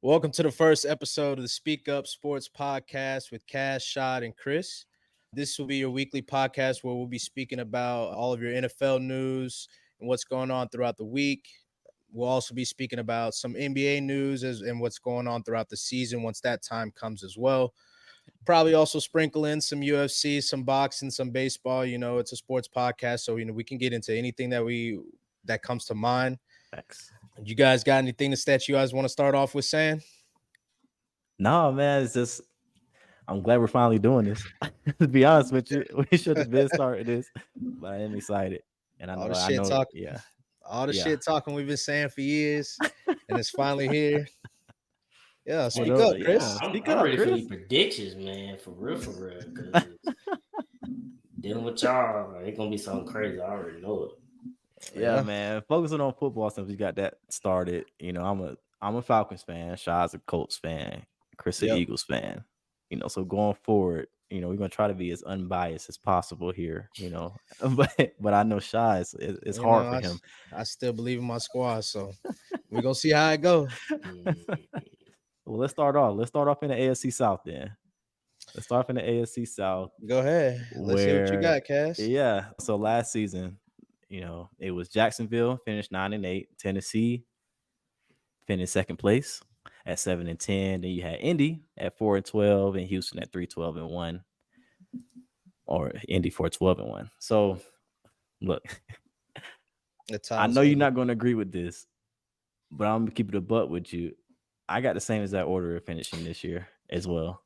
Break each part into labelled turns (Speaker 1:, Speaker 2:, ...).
Speaker 1: Welcome to the first episode of the Speak Up Sports Podcast with Cash, Shad, and Chris. This will be your weekly podcast where we'll be speaking about all of your NFL news and what's going on throughout the week. We'll also be speaking about some NBA news and what's going on throughout the season once that time comes as well. Probably also sprinkle in some UFC, some boxing, some baseball. It's a sports podcast, so we can get into anything that comes to mind.
Speaker 2: Thanks.
Speaker 1: You guys got anything that you guys want to start off with saying?
Speaker 2: No, man, it's just I'm glad we're finally doing this. To be honest with you, we should have been starting this, but I am excited, and
Speaker 1: All the
Speaker 2: I
Speaker 1: shit
Speaker 2: know,
Speaker 1: talk,
Speaker 2: yeah,
Speaker 1: all the
Speaker 2: yeah.
Speaker 1: shit talking we've been saying for years, and it's finally here. Yeah,
Speaker 2: But
Speaker 1: speak up,
Speaker 2: yeah,
Speaker 1: Chris.
Speaker 3: I'm,
Speaker 2: speak
Speaker 3: I'm
Speaker 2: up,
Speaker 3: ready for
Speaker 2: Chris.
Speaker 3: these predictions, man, for real, because dealing with y'all, it's gonna be something crazy. I already know it.
Speaker 2: Yeah,
Speaker 1: Yeah,
Speaker 2: man. Focusing on football since we got that started. I'm a Falcons fan. Shaw's a Colts fan. Chris, an
Speaker 1: yep.
Speaker 2: Eagles fan. So going forward, we're gonna try to be as unbiased as possible here. But I know Shaw it's
Speaker 1: You
Speaker 2: hard
Speaker 1: know,
Speaker 2: for
Speaker 1: I,
Speaker 2: him.
Speaker 1: I still believe in my squad, so we're gonna see how it go.
Speaker 3: Mm,
Speaker 2: Well, let's start off. Let's start off in the AFC South then. Let's start off in the AFC South,
Speaker 1: Go ahead. Let's hear what you
Speaker 2: where
Speaker 1: got, Cass.
Speaker 2: yeah. So last season, it was Jacksonville finished 9-8, Tennessee finished second place at 7-10. Then you had Indy at 4-12, and Houston at 3-12-1, or Indy 4-12-1. So look,
Speaker 1: The
Speaker 2: I
Speaker 1: time's
Speaker 2: know you're
Speaker 1: heavy.
Speaker 2: not going to agree with this, but I'm gonna keep it a butt with you. I got the same exact order of finishing this year as well.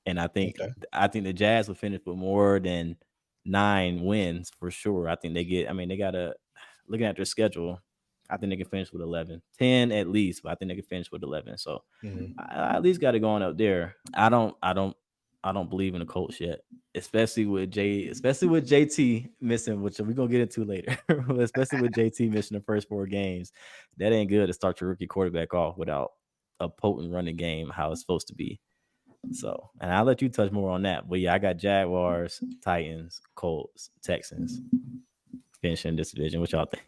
Speaker 2: And
Speaker 1: Okay.
Speaker 2: I think the Jazz will finish with more than 9 wins for sure. I think they got to, looking at their schedule, I think they can finish with 11, 10 at least, but I think they can finish with 11. So
Speaker 1: Mhm.
Speaker 2: I at least got it going up there. I don't believe in the Colts yet, especially with JT missing, which we're gonna get into later. Especially with JT missing the first 4 games, that ain't good to start your rookie quarterback off without a potent running game, how it's supposed to be. So, and I'll let you touch more on that. But yeah, I got Jaguars, Titans, Colts, Texans finishing this division. What y'all think?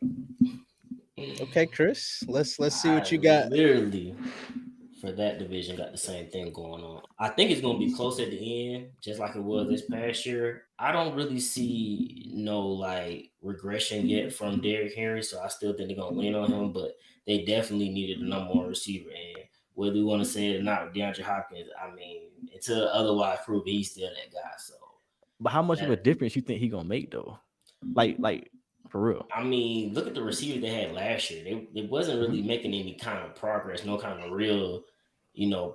Speaker 1: Okay, Chris. Let's see what
Speaker 3: I
Speaker 1: you got.
Speaker 3: literally for that division got the same thing going on. I think it's gonna be close at the end, just like it was this past year. I don't really see no like regression yet from Derrick Henry, so I still think they're gonna lean on him, but they definitely needed a number one receiver. And whether we want to say it or not, with DeAndre Hopkins, I mean, until otherwise proven, he's still that guy. So
Speaker 2: But how much of a
Speaker 3: that
Speaker 2: difference you think he gonna make though? Like for real?
Speaker 3: I mean, look at the receivers they had last year. They wasn't
Speaker 2: Mhm.
Speaker 3: really making any kind of progress, no kind of real,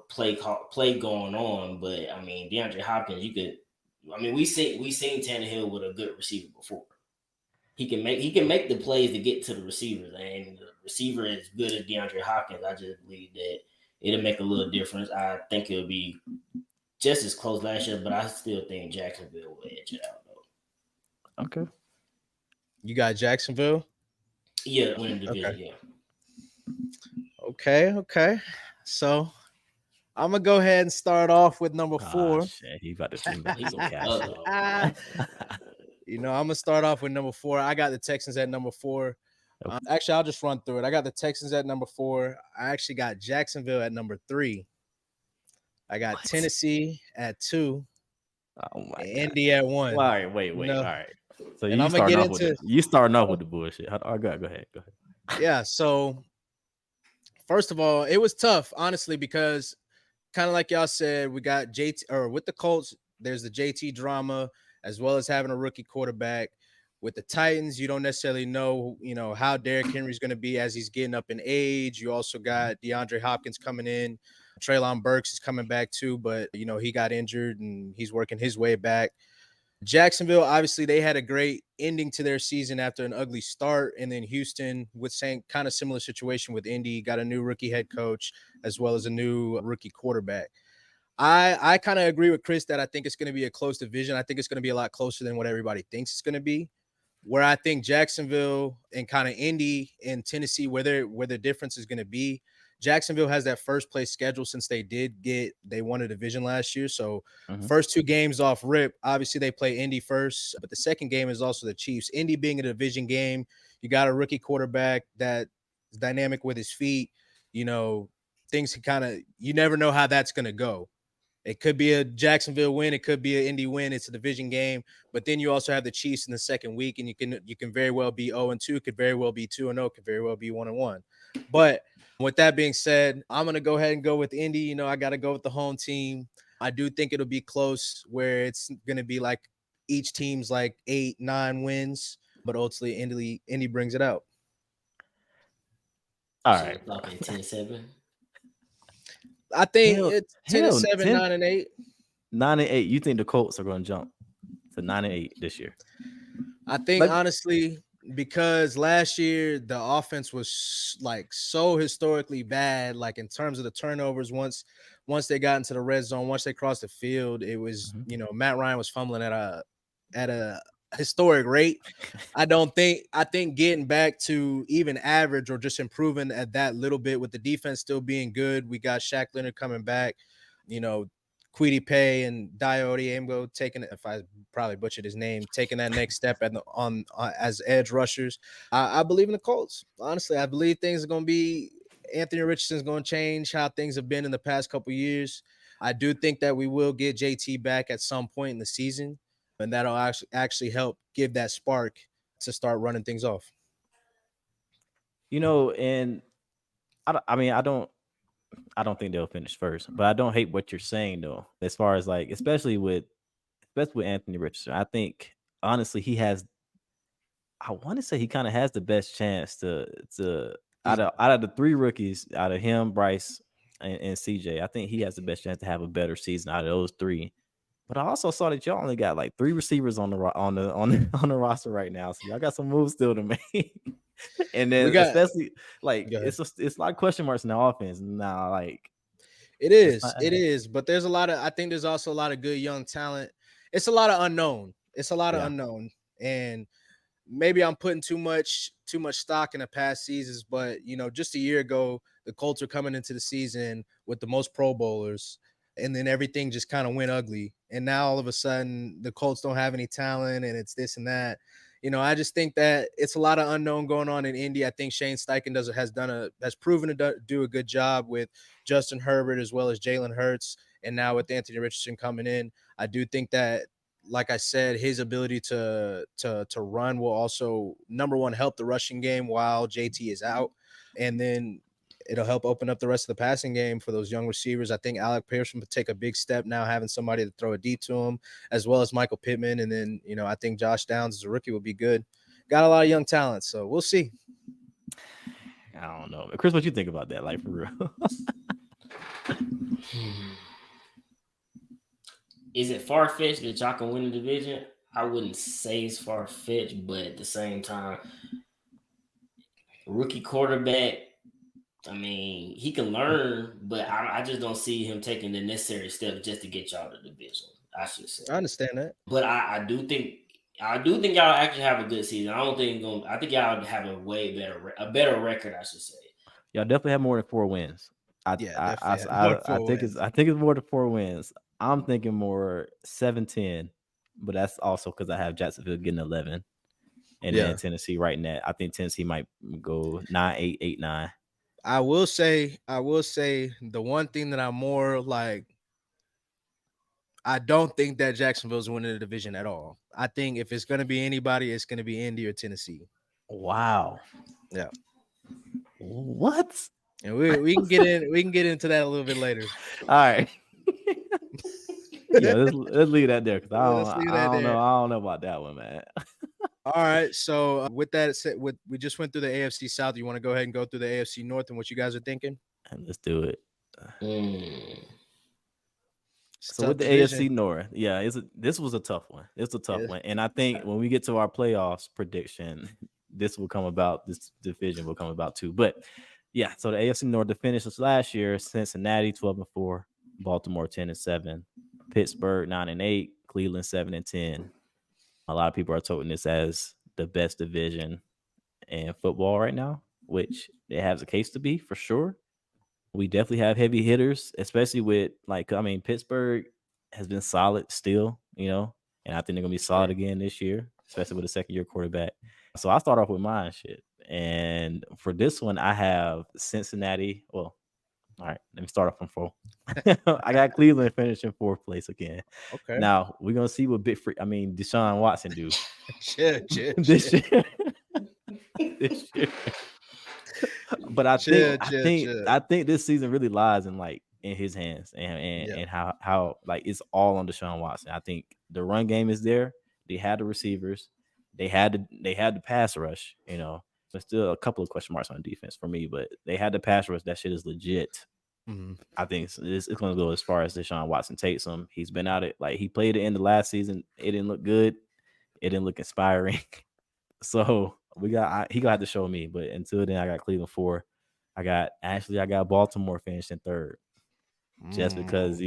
Speaker 3: play going on. But I mean, DeAndre Hopkins, you could. I mean, we seen Tannehill with a good receiver before. He can make the plays to get to the receivers, and the receiver is good as DeAndre Hopkins. I just believe that it'll make a little difference. I think it'll be just as close last year, but I still think Jacksonville will edge it out though.
Speaker 2: Okay.
Speaker 1: You got Jacksonville.
Speaker 3: Yeah, winning
Speaker 1: Okay.
Speaker 3: division. Yeah.
Speaker 1: Okay. So I'm gonna go ahead and start off with number
Speaker 2: Ah,
Speaker 1: 4.
Speaker 2: shit. He about to send back
Speaker 3: He
Speaker 2: some
Speaker 3: gonna
Speaker 2: cash.
Speaker 3: bug
Speaker 1: I'm gonna start off with number 4. I got the Texans at number 4.
Speaker 2: Okay.
Speaker 1: Actually, I'll just run through it. I got the Texans at number 4. I actually got Jacksonville at number 3. I got
Speaker 2: What?
Speaker 1: Tennessee at 2.
Speaker 2: Oh my
Speaker 1: And
Speaker 2: god.
Speaker 1: Indy at
Speaker 2: All
Speaker 1: 1.
Speaker 2: right, wait.
Speaker 1: You
Speaker 2: All
Speaker 1: know,
Speaker 2: right. So
Speaker 1: and
Speaker 2: you
Speaker 1: I'm gonna
Speaker 2: starting
Speaker 1: get
Speaker 2: off with
Speaker 1: into
Speaker 2: the bullshit. Go ahead.
Speaker 1: yeah. So first of all, it was tough, honestly, because kind of like y'all said, we got JT or with the Colts, there's the JT drama as well as having a rookie quarterback. With the Titans, you don't necessarily know, how Derrick Henry's going to be as he's getting up in age. You also got DeAndre Hopkins coming in. Treylon Burks is coming back too, but he got injured and he's working his way back. Jacksonville, obviously, they had a great ending to their season after an ugly start. And then Houston, with same kind of similar situation with Indy, got a new rookie head coach as well as a new rookie quarterback. I kind of agree with Chris that I think it's going to be a close division. I think it's going to be a lot closer than what everybody thinks it's going to be. Where I think Jacksonville and kind of Indy and Tennessee, where the difference is going to be, Jacksonville has that first place schedule since they won a division last year. So
Speaker 2: Mm-hmm.
Speaker 1: first 2 games off rip, obviously they play Indy first, but the second game is also the Chiefs. Indy being a division game, you got a rookie quarterback that is dynamic with his feet. You know, things you never know how that's going to go. It could be a Jacksonville win. It could be an Indy win. It's a division game. But then you also have the Chiefs in the second week, and you can very well be 0-2. Could very well be 2-0. Could very well be 1-1. But with that being said, I'm going to go ahead and go with Indy. You know, I got to go with the home team. I do think it'll be close, where it's going to be like each team's like 8-9 wins, but ultimately Indy brings it out.
Speaker 2: All
Speaker 3: So
Speaker 2: right.
Speaker 3: we're talking 10-7.
Speaker 1: I think it's 10-7, 9-8.
Speaker 2: 9-8. You think the Colts are going to jump to 9-8 this year?
Speaker 1: I think honestly, because last year the offense was like so historically bad, like in terms of the turnovers. Once they got into the red zone, once they crossed the field, it was Matt Ryan was fumbling at a historic rate. I think getting back to even average or just improving at that little bit with the defense still being good. We got Shaq Leonard coming back, Kwity Paye and Diode Amgo taking it. If I probably butchered his name, taking that next step as edge rushers. I believe in the Colts. Honestly, I believe things are going to be. Anthony Richardson's going to change how things have been in the past couple years. I do think that we will get JT back at some point in the season, and that'll actually help give that spark to start running things off.
Speaker 2: And I don't think they'll finish first, but I don't hate what you're saying though. As far as like, especially with Anthony Richardson, I think honestly I want to say he kind of has the best chance to out of the three rookies, out of him, Bryce, and CJ. I think he has the best chance to have a better season out of those three. But I also saw that y'all only got like 3 receivers on the roster right now, so y'all got some moves still to make. And then especially like it's a lot of question marks in the offense now. Like
Speaker 1: it is, but there's I think there's also a lot of good young talent. It's a lot of unknown. And maybe I'm putting too much stock in the past seasons, but just a year ago, the Colts are coming into the season with the most Pro Bowlers, and then everything just kind of went ugly. And now all of a sudden, the Colts don't have any talent, and it's this and that. I just think that it's a lot of unknown going on in Indy. I think Shane Steichen has proven to do a good job with Justin Herbert as well as Jalen Hurts, and now with Anthony Richardson coming in. I do think that, like I said, his ability to run will also, number one, help the rushing game while JT is out, and then it'll help open up the rest of the passing game for those young receivers. I think Alec Pearson would take a big step now, having somebody to throw a deep to him, as well as Michael Pittman. And then, I think Josh Downs as a rookie will be good. Got a lot of young talent, so we'll see.
Speaker 2: I don't know. Chris, what you think about that? Like, for real?
Speaker 3: Is it far-fetched that y'all can win the division? I wouldn't say it's far-fetched, but at the same time, rookie quarterback, I mean, he can learn, but I just don't see him taking the necessary steps just to get y'all the division, I should say.
Speaker 1: I understand that.
Speaker 3: But I do think y'all actually have a good season. I think y'all have a better record, I should say.
Speaker 2: Y'all definitely have more than 4 wins. I think it's more than 4 wins. I'm thinking more 7-10, but that's also because I have Jacksonville getting 11, and then Tennessee right in that. I think Tennessee might go 9-8, 8-9.
Speaker 1: I will say the one thing that I'm more like, I don't think that Jacksonville's winning the division at all. I think if it's going to be anybody, it's going to be Indy or Tennessee.
Speaker 2: Wow.
Speaker 1: Yeah.
Speaker 2: What?
Speaker 1: And we can get into that a little bit later.
Speaker 2: All right. Yeah, let's leave that there, because I don't know about that one, man.
Speaker 1: All right. So with that said, we just went through the AFC South. You want to go ahead and go through the AFC North and what you guys are thinking?
Speaker 2: And let's do it. So with the
Speaker 1: division.
Speaker 2: AFC North, this was a tough one. It's a tough one, and I think when we get to our playoffs prediction, this division will come about too. But yeah, so the AFC North, the finish was last year: Cincinnati 12-4, Baltimore 10-7, Pittsburgh 9-8, Cleveland 7-10. A lot of people are toting this as the best division in football right now, which it has a case to be for sure. We definitely have heavy hitters, especially with Pittsburgh has been solid still, and I think they're gonna be solid again this year, especially with a second-year quarterback. So I'll start off with mine shit. And for this one, I have Cincinnati. Well, All right, let me start off from 4. I got Cleveland finishing 4th place again.
Speaker 1: Okay.
Speaker 2: Now we're gonna see what Deshaun Watson do
Speaker 1: Chill.
Speaker 2: this year. This year. But I think this season really lies in his hands and how like it's all on Deshaun Watson. I think the run game is there. They had the receivers. They had the pass rush. There's still a couple of question marks on defense for me, but they had the pass rush. That shit is legit.
Speaker 1: Mm-hmm.
Speaker 2: I think it's going to go as far as Deshaun Watson takes him. He's been out he played it in the last season. It didn't look good. It didn't look inspiring. So he gonna have to show me. But until then, I got Cleveland 4. I got Baltimore finishing 3rd. Just because,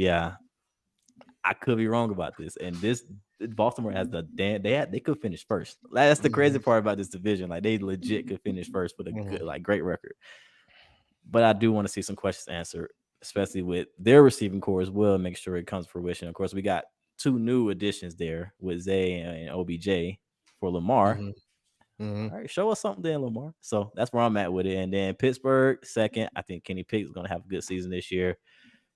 Speaker 2: I could be wrong about this. And this Baltimore has they could finish first. That's the crazy part about this division. Like they legit could finish first with a good, great record. But I do want to see some questions answered, especially with their receiving core as well. Make sure it comes to fruition. Of course, we got 2 new additions there with Zay and OBJ for Lamar. All right, show us something then, Lamar. So that's where I'm at with it. And then Pittsburgh 2nd. I think Kenny Pickett is going to have a good season this year.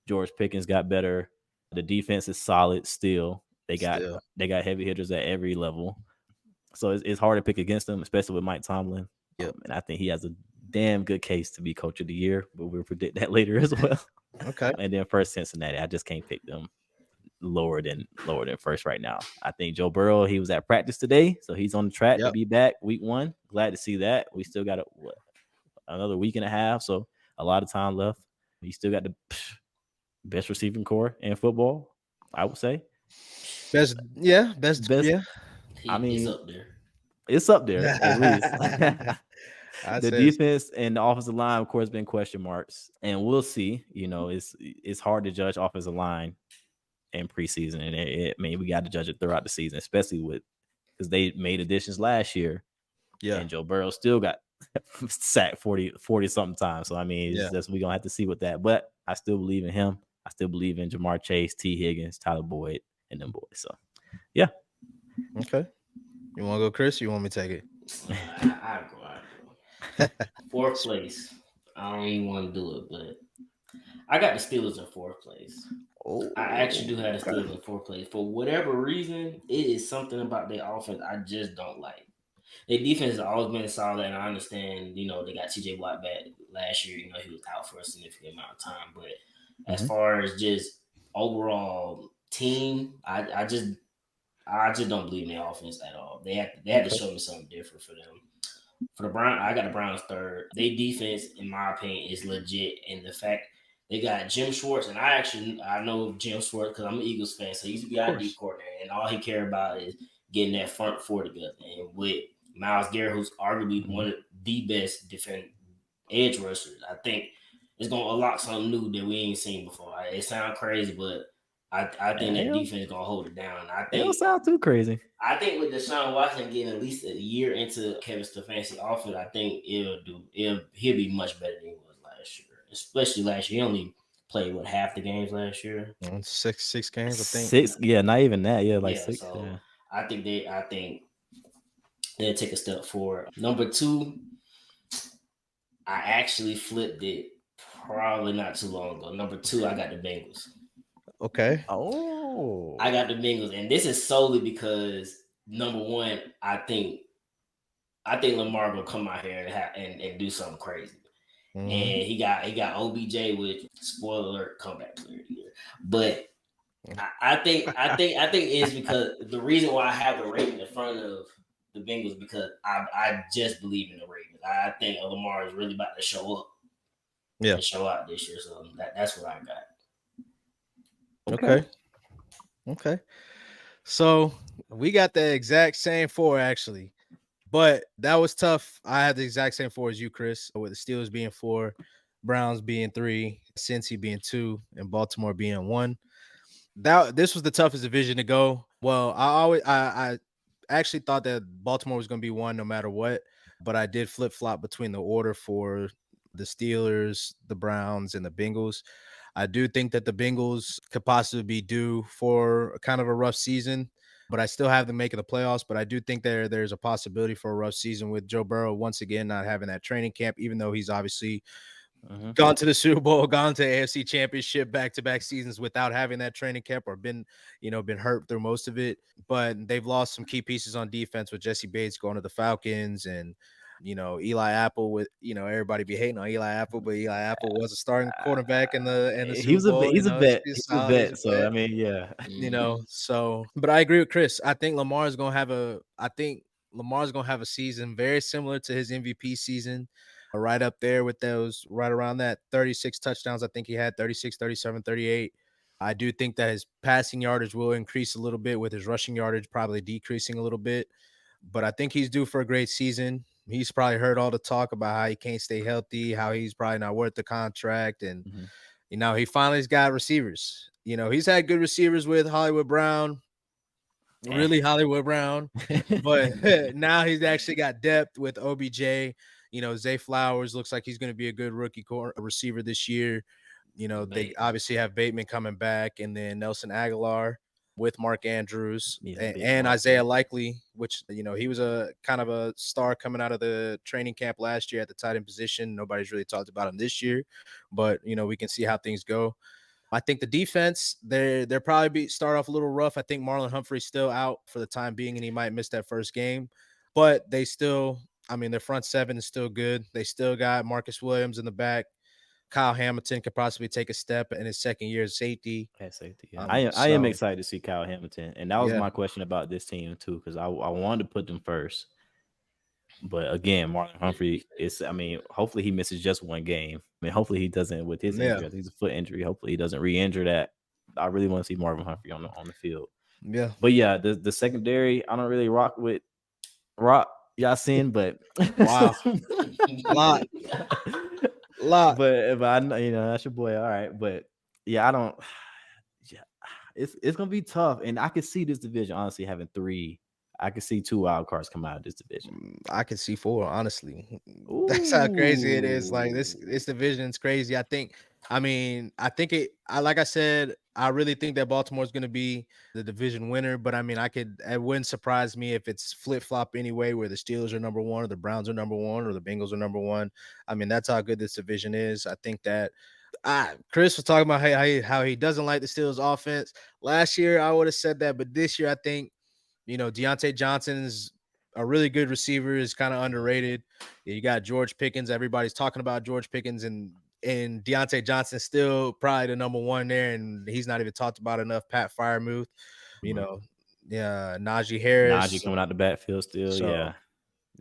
Speaker 2: George Pickens got better. The defense is solid still. They got heavy hitters at every level. So it's hard to pick against them, especially with Mike Tomlin. And I think he has a damn good case to be coach of the year, but we'll predict that later as well.
Speaker 1: Okay.
Speaker 2: And then first Cincinnati. I just can't pick them lower than first right now. I think Joe Burrow, he was at practice today, so he's on the track to be back week 1. Glad to see that. We still got another week and a half, so a lot of time left. You still got the best receiving core in football, I would say.
Speaker 1: Best.
Speaker 2: I mean,
Speaker 3: it's up there.
Speaker 2: It's up there at least. The defense and the offensive line, of course, been question marks, and we'll see. It's hard to judge offensive line in preseason, and we got to judge it throughout the season, especially because they made additions last year. And Joe Burrow still got sacked 40 something times. So I mean, it's just we're gonna have to see with that. But I still believe in him. I still believe in Jamar Chase, T. Higgins, Tyler Boyd, and them boys. So yeah.
Speaker 1: Okay. You want to go, Chris? Or you want me to take it?
Speaker 3: I go. 4th place. I don't even want to do it, but I got the Steelers in 4th place. I actually do have the Steelers in 4th place. For whatever reason, it is something about their offense I just don't like. Their defense has always been solid, and I understand, they got TJ Watt back last year. He was out for a significant amount of time. But as far as just overall team, I just don't believe in their offense at all. They had to show me something different for them. For the Browns, I got the Browns 3rd. Their defense, in my opinion, is legit. And the fact they got Jim Schwartz, and I know Jim Schwartz because I'm an Eagles fan, so he's the ID coordinator, and all he cares about is getting that front 4 together. And with Myles Garrett, who's arguably one of the best defensive edge rushers, I think it's going to unlock something new that we ain't seen before. It sounds crazy, but I think that defense is going to hold it down.
Speaker 2: It don't sound too crazy.
Speaker 3: I think with Deshaun Watson getting at least a year into Kevin Stefanski offense, I think he'll be much better than he was last year. Especially last year. He only played half the games last year.
Speaker 1: 6 games, I think.
Speaker 2: 6, not even that. Yeah, 6.
Speaker 3: So I think they'll take a step forward. Number 2, I actually flipped it probably not too long ago. Number 2, I got the Bengals.
Speaker 1: Okay.
Speaker 2: Oh.
Speaker 3: I got the Bengals, and this is solely because number 1, I think Lamar gonna come out here and do something crazy. And he got OBJ with spoiler alert comeback player of the year. But I think it's because the reason why I have the Ravens in front of the Bengals because I just believe in the Ravens. I think Lamar is really about to show up. And show out this year. So that's what I got.
Speaker 1: Okay. So we got the exact same 4 actually, but that was tough. I had the exact same 4 as you, Chris, with the Steelers being 4, Browns being 3, Cincy being 2, and Baltimore being 1. This was the toughest division to go. Well, I actually thought that Baltimore was going to be 1 no matter what, but I did flip-flop between the order for the Steelers, the Browns, and the Bengals. I do think that the Bengals could possibly be due for kind of a rough season, but I still have them making the playoffs. But I do think there's a possibility for a rough season with Joe Burrow once again not having that training camp, even though he's obviously
Speaker 2: Mhm.
Speaker 1: gone to the Super Bowl, gone to AFC Championship back-to-back seasons without having that training camp or been hurt through most of it. But they've lost some key pieces on defense with Jesse Bates going to the Falcons and Eli Apple with everybody be hating on Eli Apple, but Eli Apple was a starting quarterback in the
Speaker 2: He
Speaker 1: Super
Speaker 2: was a
Speaker 1: Bowl.
Speaker 2: he's a vet.
Speaker 1: He's
Speaker 2: He's a
Speaker 1: solid. He's a
Speaker 2: vet. So
Speaker 1: vet.
Speaker 2: I mean, yeah.
Speaker 1: But I agree with Chris. I think Lamar's gonna have a season very similar to his MVP season, right up there with those, right around that 36 touchdowns. I think he had 36, 37, 38. I do think that his passing yardage will increase a little bit with his rushing yardage probably decreasing a little bit. But I think he's due for a great season. He's probably heard all the talk about how he can't stay healthy, how he's probably not worth the contract. And,
Speaker 2: Mhm.
Speaker 1: he finally's got receivers. He's had good receivers with Hollywood Brown, really Hollywood Brown. But now he's actually got depth with OBJ. Zay Flowers looks like he's going to be a good rookie receiver this year. They obviously have Bateman coming back, and then Nelson Aguilar with Mark Andrews
Speaker 2: Yeah, big
Speaker 1: and
Speaker 2: Mark,
Speaker 1: Isaiah
Speaker 2: yeah.
Speaker 1: Likely, which he was a kind of a star coming out of the training camp last year at the tight end position. Nobody's really talked about him this year, but we can see how things go. I think the defense, they're probably start off a little rough. I think Marlon Humphrey's still out for the time being, and he might miss that first game. But they still, their front seven is still good. They still got Marcus Williams in the back. Kyle Hamilton could possibly take a step in his second year as safety.
Speaker 2: At safety, yeah. I am
Speaker 1: So
Speaker 2: excited to see Kyle Hamilton, and that was
Speaker 1: yeah,
Speaker 2: my question about this team too, because I wanted to put them first, but again, Marlon Humphrey is. I mean, hopefully he misses just one game. I mean, hopefully he doesn't with his
Speaker 1: yeah,
Speaker 2: injury. I think it's a foot injury. Hopefully he doesn't re-injure that. I really want to see Marvin Humphrey on the field.
Speaker 1: yeah.
Speaker 2: But yeah, the secondary, I don't really rock with Yasin, but
Speaker 1: Wow, lot, lot.
Speaker 2: but I know that's your boy. All right, but yeah, I don't. Yeah, it's gonna be tough, and I could see this division honestly having three. I could see two wild cards come out of this division.
Speaker 1: I can see four, honestly. That's how crazy it is. Like
Speaker 2: Ooh,
Speaker 1: this division is crazy. Like I said, I really think that Baltimore is going to be the division winner. But it wouldn't surprise me if it's flip flop anyway, where the Steelers are number one, or the Browns are number one, or the Bengals are number one. That's how good this division is. I think that Chris was talking about how he doesn't like the Steelers offense. Last year, I would have said that, but this year, I think Deontay Johnson's a really good receiver, is kind of underrated. You got George Pickens. Everybody's talking about George Pickens, and Deontay Johnson's still probably the number one there, and he's not even talked about enough. Pat Fryermuth, you
Speaker 2: right.
Speaker 1: know, yeah, Najee
Speaker 2: Najee
Speaker 1: Harris.
Speaker 2: coming out the backfield still,
Speaker 1: So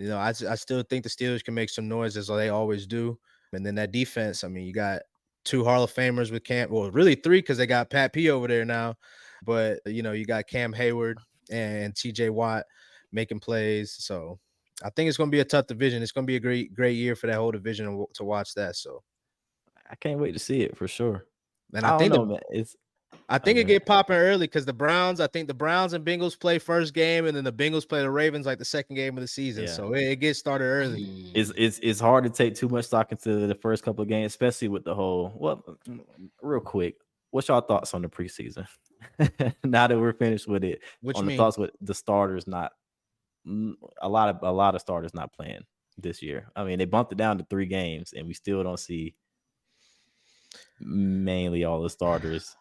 Speaker 2: yeah.
Speaker 1: I still think the Steelers can make some noise as they always do. And then that defense, you got two Hall of Famers with Cam, well, really three, because they got Pat P over there now. But you got Cam Hayward and TJ Watt making plays. So I think it's going to be a tough division. It's going to be a great year for that whole division to watch that. So,
Speaker 2: I can't wait to see it for sure.
Speaker 1: and
Speaker 2: I don't know, man. It's
Speaker 1: I
Speaker 2: oh,
Speaker 1: think
Speaker 2: go
Speaker 1: it
Speaker 2: ahead.
Speaker 1: get popping early because I think the Browns and Bengals play first game, and then the Bengals play the Ravens like the second game of the season.
Speaker 2: Yeah.
Speaker 1: So it gets started early.
Speaker 2: It's hard to take too much stock into the first couple of games, especially with the whole. Well, real quick, what's y'all thoughts on the preseason? Now that we're finished with it,
Speaker 1: What
Speaker 2: on
Speaker 1: you
Speaker 2: the
Speaker 1: mean?
Speaker 2: thoughts with the starters not a lot of starters not playing this year. I mean, they bumped it down to 3 games, and we still don't see mainly all the starters.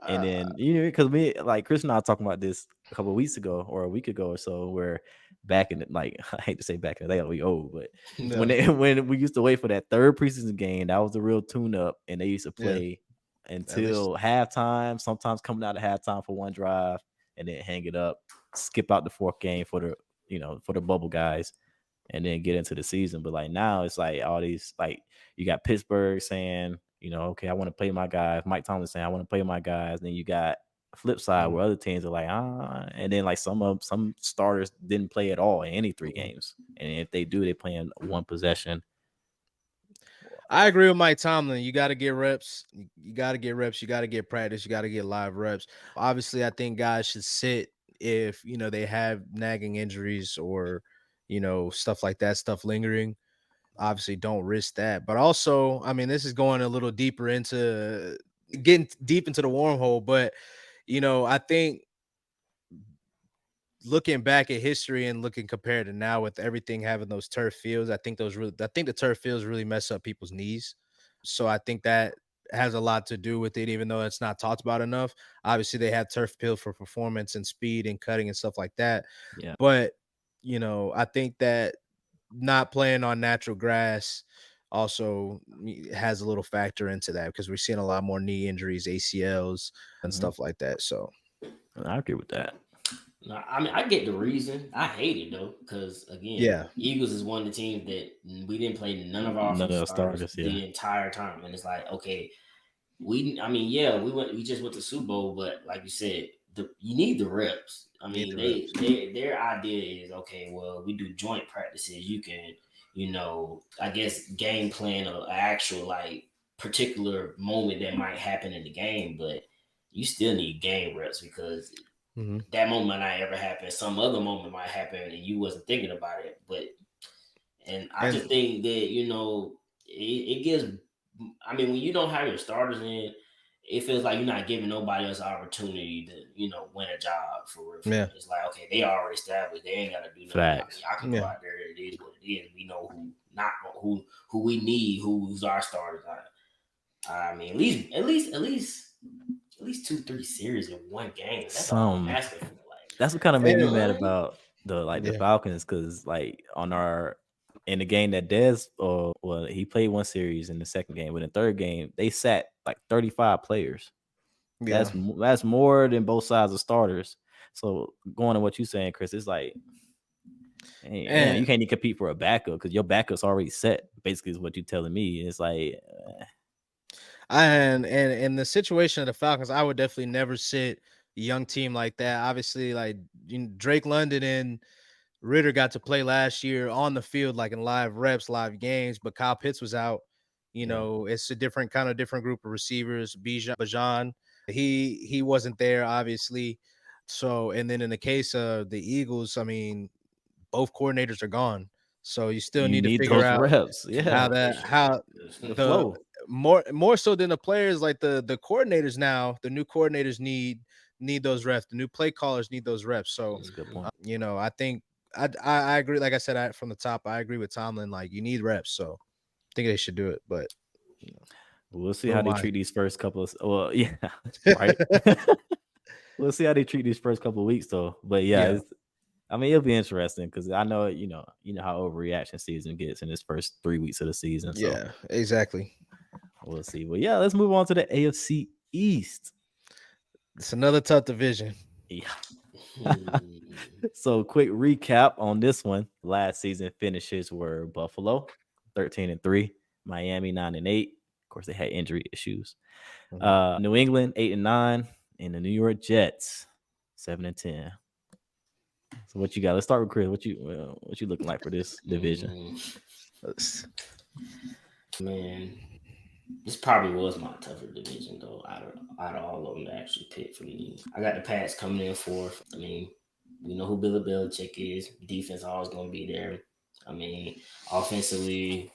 Speaker 2: And then because me, like Chris and I talking about this a couple of weeks ago or a week ago or so, where back in like I hate to say back in the day, we old, but when when we used to wait for that third preseason game, that was the real tune up, and they used to
Speaker 1: Yeah,
Speaker 2: play
Speaker 1: at least.
Speaker 2: until halftime. Sometimes coming out of halftime for one drive, and then hang it up, skip out the fourth game for the for the bubble guys, and then get into the season. But like now, it's like all these like you got Pittsburgh saying, okay, I want to play my guys. Mike Tomlin saying, I want to play my guys. Then you got a flip side where other teams are like, and then like some starters didn't play at all in any 3 games, and if they do, they play in one possession.
Speaker 1: I agree with Mike Tomlin. You got to get reps. You got to get reps. You got to get practice. You got to get live reps. Obviously, I think guys should sit if they have nagging injuries or stuff like that, stuff lingering. Obviously, don't risk that. But also, this is going a little deeper into getting deep into the wormhole. But I think looking back at history and looking compared to now with everything having those turf fields, I think the turf fields really mess up people's knees. So I think that has a lot to do with it, even though it's not talked about enough. Obviously, they have turf field for performance and speed and cutting and stuff like that.
Speaker 2: Yeah.
Speaker 1: But, I think that not playing on natural grass also has a little factor into that because we're seeing a lot more knee injuries, ACLs, and stuff like that. So
Speaker 2: I agree with that.
Speaker 3: No, I mean, I get the reason. I hate it though, because again, Eagles is one of the teams that we didn't play none of our offensive starters the entire time, and it's like, okay, we just went to Super Bowl, but like you said, you need the reps. I mean, their idea is, okay, well, we do joint practices. You can, I guess game plan an actual like particular moment that might happen in the game, but you still need game reps because that moment might not ever happen. Some other moment might happen and you wasn't thinking about it. And I just think that, it gives, I mean, when you don't have your starters in, it feels like you're not giving nobody else opportunity to, win a job for real.
Speaker 1: Yeah.
Speaker 3: It's like, okay, they already established. They ain't got to do nothing.
Speaker 2: Facts.
Speaker 3: I can go out there. It is what it is. We know who we need, who's our starters. I mean, at least 2-3 series in one game. That's all I'm asking for. Like,
Speaker 2: that's what kind of made me mad about the Falcons, because like in the game that Dez, he played one series in the second game, but in the third game they sat like 35 players. Yeah. That's more than both sides of starters. So going to what you're saying, Chris, it's like, you can't even compete for a backup because your backup's already set. Basically, is what you're telling me. It's like,
Speaker 1: and in the situation of the Falcons, I would definitely never sit a young team like that. Obviously, like Drake London and Ritter got to play last year on the field, like in live reps, live games, but Kyle Pitts was out. It's a different group of receivers. Bajan, he wasn't there, obviously. So, and then in the case of the Eagles, I mean, both coordinators are gone. So you still need to figure out
Speaker 2: reps.
Speaker 1: how the flow. More so than the players, like the coordinators now, the new coordinators need those reps. The new play callers need those reps. So
Speaker 2: that's a good point.
Speaker 1: I think I agree. Like I said, from the top, I agree with Tomlin. Like you need reps. So I think they should do it. But
Speaker 2: we'll see how they treat these first couple of. Well, yeah, right. We'll see how they treat these first couple of weeks, though. But yeah. I mean, it'll be interesting because I know, you know how overreaction season gets in this first 3 weeks of the season. So.
Speaker 1: Yeah, exactly.
Speaker 2: We'll see. But yeah, let's move on to the AFC East.
Speaker 1: It's another tough division.
Speaker 2: Yeah. So quick recap on this one. Last season finishes were Buffalo 13-3, Miami 9-8. Of course, they had injury issues. New England 8-9, and the New York Jets 7-10. So what you got? Let's start with Chris. What you looking like for this division?
Speaker 3: Man, this probably was my tougher division though. Out of all of them to actually pick for me, I got the Pats coming in fourth. I mean, we know who Billy Belichick is. Defense always going to be there. I mean, offensively,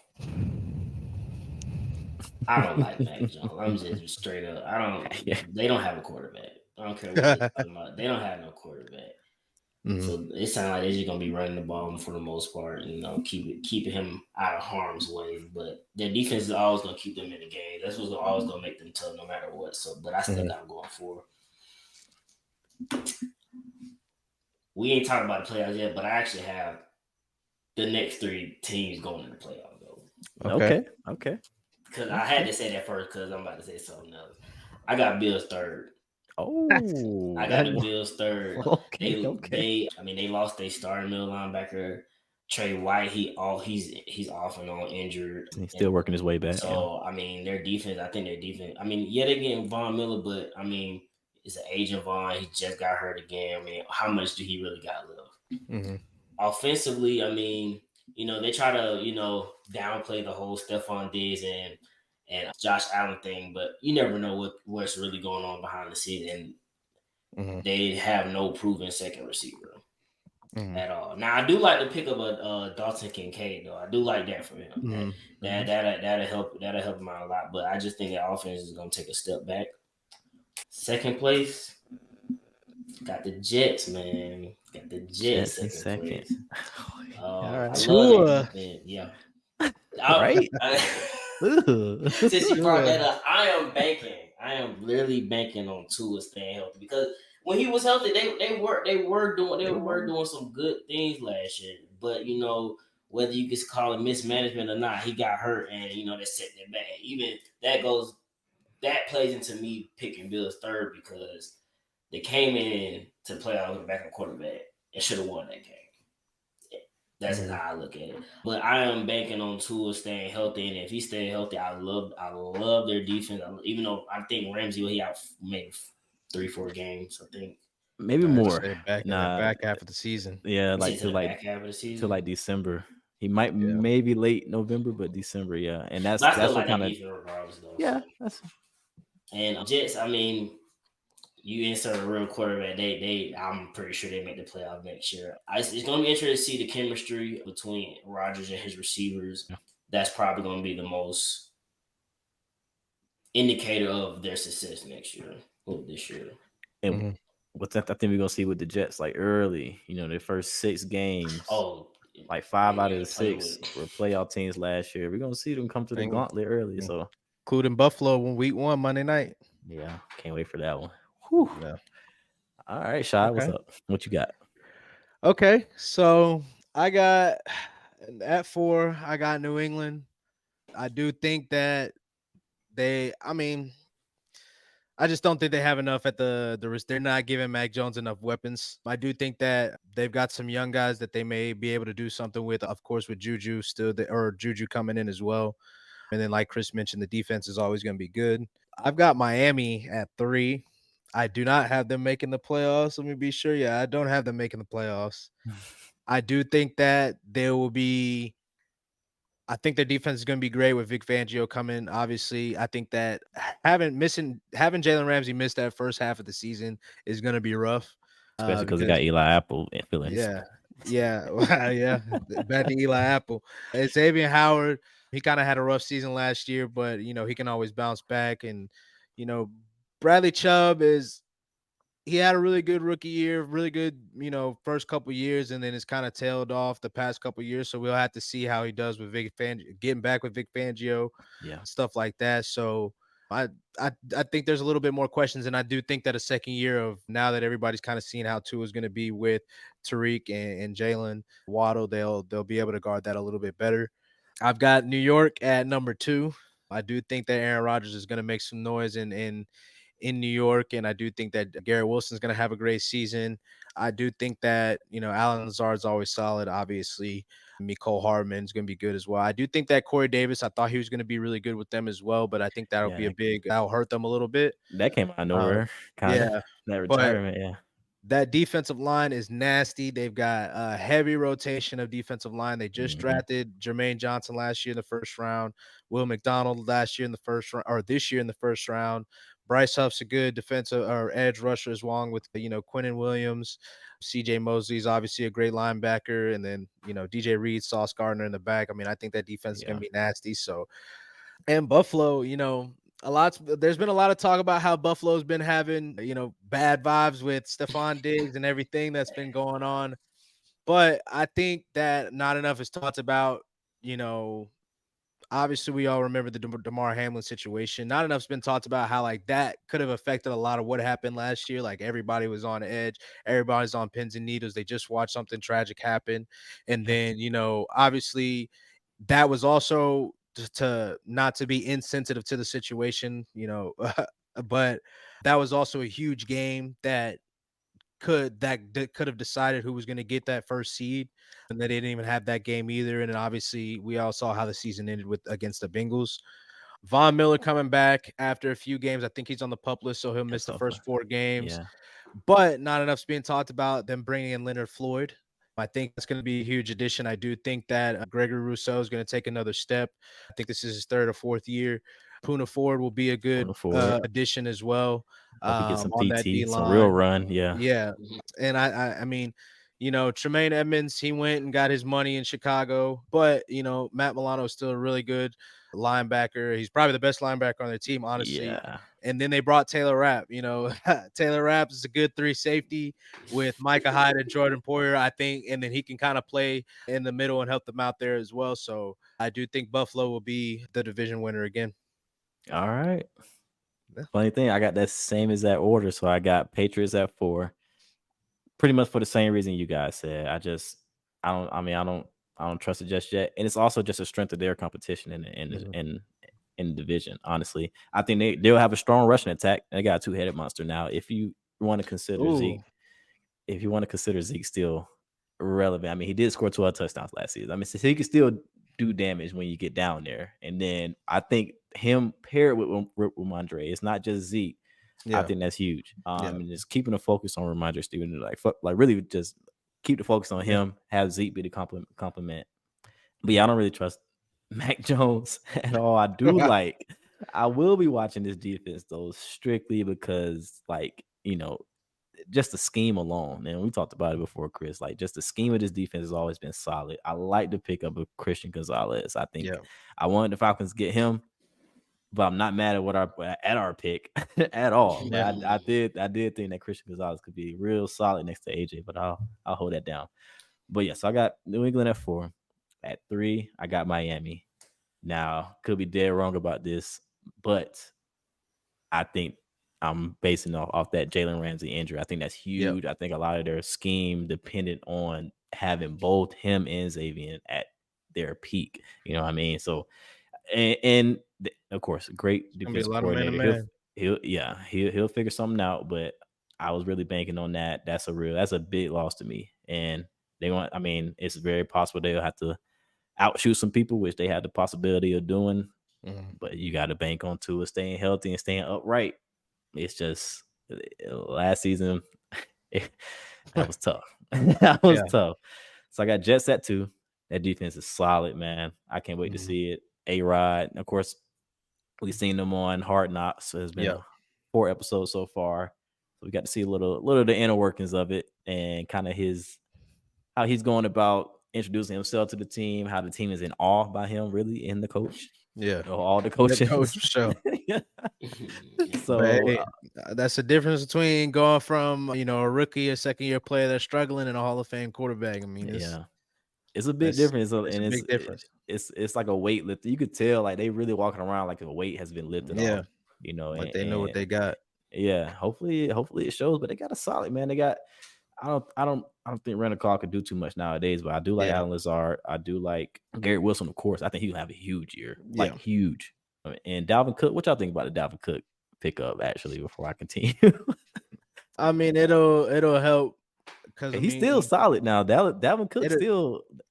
Speaker 3: I don't like Mac Jones. I'm just straight up. They don't have a quarterback. I don't care what they're talking about. They don't have no quarterback. So it sounds like they're just gonna be running the ball for the most part, keeping him out of harm's way. But their defense is always gonna keep them in the game. That's what's always gonna make them tough, no matter what. So, but I still got them going for. We ain't talking about the playoffs yet, but I actually have the next 3 teams going in the playoffs though.
Speaker 2: Okay.
Speaker 3: Because I had to say that first because I'm about to say something else. I got Bills third.
Speaker 2: Oh,
Speaker 3: I got the Bills third.
Speaker 2: Okay.
Speaker 3: They lost their starting middle linebacker, Trey White. He's off and on injured.
Speaker 2: He's still working his way back.
Speaker 3: So I mean, their defense. I think their defense. I mean, they're getting Von Miller, but I mean, it's an aging Von. He just got hurt again. I mean, how much do he really got left? Offensively, I mean, they try to downplay the whole Stephon Diggs and Josh Allen thing, but you never know what's really going on behind the scenes, and they have no proven second receiver at all. Now, I do like to pick up a Dalton Kincaid, though. I do like that for him. That'll help him out a lot, but I just think that offense is going to take a step back. Second place, got the Jets, man. Got the Jets second place.
Speaker 2: All right.
Speaker 3: I love it. Yeah.
Speaker 2: Right?
Speaker 3: Since you brought that up, I am literally banking on Tua staying healthy because when he was healthy, they were doing some good things last year. But whether you could call it mismanagement or not, he got hurt, and they set their back. Even that plays into me picking Bills third because they came in to play out with a backup quarterback and should have won that game. That's how I look at it. But I am banking on Tua staying healthy, and if he stay healthy, I love their defense. Even though I think Ramsey will out maybe 3-4 games, I think
Speaker 2: maybe
Speaker 1: I'd
Speaker 2: more.
Speaker 1: say back in the back half of the season.
Speaker 2: Yeah,
Speaker 3: like
Speaker 2: like
Speaker 3: to
Speaker 2: to
Speaker 3: the
Speaker 2: like
Speaker 3: back half of the
Speaker 2: to
Speaker 3: season.
Speaker 2: like December. He might
Speaker 1: Yeah.
Speaker 2: maybe late November, but December, yeah. And
Speaker 3: But I still
Speaker 2: that's
Speaker 3: like
Speaker 2: what
Speaker 3: that
Speaker 2: kind of
Speaker 3: defense regardless, though.
Speaker 2: yeah.
Speaker 3: So.
Speaker 2: That's
Speaker 3: And Jets, I mean, you insert a real quarterback, I'm pretty sure they make the playoff next year. It's going to be interesting to see the chemistry between Rodgers and his receivers. That's probably going to be the most indicator of their success next year or this year.
Speaker 2: and what's that? I think we're gonna see with the Jets like early. Their first 6 games.
Speaker 3: Oh,
Speaker 2: like 5 out of the
Speaker 3: to play
Speaker 2: 6
Speaker 3: with.
Speaker 2: were playoff teams last year. We're gonna see them come to the gauntlet early. So
Speaker 1: Including Buffalo when week 1 Monday night.
Speaker 2: yeah, can't wait for that one. Whew.
Speaker 1: Yeah.
Speaker 2: All right, Shy, what's
Speaker 1: Okay.
Speaker 2: up? What you got?
Speaker 1: Okay, so I got at 4. I got New England. I do think that I just don't think they have enough at the risk. They're not giving Mac Jones enough weapons. I do think that they've got some young guys that they may be able to do something with. Of course, with Juju or Juju coming in as well. And then, like Chris mentioned, the defense is always going to be good. I've got Miami at 3. I do not have them making the playoffs. Let me be sure. Yeah, I don't have them making the playoffs. I do think that there will be. I think their defense is going to be great with Vic Fangio coming. Obviously, I think that having Jalen Ramsey miss that first half of the season is going to be rough,
Speaker 2: Especially because they got Eli Apple and feelings.
Speaker 1: yeah, back to Eli Apple. Xavier Howard, he kind of had a rough season last year, but he can always bounce back. And Bradley Chubb he had a really good rookie year, really good, first couple years, and then it's kind of tailed off the past couple years. So we'll have to see how he does with Vic Fangio, getting back with Vic Fangio, stuff like that. So I think there's a little bit more questions, and I do think that a second year of now that everybody's kind of seeing how Tua is going to be with Tariq and Jalen Waddle, they'll be able to guard that a little bit better. I've got New York at number 2. I do think that Aaron Rodgers is going to make some noise in New York, and I do think that Garrett Wilson's going to have a great season. I do think that Allen Lazard's always solid. Obviously, Mecole Hardman's going to be good as well. I do think that Corey Davis, I thought he was going to be really good with them as well, but I think that'll hurt them a little bit.
Speaker 2: That came out of nowhere, kind of. That retirement,
Speaker 1: that defensive line is nasty. They've got a heavy rotation of defensive line. They just drafted Jermaine Johnson last year in the first round, Will McDonald last year in the first round, or this year in the first round. Bryce Huff's a good defensive or edge rusher as along with Quinnen Williams. CJ Mosley's obviously a great linebacker, and then DJ Reed, Sauce Gardner in the back. I mean, I think that defense is going to be nasty. So, and Buffalo, there's been a lot of talk about how Buffalo's been having bad vibes with Stephon Diggs and everything that's been going on, but I think that not enough is talked about. Obviously, we all remember the DeMar Hamlin situation. Not enough's been talked about how that could have affected a lot of what happened last year. Like everybody was on edge, everybody's on pins and needles. They just watched something tragic happen, and then obviously that was also to not to be insensitive to the situation, but that was also a huge game that could have decided who was going to get that first seed, and they didn't even have that game either. And then obviously we all saw how the season ended against the Bengals. Von Miller coming back after a few games. I think he's on the PUP list, so he'll miss the first 4 games. But not enough's being talked about them bringing in Leonard Floyd. I think that's going to be a huge addition. I do think that Gregory Rousseau is going to take another step. I think this is his 3rd or 4th year. Puna Ford will be a good addition as well.
Speaker 2: Hope he gets some
Speaker 1: on that
Speaker 2: PT,
Speaker 1: D-line.
Speaker 2: some real run.
Speaker 1: Yeah. And I mean, Tremaine Edmonds, he went and got his money in Chicago, but Matt Milano is still a really good linebacker. He's probably the best linebacker on their team, honestly.
Speaker 2: Yeah.
Speaker 1: And then they brought Taylor Rapp. Taylor Rapp is a good 3 safety with Micah Hyde and Jordan Poyer, I think, and then he can kind of play in the middle and help them out there as well. So I do think Buffalo will be the division winner again.
Speaker 2: All right.
Speaker 1: Yeah.
Speaker 2: Funny thing, I got that same as that order. So I got Patriots at 4. Pretty much for the same reason you guys said. I don't trust it just yet. And it's also just a strength of their competition in the division, honestly. I think they'll have a strong rushing attack. They got a two-headed monster now. If you want to consider Zeke still relevant. I mean, he did score 12 touchdowns last season. I mean, so he can still do damage when you get down there. And then I think him paired with Ramondre, it's not just Zeke. I think that's huge. And just keeping the focus on Ramondre Stevenson, like really just keep the focus on him. Have Zeke be the compliment. But yeah, I don't really trust Mac Jones at all. I will be watching this defense though, strictly because, like, just the scheme alone, and we talked about it before, Chris. Like, just the scheme of this defense has always been solid. I like the pickup of Christian Gonzalez. I think I wanted the Falcons to get him, but I'm not mad at our pick at all.
Speaker 1: Yeah.
Speaker 2: I did think that Christian Gonzalez could be real solid next to AJ, but I'll hold that down. But yeah, so I got New England at 4. At 3, I got Miami. Now, could be dead wrong about this, but I think I'm basing off that Jalen Ramsey injury. I think that's huge. I think a lot of their scheme depended on having both him and Xavier at their peak. You know what I mean? So, and of course, great defense coordinator. He'll figure something out. But I was really banking on that. That's a big loss to me. And it's very possible they'll have to outshoot some people, which they had the possibility of doing. But you got to bank on Tua staying healthy and staying upright. It's just last season, that was tough. That was tough. So I got Jets at 2. That defense is solid, man. I can't wait to see it. A-Rod, of course, we've seen them on Hard Knocks. So it's been 4 episodes so far. So we got to see a little of the inner workings of it and kind of how he's going about introducing himself to the team, how the team is in awe by him, really, in the coach. All the coaches.
Speaker 1: The coach for sure.
Speaker 2: So
Speaker 1: that's the difference between going from a rookie, a second-year player that's struggling, and a Hall of Fame quarterback. I mean,
Speaker 2: it's a big difference.
Speaker 1: It's a big difference.
Speaker 2: It's like a weight lift. You could tell like they really walking around like a weight has been lifted off.
Speaker 1: Like they know what they got.
Speaker 2: Yeah, hopefully it shows. But they got a solid, man. They got. I don't think Randall Cobb could do too much nowadays, but I do like Alan Lazard. I do like Garrett Wilson, of course. I think he'll have a huge year, like huge. And Dalvin Cook, what y'all think about the Dalvin Cook pickup? Actually, before I continue,
Speaker 1: I mean, it'll help because
Speaker 2: he's still solid now. Dalvin Cook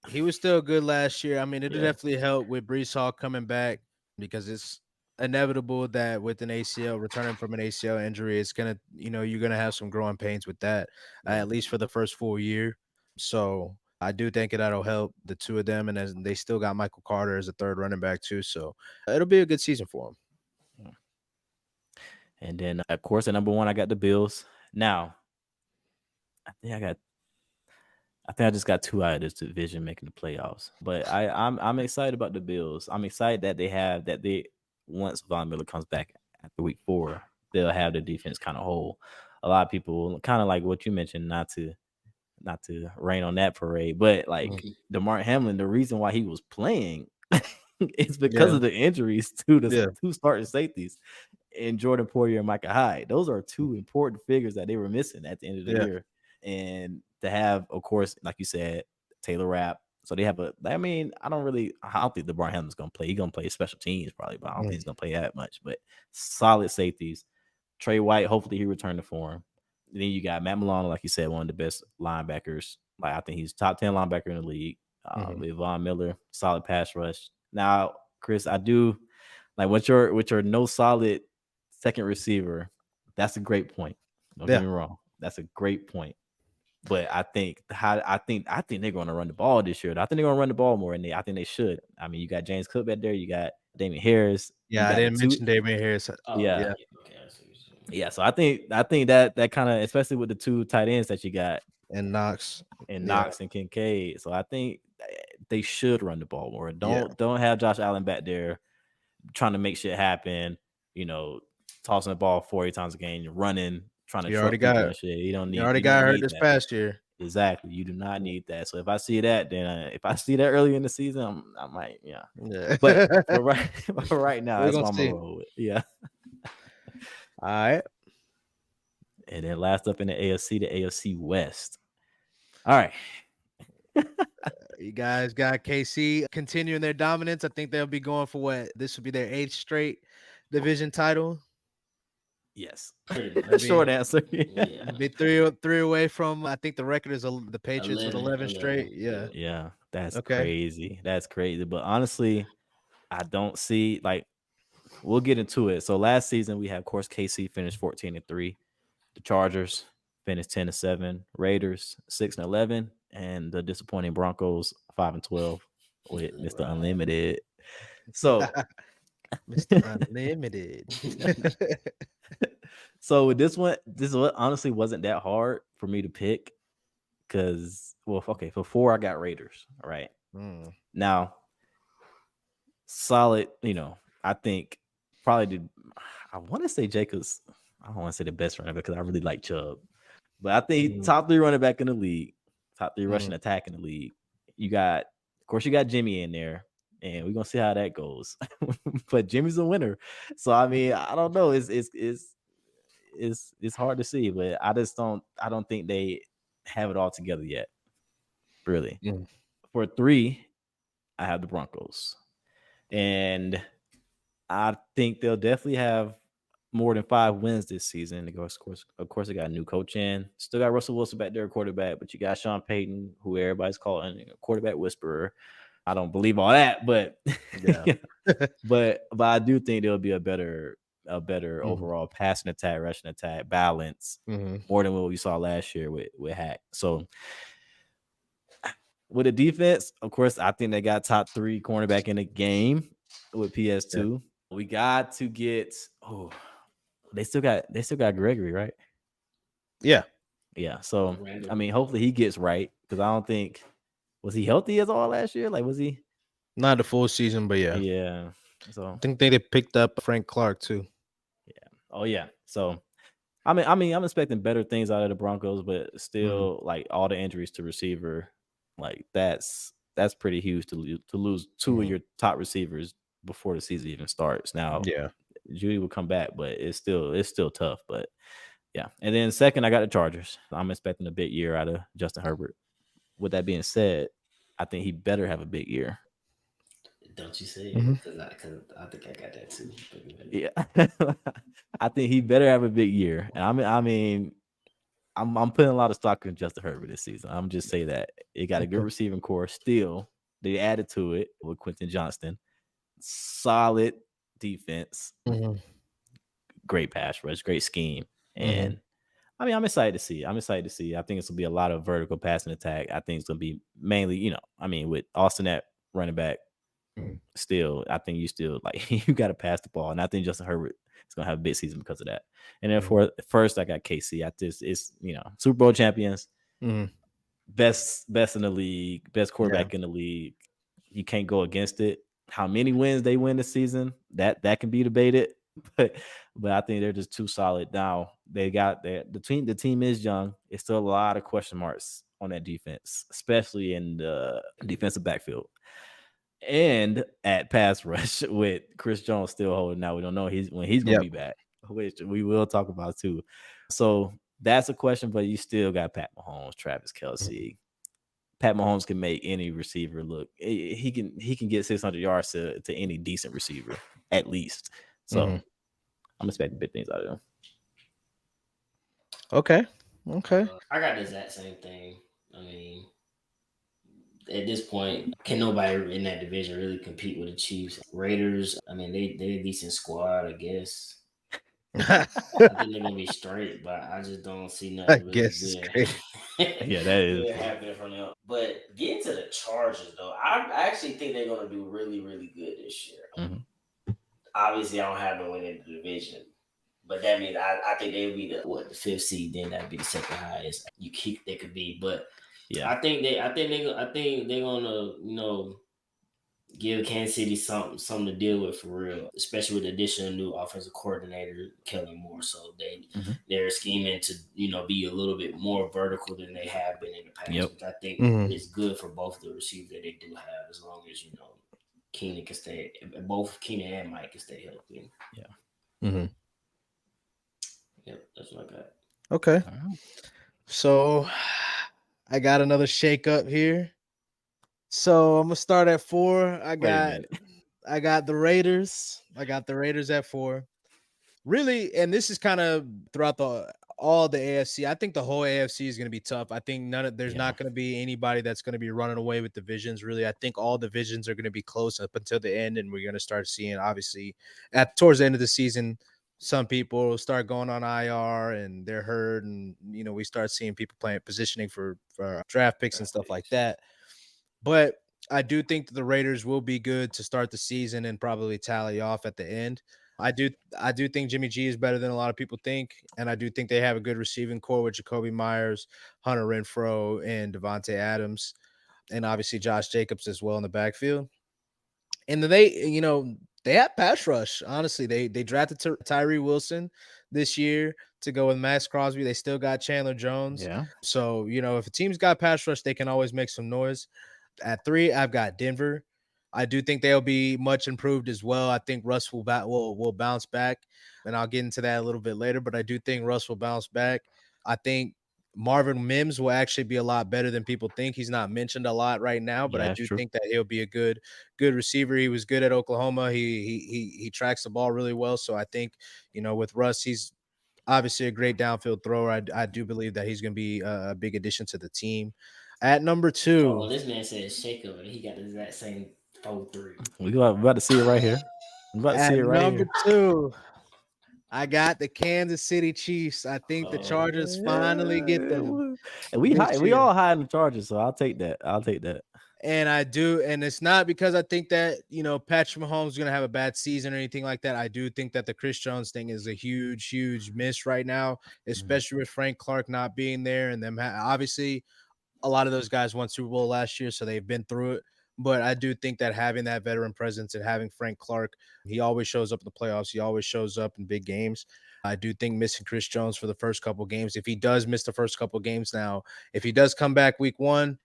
Speaker 1: he was still good last year. I mean, it'll definitely help with Breece Hall coming back because it's inevitable that with an ACL, returning from an ACL injury, it's gonna, you're gonna have some growing pains with that, at least for the first full year. So I do think that'll help the two of them, and as they still got Michael Carter as a third running back too. So it'll be a good season for them.
Speaker 2: And then, of course, at number 1, I got the Bills. Now, I think I just got 2 out of this division making the playoffs. But I'm excited about the Bills. I'm excited that once Von Miller comes back after week 4, they'll have the defense kind of whole. A lot of people kind of like what you mentioned, not to rain on that parade, but like DeMar Hamlin, the reason why he was playing is because of the injuries to the 2 starting safeties and Jordan Poyer and Micah Hyde. Those are 2 important figures that they were missing at the end of the year. And to have, of course, like you said, Taylor Rapp. So they have I don't think DeMar Hamlin's going to play. He's going to play special teams probably, but I don't think he's going to play that much. But solid safeties. Trey White, hopefully he returned to form. Then you got Matt Milano, like you said, one of the best linebackers. Like I think he's top 10 linebacker in the league. With Von Miller, solid pass rush. Now, Chris, I do like with your no solid second receiver. That's a great point. Don't get me wrong. That's a great point. But I think they're going to run the ball this year. I think they're going to run the ball more, and I think they should. I mean, you got James Cook back there. You got Damian Harris.
Speaker 1: I didn't mention Damian Harris.
Speaker 2: Yeah. So I think that kind of, especially with the 2 tight ends that you got,
Speaker 1: and Knox
Speaker 2: and Kincaid. So I think they should run the ball more. Don't have Josh Allen back there trying to make shit happen, tossing the ball 40 times a game, running, trying to truck people and shit. You don't
Speaker 1: already got hurt
Speaker 2: need
Speaker 1: this
Speaker 2: that.
Speaker 1: past year.
Speaker 2: Exactly. You do not need that. So if I see that, then if I see that early in the season, I might, yeah. But for right now, that's what I'm gonna roll with. Yeah.
Speaker 1: All right.
Speaker 2: And then last up in the AFC West. All right.
Speaker 1: You guys got KC continuing their dominance. I think they'll be going for what? This would be their 8th straight division title.
Speaker 2: Yes.
Speaker 3: Short
Speaker 2: answer.
Speaker 3: Yeah.
Speaker 1: Be three away from. I think the record is the Patriots with 11 straight. Yeah.
Speaker 2: Yeah. That's crazy. That's crazy. But honestly, I don't see we'll get into it. So last season we had, of course, KC finished 14-3. The Chargers finished 10-7. Raiders 6-11, and the disappointing Broncos 5-12 with Mr. Unlimited. So
Speaker 1: Mr. Unlimited.
Speaker 2: So with this one honestly wasn't that hard for me to pick because, for 4 I got Raiders. All right. Now, solid, I think probably I want to say Jacobs. I don't want to say the best running back because I really like Chubb, but I think top 3 running back in the league, top 3 rushing attack in the league. Of course, you got Jimmy in there, and we're gonna see how that goes. But Jimmy's a winner, so I mean, I don't know. It's hard to see, but I don't think they have it all together yet. Really. For 3, I have the Broncos. And I think they'll definitely have more than 5 wins this season. Of course, they got a new coach in. Still got Russell Wilson back there, quarterback, but you got Sean Payton, who everybody's calling a quarterback whisperer. I don't believe all that, but yeah. but I do think there'll be a better overall passing attack, rushing attack balance, more than what we saw last year with Hack. So with the defense, of course, I think they got top 3 cornerback in the game with PS2. Yeah. We got to get they still got Gregory, right?
Speaker 1: Yeah.
Speaker 2: Yeah. So I mean, hopefully he gets right, because I don't think, was he healthy as all last year? Was he?
Speaker 1: Not the full season, but yeah.
Speaker 2: Yeah. So
Speaker 1: I think they picked up Frank Clark too.
Speaker 2: Yeah. Oh yeah. So I mean, I'm expecting better things out of the Broncos, but still, all the injuries to receiver, that's pretty huge to lose 2 of your top receivers before the season even starts. Now,
Speaker 1: yeah,
Speaker 2: Judy will come back, but it's still tough. But yeah, and then second, I got the Chargers. I'm expecting a big year out of Justin Herbert. With that being said, I think he better have a big year.
Speaker 3: Don't you say it? Because I think I got that too.
Speaker 2: Yeah, I think he better have a big year, and I mean, I'm putting a lot of stock in Justin Herbert this season. I'm just say that it got a good receiving core. Still, they added to it with Quentin Johnston. Solid defense, great pass rush, great scheme, and I mean, I'm excited to see. I think it's gonna be a lot of vertical passing attack. I think it's gonna be mainly, with Austin at running back. Still, I think you got to pass the ball, and I think Justin Herbert is gonna have a big season because of that. And then for first, I got KC. It's Super Bowl champions, best in the league, best quarterback in the league. You can't go against it. How many wins they win this season, that can be debated, but I think they're just too solid. Now they got the team is young. It's still a lot of question marks on that defense, especially in the defensive backfield. And at pass rush with Chris Jones still holding out. We don't know when he's going to be back, which we will talk about too. So that's a question, but you still got Pat Mahomes, Travis Kelce. Pat Mahomes can make any receiver look. He can get 600 yards to any decent receiver at least. So I'm expecting big things out of him.
Speaker 1: Okay.
Speaker 3: I got the exact same thing. I mean, at this point, can nobody in that division really compete with the Chiefs? Raiders, I mean, they're a decent squad, I guess. I think they're gonna be straight, but I just don't see nothing really good.
Speaker 2: Yeah, that is
Speaker 3: happening from them. But getting to the Chargers, though, I actually think they're gonna do really, really good this year. Obviously, I don't have them winning the division, but that means I think they'll be the 5th seed. Then that'd be the second highest they could be. But yeah, I think they're gonna give Kansas City something to deal with for real, especially with the addition of new offensive coordinator Kellen Moore. So they're scheming to be a little bit more vertical than they have been in the past,
Speaker 2: Yep.
Speaker 3: which I think
Speaker 1: Mhm.
Speaker 3: is good for both the receivers that they do have, as long as Keenan can stay, both Keenan and Mike can stay healthy.
Speaker 2: Yeah.
Speaker 1: Mhm.
Speaker 3: Yep, that's what I got.
Speaker 1: Okay.
Speaker 2: All right.
Speaker 1: So I got another shake up here. So I'm gonna start at 4.
Speaker 2: Wait a minute.
Speaker 1: I got the Raiders. I got the Raiders at 4. Really, and this is kind of throughout all the AFC. I think the whole AFC is going to be tough. I think there's
Speaker 2: Yeah.
Speaker 1: not going to be anybody that's going to be running away with divisions. Really, I think all divisions are going to be close up until the end, and we're going to start seeing, obviously, towards the end of the season, some people start going on IR and they're hurt, and we start seeing people playing positioning for draft picks and stuff like that. But I do think that the Raiders will be good to start the season and probably tally off at the end. I do think Jimmy G is better than a lot of people think, and I do think they have a good receiving core with Jacoby Myers, Hunter Renfrow, and Devontae Adams, and obviously Josh Jacobs as well in the backfield. And then they have pass rush. Honestly, they drafted Tyree Wilson this year to go with Max Crosby. They still got Chandler Jones.
Speaker 2: Yeah.
Speaker 1: So if a team's got pass rush, they can always make some noise. At 3, I've got Denver. I do think they'll be much improved as well. I think Russ will bounce back, and I'll get into that a little bit later. But I do think Russ will bounce back. I think Marvin Mims will actually be a lot better than people think. He's not mentioned a lot right now, but
Speaker 2: Yeah,
Speaker 1: I
Speaker 2: that's
Speaker 1: do
Speaker 2: true.
Speaker 1: think that he'll be a good receiver. He was good at Oklahoma. He tracks the ball really well. So I think with Russ, he's obviously a great downfield thrower. I do believe that he's going to be a big addition to the team. At number 2,
Speaker 3: This man says shake up, and he got the exact same 4-3.
Speaker 2: We about to see it right here. I'm about to see
Speaker 1: at
Speaker 2: it right
Speaker 1: number
Speaker 2: here.
Speaker 1: 2, I got the Kansas City Chiefs. I think the Chargers finally get them
Speaker 2: And
Speaker 1: this
Speaker 2: we
Speaker 1: year.
Speaker 2: all high in the Chargers, so I'll take that.
Speaker 1: And I do, and it's not because I think that Patrick Mahomes is going to have a bad season or anything like that. I do think that the Chris Jones thing is a huge miss right now, especially with Frank Clark not being there, and them obviously a lot of those guys won Super Bowl last year, so they've been through it. But I do think that having that veteran presence and having Frank Clark, he always shows up in the playoffs. He always shows up in big games. I do think missing Chris Jones for the first couple games, if he does miss the first couple games now, if he does come back week 1,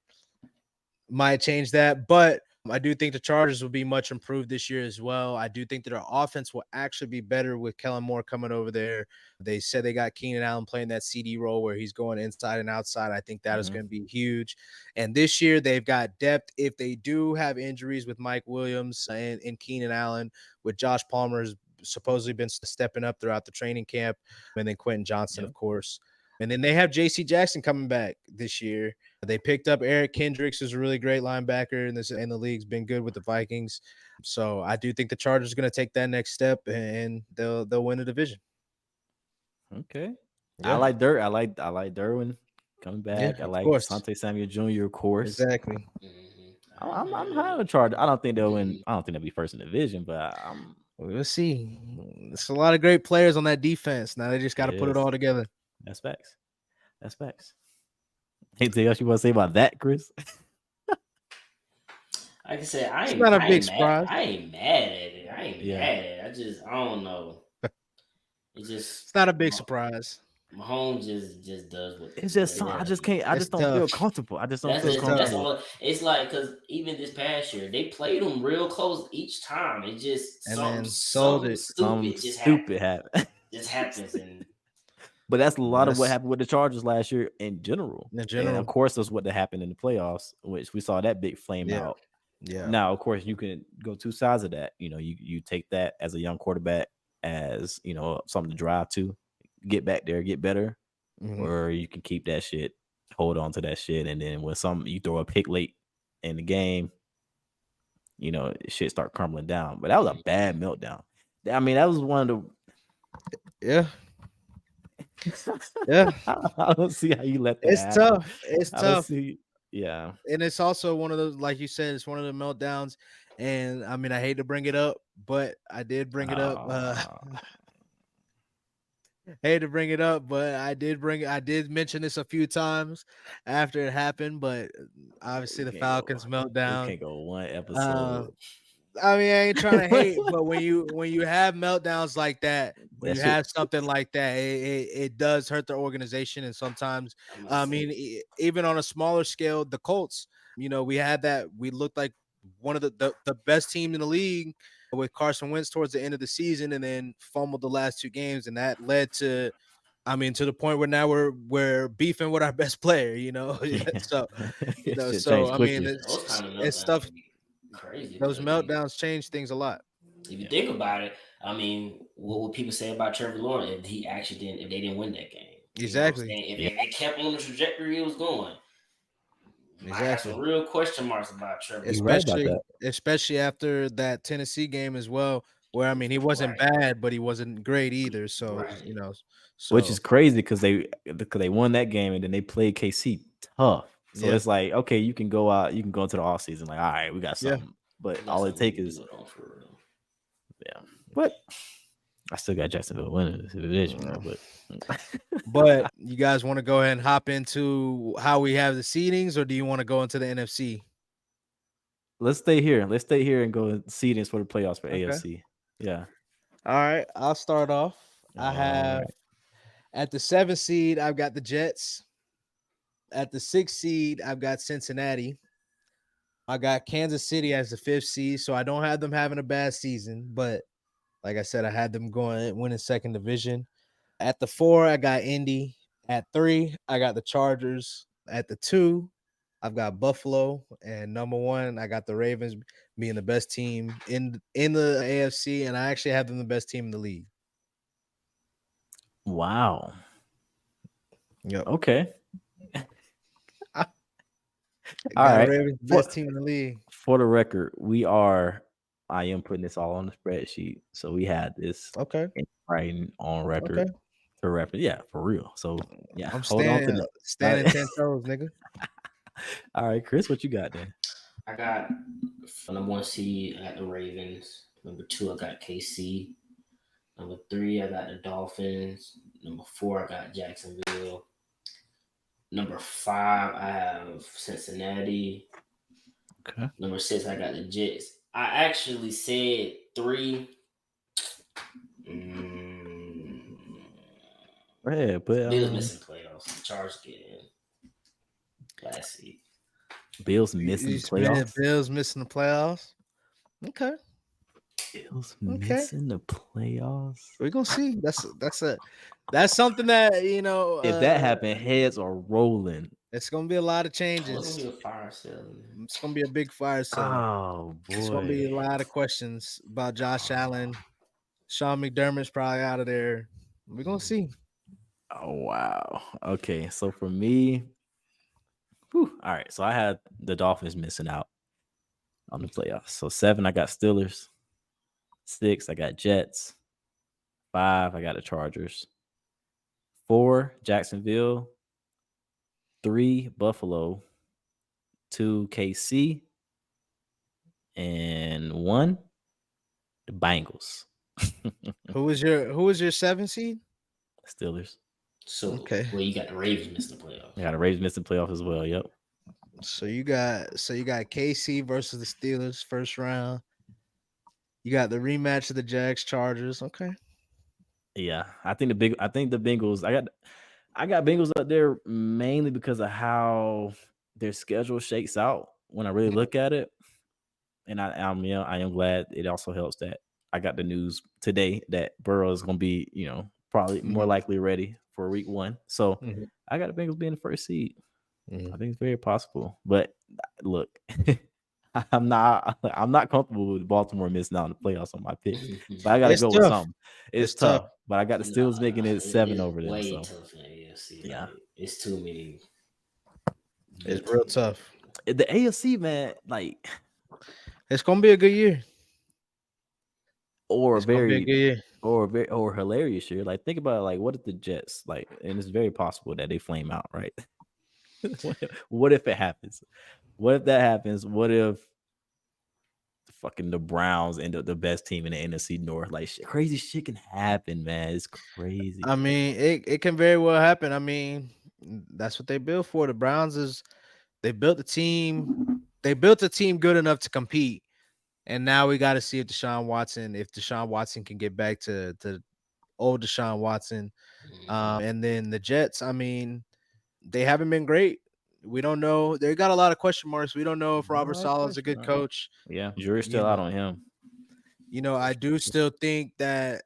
Speaker 1: might change that. But I do think the Chargers will be much improved this year as well. I do think that our offense will actually be better with Kellen Moore coming over there. They said they got Keenan Allen playing that CD role where he's going inside and outside. I think that is going to be huge. And this year they've got depth. If they do have injuries with Mike Williams and Keenan Allen, with Josh Palmer has supposedly been stepping up throughout the training camp, and then Quentin Johnson, of course. And then they have J.C. Jackson coming back this year. They picked up Eric Kendricks, who's a really great linebacker in the league's been good with the Vikings. So I do think the Chargers are going to take that next step and they'll win the division.
Speaker 2: Okay.
Speaker 1: Yeah.
Speaker 2: I like Derwin coming back.
Speaker 1: Yeah,
Speaker 2: I
Speaker 1: of
Speaker 2: like
Speaker 1: course.
Speaker 2: Asante Samuel Jr., of course.
Speaker 1: Exactly.
Speaker 2: I'm high on the Chargers. I don't think they'll win. I don't think they'll be first in the division, but
Speaker 1: We'll see. There's a lot of great players on that defense. Now they just got to put it all together.
Speaker 2: That's facts. Anything else you want to say about that, Chris?
Speaker 3: Like I said, I
Speaker 1: It's
Speaker 3: ain't
Speaker 1: not a
Speaker 3: I
Speaker 1: big
Speaker 3: ain't
Speaker 1: surprise.
Speaker 3: Mad, I ain't mad at it. I ain't mad at it. I don't know.
Speaker 1: It's not a big surprise.
Speaker 3: Mahomes just does what
Speaker 2: It's just I just can't. I just don't feel comfortable. I just don't feel comfortable.
Speaker 3: That's all. It's like because even this past year they played them real close each time. It just something stupid
Speaker 2: happened.
Speaker 3: Just happens and.
Speaker 2: But that's a lot of what happened with the Chargers last year in general. And of course, that's what happened in the playoffs, which we saw that big flame out.
Speaker 1: Yeah.
Speaker 2: Now, of course, you can go two sides of that. You take that as a young quarterback as something to drive to, get back there, get better, or you can keep that shit, hold on to that shit, and then when you throw a pick late in the game, shit start crumbling down. But that was a bad meltdown. I mean, that was one of
Speaker 1: the. Yeah.
Speaker 2: I don't see how you let that
Speaker 1: happen. Tough. It's tough.
Speaker 2: Yeah.
Speaker 1: And it's also one of those, like you said, it's one of the meltdowns. And I mean, I hate to bring it up, but I did bring it up. hate to bring it up, but I did mention this a few times after it happened, but obviously
Speaker 2: We
Speaker 1: the
Speaker 2: can't go.
Speaker 1: Falcons
Speaker 2: We
Speaker 1: meltdown.
Speaker 2: can't go one
Speaker 1: Uh,
Speaker 2: episode.
Speaker 1: I mean, I ain't trying to hate, but when you have meltdowns like that, when
Speaker 2: That
Speaker 1: you
Speaker 2: shit.
Speaker 1: have something like that, it does hurt the organization. And sometimes,
Speaker 3: I'm gonna
Speaker 1: I
Speaker 3: say
Speaker 1: mean, even on a smaller scale, the Colts, we had that. We looked like one of the best team in the league with Carson Wentz towards the end of the season, and then fumbled the last two games, and that led to, I mean, to the point where now we're beefing with our best player.
Speaker 2: Yeah.
Speaker 1: So
Speaker 2: Shit
Speaker 1: so
Speaker 2: changed
Speaker 1: I mean,
Speaker 2: quickly.
Speaker 3: those kind of
Speaker 1: it's
Speaker 3: meltdowns
Speaker 1: stuff.
Speaker 3: can be crazy.
Speaker 1: Those
Speaker 3: But I mean,
Speaker 1: meltdowns change things a lot.
Speaker 3: if you think about it, I mean, what would people say about Trevor Lawrence if he actually didn't, if they didn't win that game? You know what I'm
Speaker 1: Exactly.
Speaker 3: saying? If,
Speaker 2: Yeah.
Speaker 3: if they kept on the trajectory it was going, you might have some
Speaker 1: Exactly.
Speaker 3: real question marks about Trevor
Speaker 2: You're
Speaker 3: Lawrence.
Speaker 2: right about
Speaker 1: Especially
Speaker 2: that.
Speaker 1: especially after that Tennessee game as well, where I mean he wasn't
Speaker 3: Right,
Speaker 1: bad, but he wasn't great either. So
Speaker 3: right.
Speaker 2: Which is
Speaker 1: so
Speaker 2: crazy because they won that game and then they played KC tough. So
Speaker 1: yeah,
Speaker 2: it's like, okay, you can go out, you can go into the off season like, all right, we got
Speaker 1: yeah.
Speaker 2: something. But
Speaker 3: That's
Speaker 2: all it
Speaker 3: something
Speaker 2: take
Speaker 3: you can
Speaker 2: is
Speaker 3: build on for real.
Speaker 2: yeah. But I still got Jacksonville winning this division though. But
Speaker 1: But you guys want to go ahead and hop into how we have the seedings, or do you want to go into the NFC?
Speaker 2: let's stay here. Let's stay here and go seedings for the playoffs for
Speaker 1: Okay.
Speaker 2: AFC. Yeah.
Speaker 1: All right. I'll start off. I
Speaker 2: All
Speaker 1: have
Speaker 2: right.
Speaker 1: at the 7th seed, I've got the Jets. At the 6th seed, I've got Cincinnati. I got Kansas City as the 5th seed, so I don't have them having a bad season, but like I said, I had them going winning second division. At the 4, I got Indy. At 3, I got the Chargers. At the 2, I've got Buffalo, and number 1, I got the Ravens being the best team in the AFC, and I actually have them the best team in the league.
Speaker 2: Wow.
Speaker 1: Yep.
Speaker 2: Okay.
Speaker 1: I
Speaker 2: All
Speaker 1: got the
Speaker 2: right.
Speaker 1: Ravens best team in the league.
Speaker 2: For the record, I am putting this all on the spreadsheet. So we had this
Speaker 1: Okay.
Speaker 2: writing on record
Speaker 1: Okay.
Speaker 2: for reference. Yeah, for real. So yeah,
Speaker 1: I'm
Speaker 2: hold on to
Speaker 1: standing
Speaker 2: that.
Speaker 1: standing 10 toes, nigga.
Speaker 2: All right, Chris, what you got then?
Speaker 3: I got for number 1 seed, I got the Ravens. Number 2, I got KC. Number 3, I got the Dolphins. Number 4, I got Jacksonville. Number 5, I have Cincinnati.
Speaker 2: Okay.
Speaker 3: Number 6, I got the Jets. I actually said 3.
Speaker 2: Yeah, but
Speaker 3: Bills missing playoffs. The Chargers get in last seed.
Speaker 2: Bills
Speaker 1: You
Speaker 2: missing the
Speaker 1: Man,
Speaker 2: playoffs.
Speaker 1: Bills missing the playoffs. Okay.
Speaker 2: Bills
Speaker 1: Okay.
Speaker 2: missing the playoffs.
Speaker 1: We're gonna see. That's something that
Speaker 2: If that happened, heads are rolling.
Speaker 1: it's gonna be a lot of
Speaker 3: Oh, it's gonna
Speaker 1: changes.
Speaker 3: be a fire sale.
Speaker 1: It's gonna be a big fire sale.
Speaker 2: Oh
Speaker 1: It's gonna be
Speaker 2: boy.
Speaker 1: a lot of questions about Josh Allen. Sean McDermott's probably out of there. We're gonna see.
Speaker 2: Oh wow. Okay, so for me, all right. So I had the Dolphins missing out on the playoffs. So 7, I got Steelers. 6, I got Jets. 5, I got the Chargers. 4, Jacksonville. 3, Buffalo. 2, KC. And 1, the Bengals.
Speaker 1: Who was your 7 seed?
Speaker 2: Steelers.
Speaker 3: So,
Speaker 1: Okay.
Speaker 3: well, you got the Ravens missing the playoffs.
Speaker 2: I got the Ravens missing playoffs as well. Yep.
Speaker 1: So you got KC versus the Steelers first round. You got the rematch of the Jags Chargers. Okay.
Speaker 2: Yeah, I think the Bengals. I got Bengals up there mainly because of how their schedule shakes out when I really look at it, and I am glad it also helps that I got the news today that Burrow is going to be probably more likely ready for week 1. So I got the Bengals being the first seed. I think it's very possible, but look. I'm not comfortable with Baltimore missing out on the playoffs on my pick. But I gotta
Speaker 1: It's
Speaker 2: go with
Speaker 1: tough.
Speaker 2: something. It's
Speaker 1: tough.
Speaker 2: tough. But I got the Steelers making it 7 over them.
Speaker 3: Way
Speaker 2: So
Speaker 3: tough in the AFC.
Speaker 2: yeah.
Speaker 3: Like, it's too many.
Speaker 1: It's real tough.
Speaker 2: The AFC, man, like
Speaker 1: It's gonna be a good year.
Speaker 2: or
Speaker 1: It's gonna be a good year.
Speaker 2: or hilarious year. Like think about it, like what if the Jets and it's very possible that they flame out, right? What if it happens? What if that happens? What if fucking the Browns end up the best team in the NFC North. Like crazy shit can happen, man. It's crazy.
Speaker 1: I mean, it can very well happen. I mean, that's what they built for. The Browns is they built the team. They built a team good enough to compete. And now we got to see if Deshaun Watson can get back to old Deshaun Watson. And then the Jets, I mean, they haven't been great. We don't know. They got a lot of question marks. We don't know if Robert Saleh is a good coach.
Speaker 2: Yeah, jury's
Speaker 1: You
Speaker 2: still out
Speaker 1: know,
Speaker 2: on him.
Speaker 1: I do still think that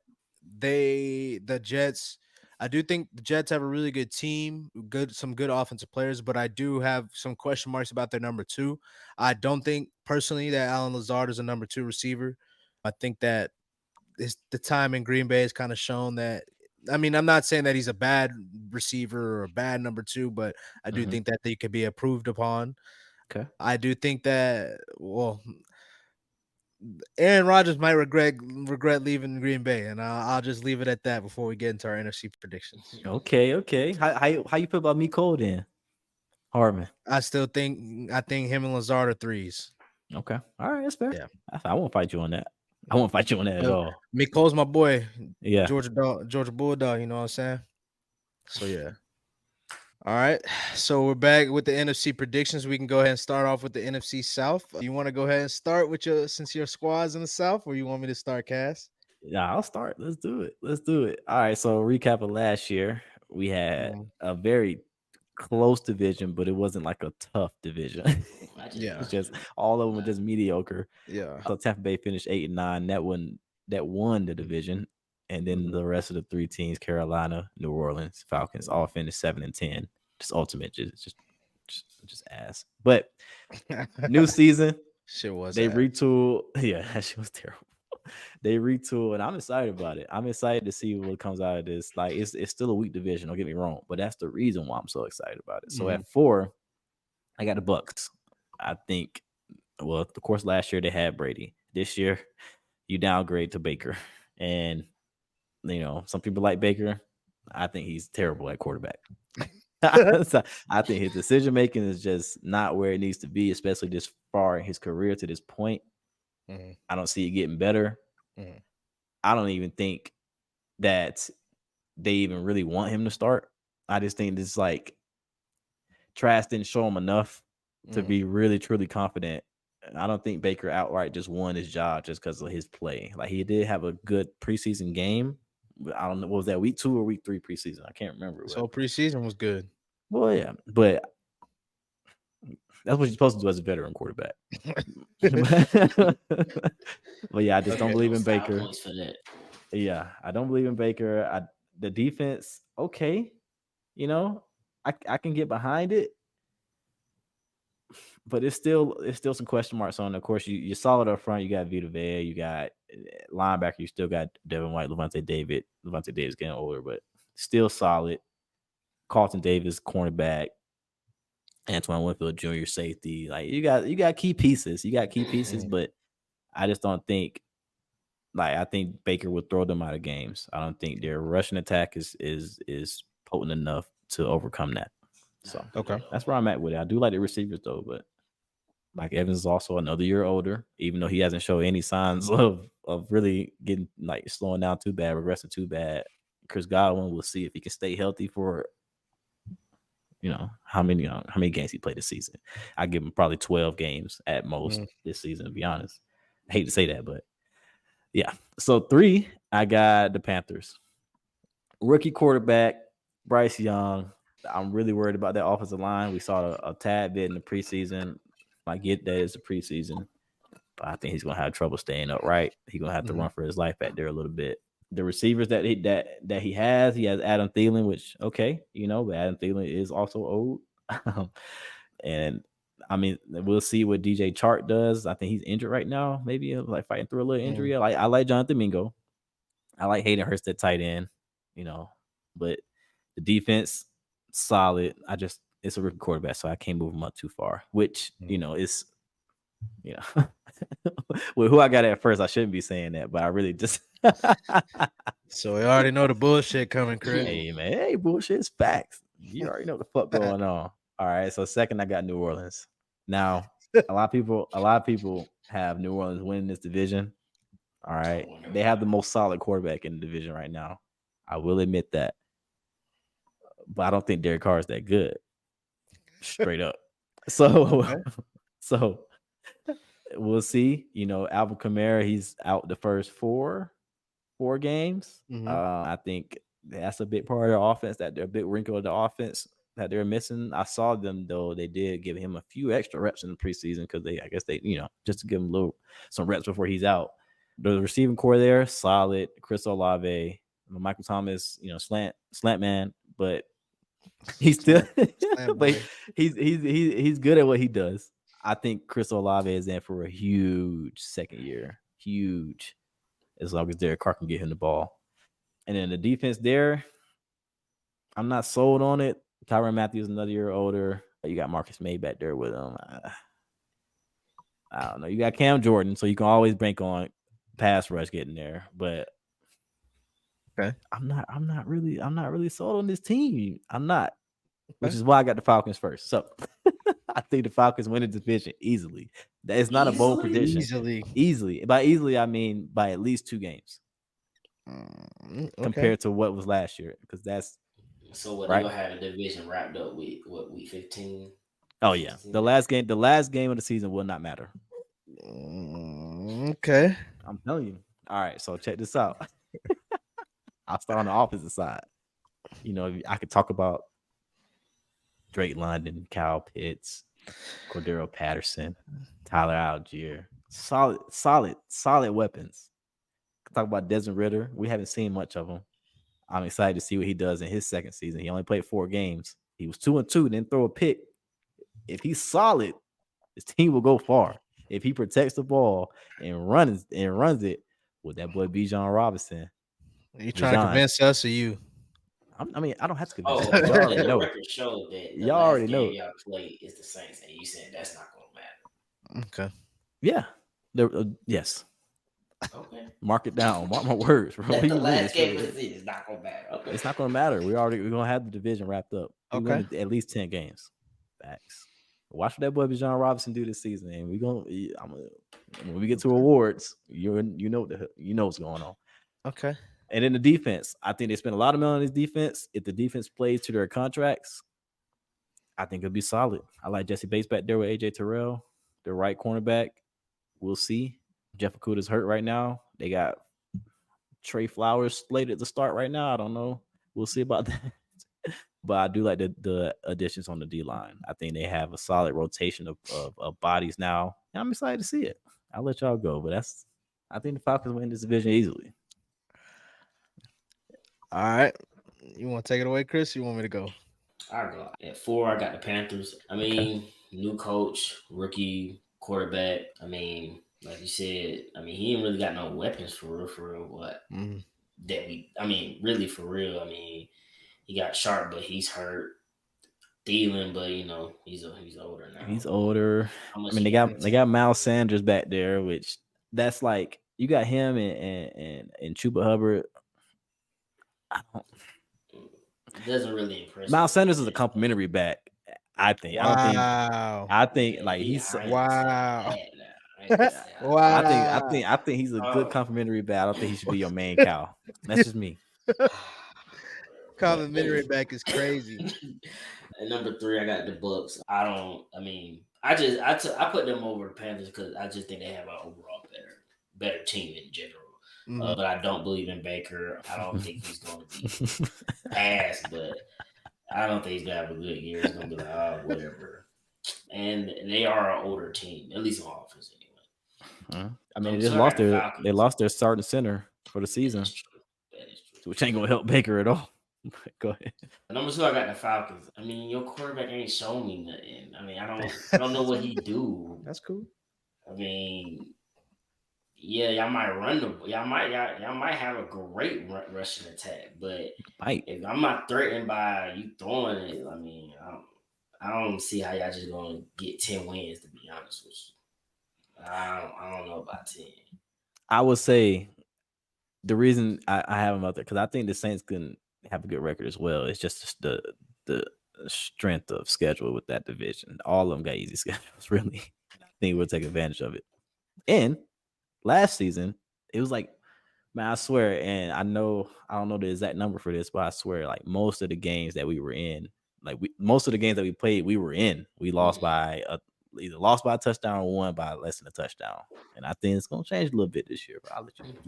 Speaker 1: the Jets. I do think the Jets have a really good team, some good offensive players, but I do have some question marks about their number two. I don't think personally that Alan Lazard is a number two receiver. I think that the time in Green Bay has kind of shown that. I mean, I'm not saying that he's a bad receiver or a bad number two, but I do think that they could be improved upon.
Speaker 2: Okay.
Speaker 1: I do think that, well, Aaron Rodgers might regret leaving Green Bay, and I'll just leave it at that before we get into our NFC predictions.
Speaker 2: Okay. How you feel about Mecole then, Hardman?
Speaker 1: I think him and Lazard are threes.
Speaker 2: Okay, all right, that's fair.
Speaker 1: Yeah,
Speaker 2: I won't fight you on that. I won't fight you on that at all.
Speaker 1: Mecole's my boy.
Speaker 2: Yeah,
Speaker 1: Georgia Bulldog. You know what I'm saying? So yeah. All right, so we're back with the NFC predictions. We can go ahead and start off with the NFC South. You want to go ahead and start with since your squad's in the South, or you want me to start, Cass?
Speaker 2: Yeah, I'll start. Let's do it. All right, so recap of last year, we had a very close division, but it wasn't like a tough division.
Speaker 1: Yeah,
Speaker 2: it's just all of them were just mediocre.
Speaker 1: Yeah.
Speaker 2: So Tampa Bay finished 8-9. That won the division, and then the rest of the three teams, Carolina, New Orleans, Falcons, all finished 7-10. Just ultimate, just ass. But new season,
Speaker 1: shit was
Speaker 2: they
Speaker 1: ass.
Speaker 2: retool. Yeah, that shit was terrible. They retool, and I'm excited about it. I'm excited to see what comes out of this. Like, it's still a weak division. Don't get me wrong, but that's the reason why I'm so excited about it. So at 4, I got the Bucks. I think, well, of course, last year they had Brady. This year, you downgrade to Baker, and some people like Baker. I think he's terrible at quarterback. So I think his decision making is just not where it needs to be, especially this far in his career to this point. I don't see it getting better. I don't even think that they even really want him to start. I just think this Trask didn't show him enough to be really truly confident. I don't think Baker outright just won his job just because of his play. Like, he did have a good preseason game. I don't know, what was that, week 2 or week 3 preseason? I can't remember.
Speaker 1: So preseason was good.
Speaker 2: Well, yeah, but that's what you're supposed to do as a veteran quarterback. But yeah, I just don't believe in Baker. Yeah, I don't believe in Baker. The defense, okay, I can get behind it, but it's still some question marks on. Of course, you solid up front. You got Vita Vea, you got linebacker. You still got Devin White, Levante Davis. Levante Davis getting older, but still solid. Carlton Davis, cornerback. Antoine Winfield Jr. safety. Like, you got key pieces. But I just don't think. I think Baker would throw them out of games. I don't think their rushing attack is potent enough to overcome that. So that's where I'm at with it. I do like the receivers though, but Mike Evans is also another year older, even though he hasn't shown any signs of really getting slowing down too bad, regressing too bad. Chris Godwin, we'll see if he can stay healthy for how many games he played this season. I give him probably 12 games at most this season, to be honest. I hate to say that, but yeah. So 3, I got the Panthers. Rookie quarterback, Bryce Young. I'm really worried about that offensive line. We saw a tad bit in the preseason. I get that it's a preseason, but I think he's going to have trouble staying upright. He's going to have to run for his life back there a little bit. The receivers that he has Adam Thielen, which, okay, but Adam Thielen is also old. And I mean, we'll see what DJ Chark does. I think he's injured right now. Maybe fighting through a little injury. I like Jonathan Mingo. I like Hayden Hurst at tight end, but the defense, solid. It's a rookie quarterback, so I can't move him up too far, which, is, well, who I got at first, I shouldn't be saying that, but I really just.
Speaker 1: So we already know the bullshit coming, Chris.
Speaker 2: Hey, man. Hey, bullshit's facts. You already know what the fuck going on. All right, so second, I got New Orleans. Now, A lot of people have New Orleans winning this division. All right. They have the most solid quarterback in the division right now. I will admit that. But I don't think Derek Carr is that good. Straight up. So
Speaker 1: Okay.
Speaker 2: so we'll see. Alvin Kamara, he's out the first four games. I think that's a big part of their offense, that they're a big wrinkle of the offense that they're missing. I saw them though; they did give him a few extra reps in the preseason because I guess they, just to give him some reps before he's out. The receiving core there, solid. Chris Olave, Michael Thomas, slant man, but he's still, but he's good at what he does. I think Chris Olave is in for a huge second year, huge, as long as Derek Carr can get him the ball. And then the defense there, I'm not sold on it. Tyrann Matthews another year older. You got Marcus May back there with him. I don't know. You got Cam Jordan, so you can always bank on pass rush getting there. But
Speaker 1: okay,
Speaker 2: I'm not really sold on this team. I'm not. Which is why I got the Falcons first. So I think the Falcons win the division easily. It's not a bold prediction. Easily. By easily, I mean by at least 2 games. Compared to what was last year. Because that's
Speaker 3: so what right? They're gonna have a division wrapped up with what, week 15?
Speaker 2: Oh yeah. 16? The last game of the season will not matter.
Speaker 1: Okay.
Speaker 2: I'm telling you. All right, so check this out. I'll start on the opposite side. I could talk about Drake London, Kyle Pitts, Cordero Patterson, Tyler Algier. Solid weapons. Talk about Desmond Ridder. We haven't seen much of him. I'm excited to see what he does in his second season. He only played 4 games. He was 2-2, didn't throw a pick. If he's solid, his team will go far. If he protects the ball and runs it, with that boy Bijan Robinson.
Speaker 1: Are you trying to convince us or you?
Speaker 2: I don't have to convince you.
Speaker 3: Y'all already know. The record showed that the
Speaker 2: y'all already know.
Speaker 3: Y'all play is the Saints, and you said that's not going to matter.
Speaker 1: Okay.
Speaker 2: Yeah. Yes.
Speaker 3: Okay.
Speaker 2: Mark it down. Mark my words.
Speaker 3: The last game of the season is not going to matter. Okay.
Speaker 2: It's not going to matter. We're going to have the division wrapped up. We're going to at least 10 games. Facts. Watch what that boy Bijan Robinson do this season, and when we get to awards, you know what's going on.
Speaker 1: Okay.
Speaker 2: And then the defense, I think they spent a lot of money on this defense. If the defense plays to their contracts, I think it'll be solid. I like Jesse Bates back there with AJ Terrell, the right cornerback. We'll see. Jeff Okudah's hurt right now. They got Trey Flowers slated to start right now. I don't know. We'll see about that. But I do like the additions on the D-line. I think they have a solid rotation of bodies now. And I'm excited to see it. I'll let y'all go. But I think the Falcons win this division easily.
Speaker 1: All right. You want to take it away, Chris? You want me to go?
Speaker 3: I'll go. At 4, I got the Panthers. New coach, rookie quarterback. Like you said, he ain't really got no weapons for real. What? Really for real. He got Sharp, but he's hurt. Thielen, but he's older now.
Speaker 2: He's older. They got Miles Sanders back there, which that's like you got him and Chuba Hubbard.
Speaker 3: It doesn't really impress
Speaker 2: Miles Sanders is a complimentary back, I think.
Speaker 1: Wow.
Speaker 2: I think like he's
Speaker 1: wow.
Speaker 2: Wow. I think he's a good complimentary back. I don't think he should be your main cow. That's just me.
Speaker 1: Complimentary back is crazy.
Speaker 3: At number 3, I got the Bucks. I put them over the Panthers because I just think they have an overall better team in general. But I don't believe in Baker. I don't think he's going to be passed, but I don't think he's going to have a good year. He's going to be like, whatever. And they are an older team, at least on offense anyway.
Speaker 2: They lost their starting center for the season.
Speaker 3: That is true.
Speaker 2: Which ain't going to help Baker at all. Go ahead.
Speaker 3: Number 2, I got the Falcons. Your quarterback ain't shown me nothing. I don't know what he do.
Speaker 1: That's cool.
Speaker 3: Yeah, y'all might run y'all might have a great rushing attack, but if I'm not threatened by you throwing it, I don't see how y'all just gonna get 10 wins. To be honest with you, I don't know about 10.
Speaker 2: I would say the reason I have them out there because I think the Saints can have a good record as well. It's just the strength of schedule with that division. All of them got easy schedules, really. think we'll take advantage of it. And last season, it was like, man, I swear, and I don't know the exact number for this, but I swear, like most of the games that we were in, most of the games that we played, we were in. We lost by either lost by a touchdown or won by less than a touchdown. And I think it's gonna change a little bit this year, but I'll let you know.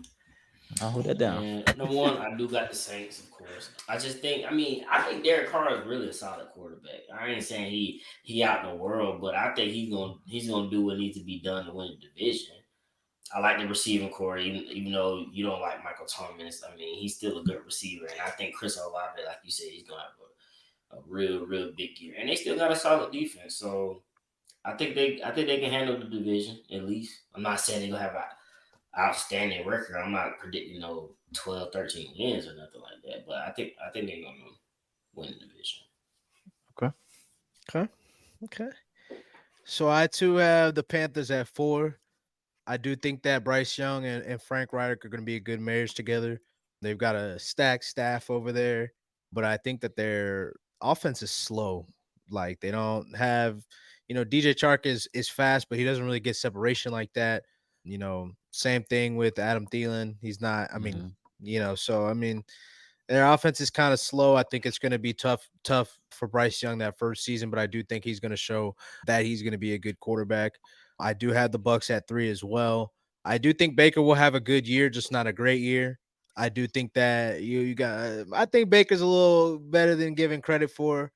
Speaker 2: I'll hold that down.
Speaker 3: And number one, I do got the Saints, of course. I just think, I think Derek Carr is really a solid quarterback. I ain't saying he out in the world, but I think he's gonna do what needs to be done to win the division. I like the receiving core, even though you don't like Michael Thomas. I mean, he's still a good receiver, and I think Chris Olave, like you said, he's gonna have a real big year. And they still got a solid defense, so I think they can handle the division at least. I'm not saying they're gonna have an outstanding record. I'm not predicting 12, 13 wins or nothing like that, but I think they're gonna win the division.
Speaker 1: Okay. So I too have the Panthers at 4. I do think that Bryce Young and Frank Reich are going to be a good marriage together. They've got a stacked staff over there, but I think that their offense is slow. Like they don't have, DJ Chark is fast, but he doesn't really get separation like that. Same thing with Adam Thielen. He's not. I mean, so I mean, their offense is kind of slow. I think it's going to be tough for Bryce Young that first season, but I do think he's going to show that he's going to be a good quarterback. I do have the Bucks at 3 as well. I do think Baker will have a good year, just not a great year. I do think that you got. I think Baker's a little better than given credit for.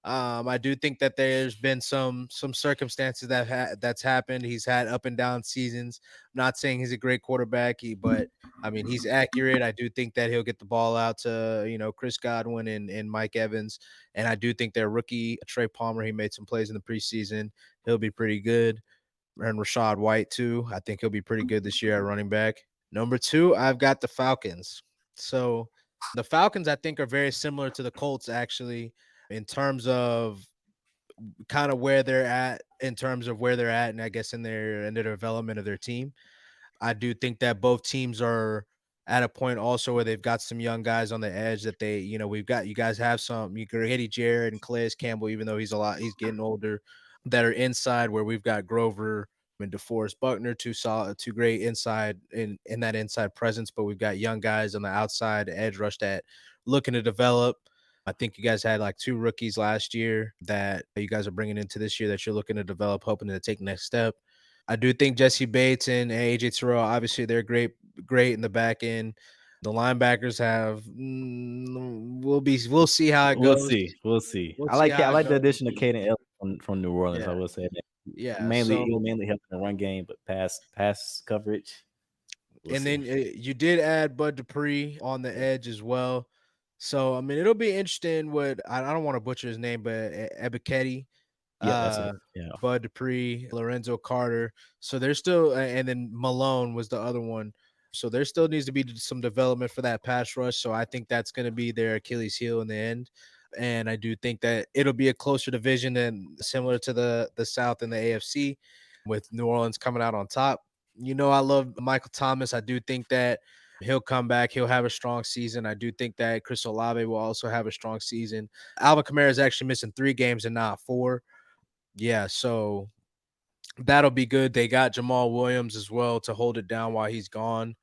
Speaker 1: I do think that there's been some circumstances that's happened. He's had up and down seasons. I'm not saying he's a great quarterback, but I mean he's accurate. I do think that he'll get the ball out to Chris Godwin and Mike Evans, and I do think their rookie Trey Palmer, he made some plays in the preseason. He'll be pretty good. And Rashad White too. I think he'll be pretty good this year at running back. Number 2, I've got the Falcons. So the Falcons, I think, are very similar to the Colts actually in terms of kind of where they're at and I guess in their development of their team. I do think that both teams are at a point also where they've got some young guys on the edge that we've got, you guys have some, you Grady Jarrett and Calais Campbell, even though he's getting older, that are inside where we've got Grover and DeForest Buckner, two great inside in that inside presence, but we've got young guys on the outside edge rush that looking to develop. I think you guys had like 2 rookies last year that you guys are bringing into this year that you're looking to develop, hoping to take next step. I do think Jesse Bates and AJ Terrell, obviously they're great in the back end. The linebackers have we'll see how it
Speaker 2: We'll
Speaker 1: goes.
Speaker 2: see.
Speaker 1: We'll
Speaker 2: I
Speaker 1: see
Speaker 2: like
Speaker 1: how
Speaker 2: I
Speaker 1: it
Speaker 2: like the
Speaker 1: goes.
Speaker 2: addition of Caden Ellis from New Orleans. I
Speaker 1: Yeah.
Speaker 2: will say that.
Speaker 1: Yeah.
Speaker 2: He'll mainly help in the run game, but pass coverage.
Speaker 1: Then you did add Bud Dupree on the edge as well. So I mean, it'll be interesting. I don't want to butcher his name, but Ebiketie,
Speaker 2: that's it. Yeah.
Speaker 1: Bud Dupree, Lorenzo Carter. So there's still, and then Malone was the other one. So there still needs to be some development for that pass rush. So I think that's going to be their Achilles heel in the end. And I do think that it'll be a closer division than similar to the South and the AFC, with New Orleans coming out on top. I love Michael Thomas. I do think that he'll come back. He'll have a strong season. I do think that Chris Olave will also have a strong season. Alvin Kamara is actually missing 3 games and not 4. Yeah, so that'll be good. They got Jamal Williams as well to hold it down while he's gone.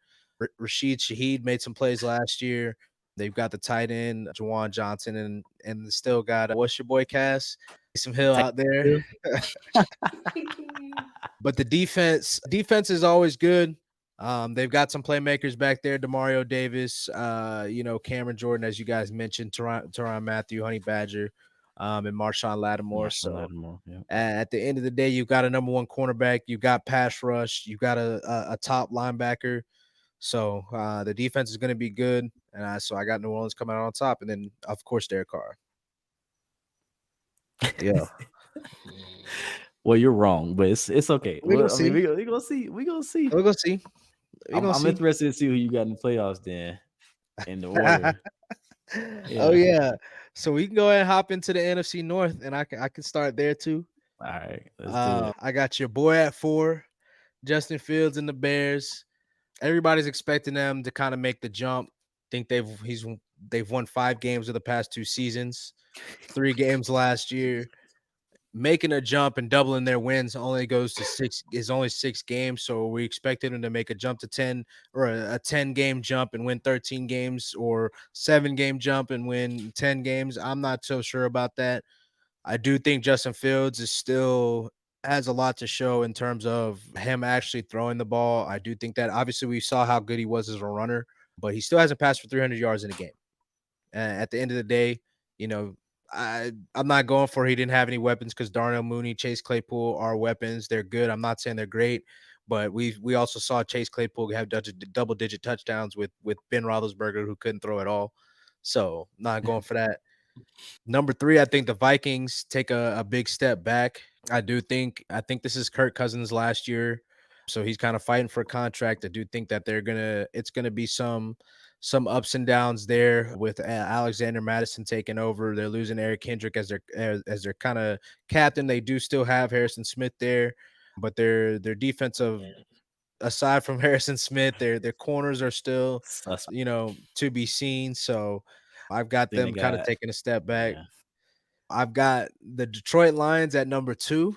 Speaker 1: Rashid Shaheed made some plays last year. They've got the tight end Juwan Johnson and still got what's your boy Cass? Some Hill out there. But the defense is always good. They've got some playmakers back there, Demario Davis, Cameron Jordan, as you guys mentioned, Tyrann Mathieu, Honey Badger, and Marshawn Lattimore.
Speaker 2: Yeah.
Speaker 1: At the end of the day, you've got a number 1 cornerback, you've got pass rush, you've got a top linebacker. So the defense is going to be good. And so I got New Orleans coming out on top. And then, of course, Derek Carr. Yeah.
Speaker 2: Well, you're wrong, but it's okay.
Speaker 1: We're gonna see.
Speaker 2: We're gonna see.
Speaker 1: We're gonna see.
Speaker 2: I'm interested to see who you got in the playoffs then, in the order.
Speaker 1: Oh yeah. So we can go ahead and hop into the NFC North, and I can start there too.
Speaker 2: All right, let's do it.
Speaker 1: I got your boy at 4, Justin Fields and the Bears. Everybody's expecting them to kind of make the jump. Think they've won 5 games of the past 2 seasons, 3 games last year. making a jump and doubling their wins only goes to only 6 games. So we expected them to make a jump to 10 or a 10-game jump and win 13 games or 7-game jump and win 10 games. I'm not so sure about that. I do think Justin Fields is still has a lot to show in terms of him actually throwing the ball. I do think that obviously we saw how good he was as a runner, but he still hasn't passed for 300 yards in a game. At the end of the day, you know, I'm not going for he didn't have any weapons because Darnell Mooney, Chase Claypool are weapons. They're good. I'm not saying they're great, but we also saw Chase Claypool have double digit touchdowns with Ben Roethlisberger who couldn't throw at all. So not going for that. Number 3, I think the Vikings take a big step back. I think this is Kirk Cousins last year, so he's kind of fighting for a contract. I do think that it's gonna be some ups and downs there with Alexander Madison taking over. They're losing Eric Kendrick as their kind of captain. They do still have Harrison Smith there, but their defensive
Speaker 3: Yeah.
Speaker 1: aside from Harrison Smith, their corners are still
Speaker 2: Suspect.
Speaker 1: to be seen. So I've got
Speaker 2: Think they
Speaker 1: them kind of
Speaker 2: got
Speaker 1: taking a step back.
Speaker 2: yeah.
Speaker 1: I've got the Detroit Lions at number 2.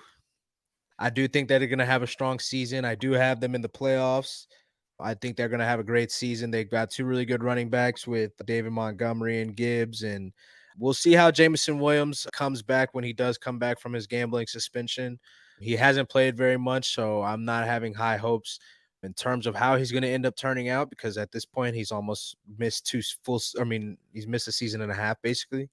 Speaker 1: I do think that they're going to have a strong season. I do have them in the playoffs. I think they're going to have a great season. They've got 2 really good running backs with David Montgomery and Gibbs, and we'll see how Jameson Williams comes back when he does come back from his gambling suspension. He hasn't played very much, so I'm not having high hopes in terms of how he's going to end up turning out because at this point he's almost missed he's missed a season and a half basically.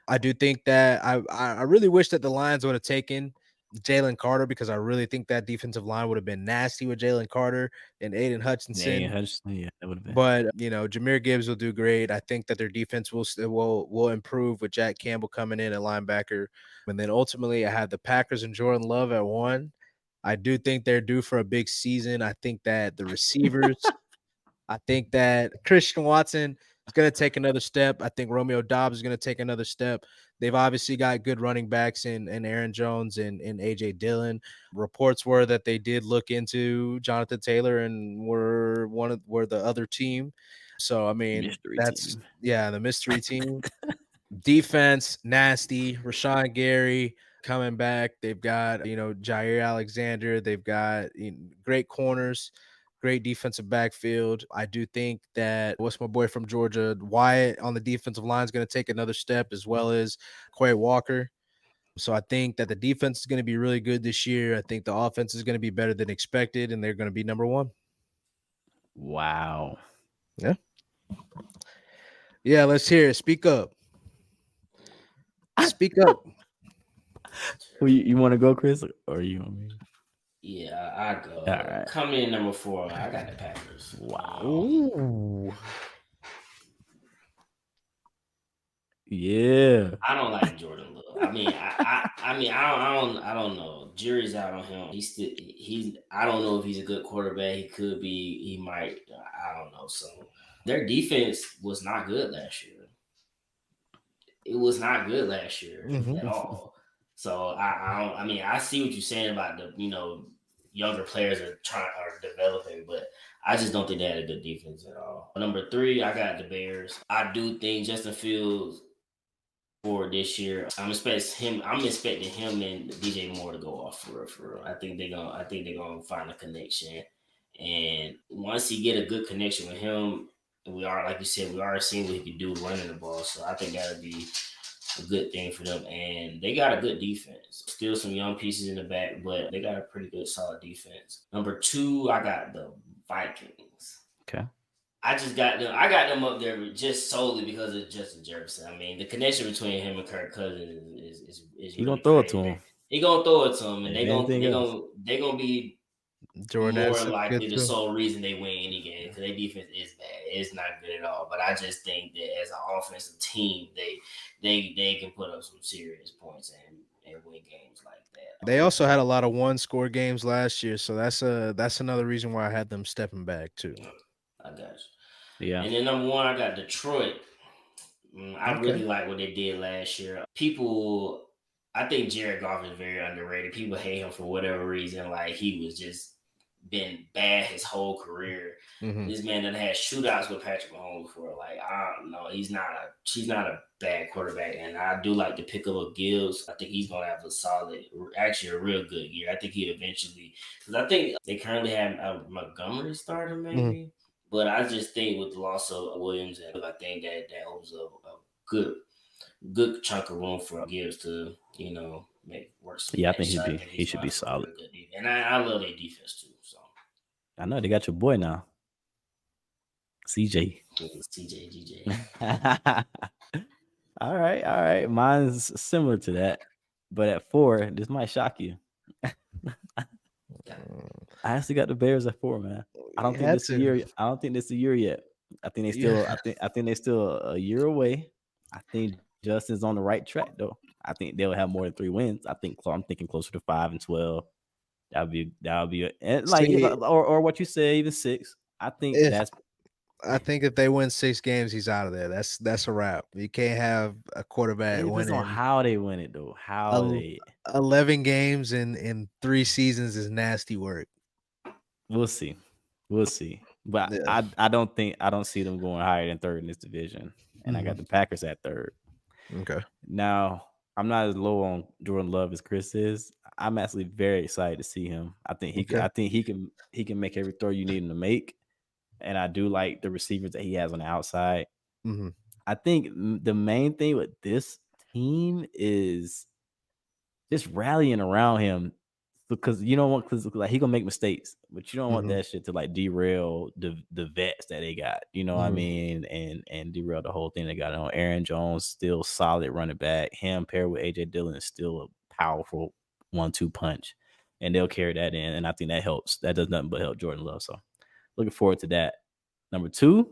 Speaker 1: I do think that I really wish that the Lions would have taken Jalen Carter because I really think that defensive line would have been nasty with Jalen Carter and Aiden
Speaker 2: Yeah,
Speaker 1: Hutchinson.
Speaker 2: Hutchinson, yeah, that would have been.
Speaker 1: But Jameer Gibbs will do great. I think that their defense will improve with Jack Campbell coming in at linebacker, and then ultimately I have the Packers and Jordan Love at 1. I do think they're due for a big season. I think that the receivers I think that Christian Watson is going to take another step. I think Romeo Dobbs is going to take another step. They've obviously got good running backs in Aaron Jones and AJ Dillon. Reports were that they did look into Jonathan Taylor and were the other team. So I mean,
Speaker 2: Mystery
Speaker 1: that's
Speaker 2: team.
Speaker 1: the mystery team. Defense, nasty. Rashawn Gary coming back. They've got, Jair Alexander. They've got great corners, great defensive backfield. I do think that what's my boy from Georgia, Wyatt on the defensive line is going to take another step as well as Quay Walker. So I think that the defense is going to be really good this year. I think the offense is going to be better than expected, and they're going to be number 1.
Speaker 2: Wow.
Speaker 1: Yeah. Yeah, let's hear it. Speak up. Speak up.
Speaker 2: Who you want to go, Chris, or you want me?
Speaker 3: Yeah, I go.
Speaker 2: All right.
Speaker 3: Coming in number 4, I got the Packers.
Speaker 2: Wow.
Speaker 1: Ooh.
Speaker 2: Yeah.
Speaker 3: I don't like Jordan Love. I mean, I don't know. Jury's out on him. I don't know if he's a good quarterback. He could be. He might. I don't know. So their defense was not good last year. It was not good last year at all. So I see what you're saying about the younger players are developing, but I just don't think they had a good defense at all. Number 3, I got the Bears. I do think Justin Fields for this year. I'm expecting him and DJ Moore to go off for real. I think they're gonna find a connection. And once he get a good connection with him, we are, like you said, we already seen what he can do running the ball. So I think that'll be a good thing for them. And they got a good defense. Still some young pieces in the back, but they got a pretty good solid defense. Number 2, I got the Vikings.
Speaker 2: Okay.
Speaker 3: I got them up there just solely because of Justin Jefferson. I mean, the connection between him and Kirk Cousins is
Speaker 2: He
Speaker 3: really
Speaker 2: gonna throw it
Speaker 3: crazy.
Speaker 2: to him.
Speaker 3: He gonna throw it to him, and
Speaker 2: If anything else.
Speaker 3: they gonna be
Speaker 1: Jordan
Speaker 3: more
Speaker 1: Addison's
Speaker 3: likely
Speaker 1: good
Speaker 3: the
Speaker 1: too.
Speaker 3: sole reason they win any game because their defense is bad. It's not good at all. But I just think that as an offensive team, they can put up some serious points and win games like that.
Speaker 1: They also had a lot of one-score games last year, so that's another reason why I had them stepping back too.
Speaker 3: I got you.
Speaker 2: Yeah.
Speaker 3: And then number 1, I got Detroit. I
Speaker 1: Okay.
Speaker 3: really like what they did last year. I think Jared Goff is very underrated. People hate him for whatever reason. Like he was just been bad his whole career. This man that had shootouts with Patrick Mahomes before. Like, I don't know, he's not a bad quarterback, and I do like the pick of Gibbs. I think he's gonna have a solid, actually a real good year. I think he eventually, because I think they currently have Montgomery starter maybe, but I just think with the loss of Williams, and I think that opens a good chunk of room for Gibbs to make work some
Speaker 2: Yeah, I think
Speaker 3: magic. So I think
Speaker 2: he
Speaker 3: he's
Speaker 2: should
Speaker 3: gonna
Speaker 2: be
Speaker 3: have a
Speaker 2: solid.
Speaker 3: real good defense, and I love their defense too. So.
Speaker 2: I know they got your boy now, CJ.
Speaker 3: CJ, GJ.
Speaker 2: All right. Mine's similar to that, but at 4, this might shock you. I actually got the Bears at 4, man. I don't
Speaker 1: You
Speaker 2: think
Speaker 1: had
Speaker 2: this is a
Speaker 1: to.
Speaker 2: year. I don't think this is a year yet. I think they
Speaker 1: Yeah.
Speaker 2: still. I think they still a year away. I think Justin's on the right track though. I think they'll have more than 3 wins. I'm thinking closer to 5 and 12. That would be and like
Speaker 1: See,
Speaker 2: or what you say, even 6. I think
Speaker 1: if
Speaker 2: that's
Speaker 1: I think if they win 6 games, he's out of there. That's a wrap. You can't have a quarterback
Speaker 2: it depends on
Speaker 1: winning
Speaker 2: how they win it though. How
Speaker 1: el-
Speaker 2: they
Speaker 1: 11 games in 3 seasons is nasty work.
Speaker 2: we'll see. We'll see. But
Speaker 1: Yeah.
Speaker 2: I don't see them going higher than 3rd in this division. And I got the Packers at 3rd.
Speaker 1: Okay.
Speaker 2: Now, I'm not as low on Jordan Love as Chris is. I'm actually very excited to see him. I think
Speaker 1: Okay.
Speaker 2: he can make every throw you need him to make. And I do like the receivers that he has on the outside. I think the main thing with this team is just rallying around him, because you don't want, because like he gonna make mistakes, but you don't want that shit to like derail the vets that they got. You know what I mean? And derail the whole thing they got on. Aaron Jones still solid running back. Him paired with AJ Dillon is still a powerful 1-2 punch, and they'll carry that in. And I think that helps. That does nothing but help Jordan Love. So looking forward to that. Number 2,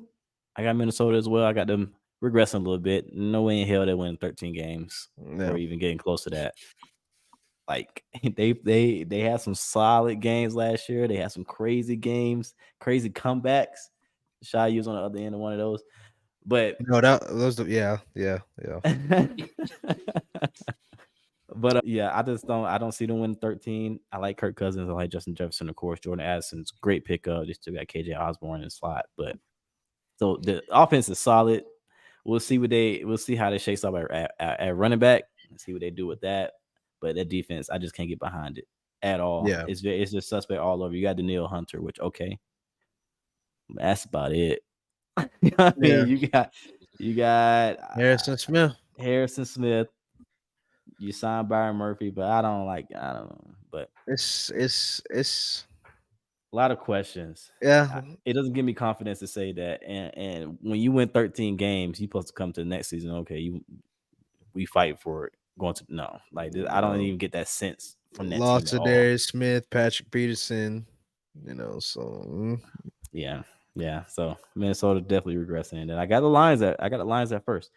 Speaker 2: I got Minnesota as well. I got them regressing a little bit. No way in hell they win 13 games or even getting close to that. Like they had some solid games last year. They had some crazy games, crazy comebacks. Shy was on the other end of one of those. But
Speaker 1: No, those yeah.
Speaker 2: but yeah, I don't see them win 13. I like Kirk Cousins. I like Justin Jefferson, of course. Jordan Addison's great pickup. They still got KJ Osborne in the slot. But so the offense is solid. We'll see how they shakes up at running back and see what they do with that. But that defense, I just can't get behind it at all.
Speaker 1: Yeah.
Speaker 2: It's just suspect all over. You got Daniil Hunter, which okay, that's about it. You know what I mean? You got
Speaker 1: Harrison Smith.
Speaker 2: You signed Byron Murphy, but I don't know. But
Speaker 1: It's
Speaker 2: a lot of questions.
Speaker 1: yeah.
Speaker 2: It doesn't give me confidence to say that. And when you win 13 games, you're supposed to come to the next season. Okay, we fight for it. Going to no, like I don't even get that sense from that team
Speaker 1: Lost
Speaker 2: at
Speaker 1: to
Speaker 2: all.
Speaker 1: Darius Smith, Patrick Peterson, so
Speaker 2: yeah. So Minnesota definitely regressing. And then I got the Lions at first.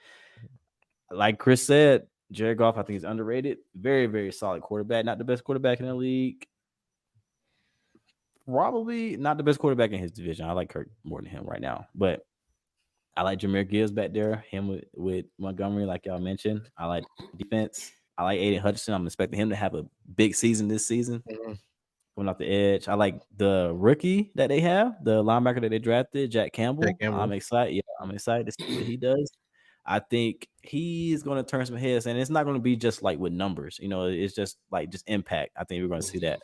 Speaker 2: Like Chris said, Jared Goff, I think he's underrated. Very, very solid quarterback. Not the best quarterback in the league. Probably not the best quarterback in his division. I like Kirk more than him right now. But I like Jahmyr Gibbs back there. Him with Montgomery, like y'all mentioned. I like defense. I like Aiden Hutchinson. I'm expecting him to have a big season this season. Coming off the edge. I like the rookie that they have, the linebacker that they drafted, Jack Campbell. I'm excited. Yeah, I'm excited to see what he does. I think he's going to turn some heads, and it's not going to be just like with numbers. It's just impact. I think we're going to see that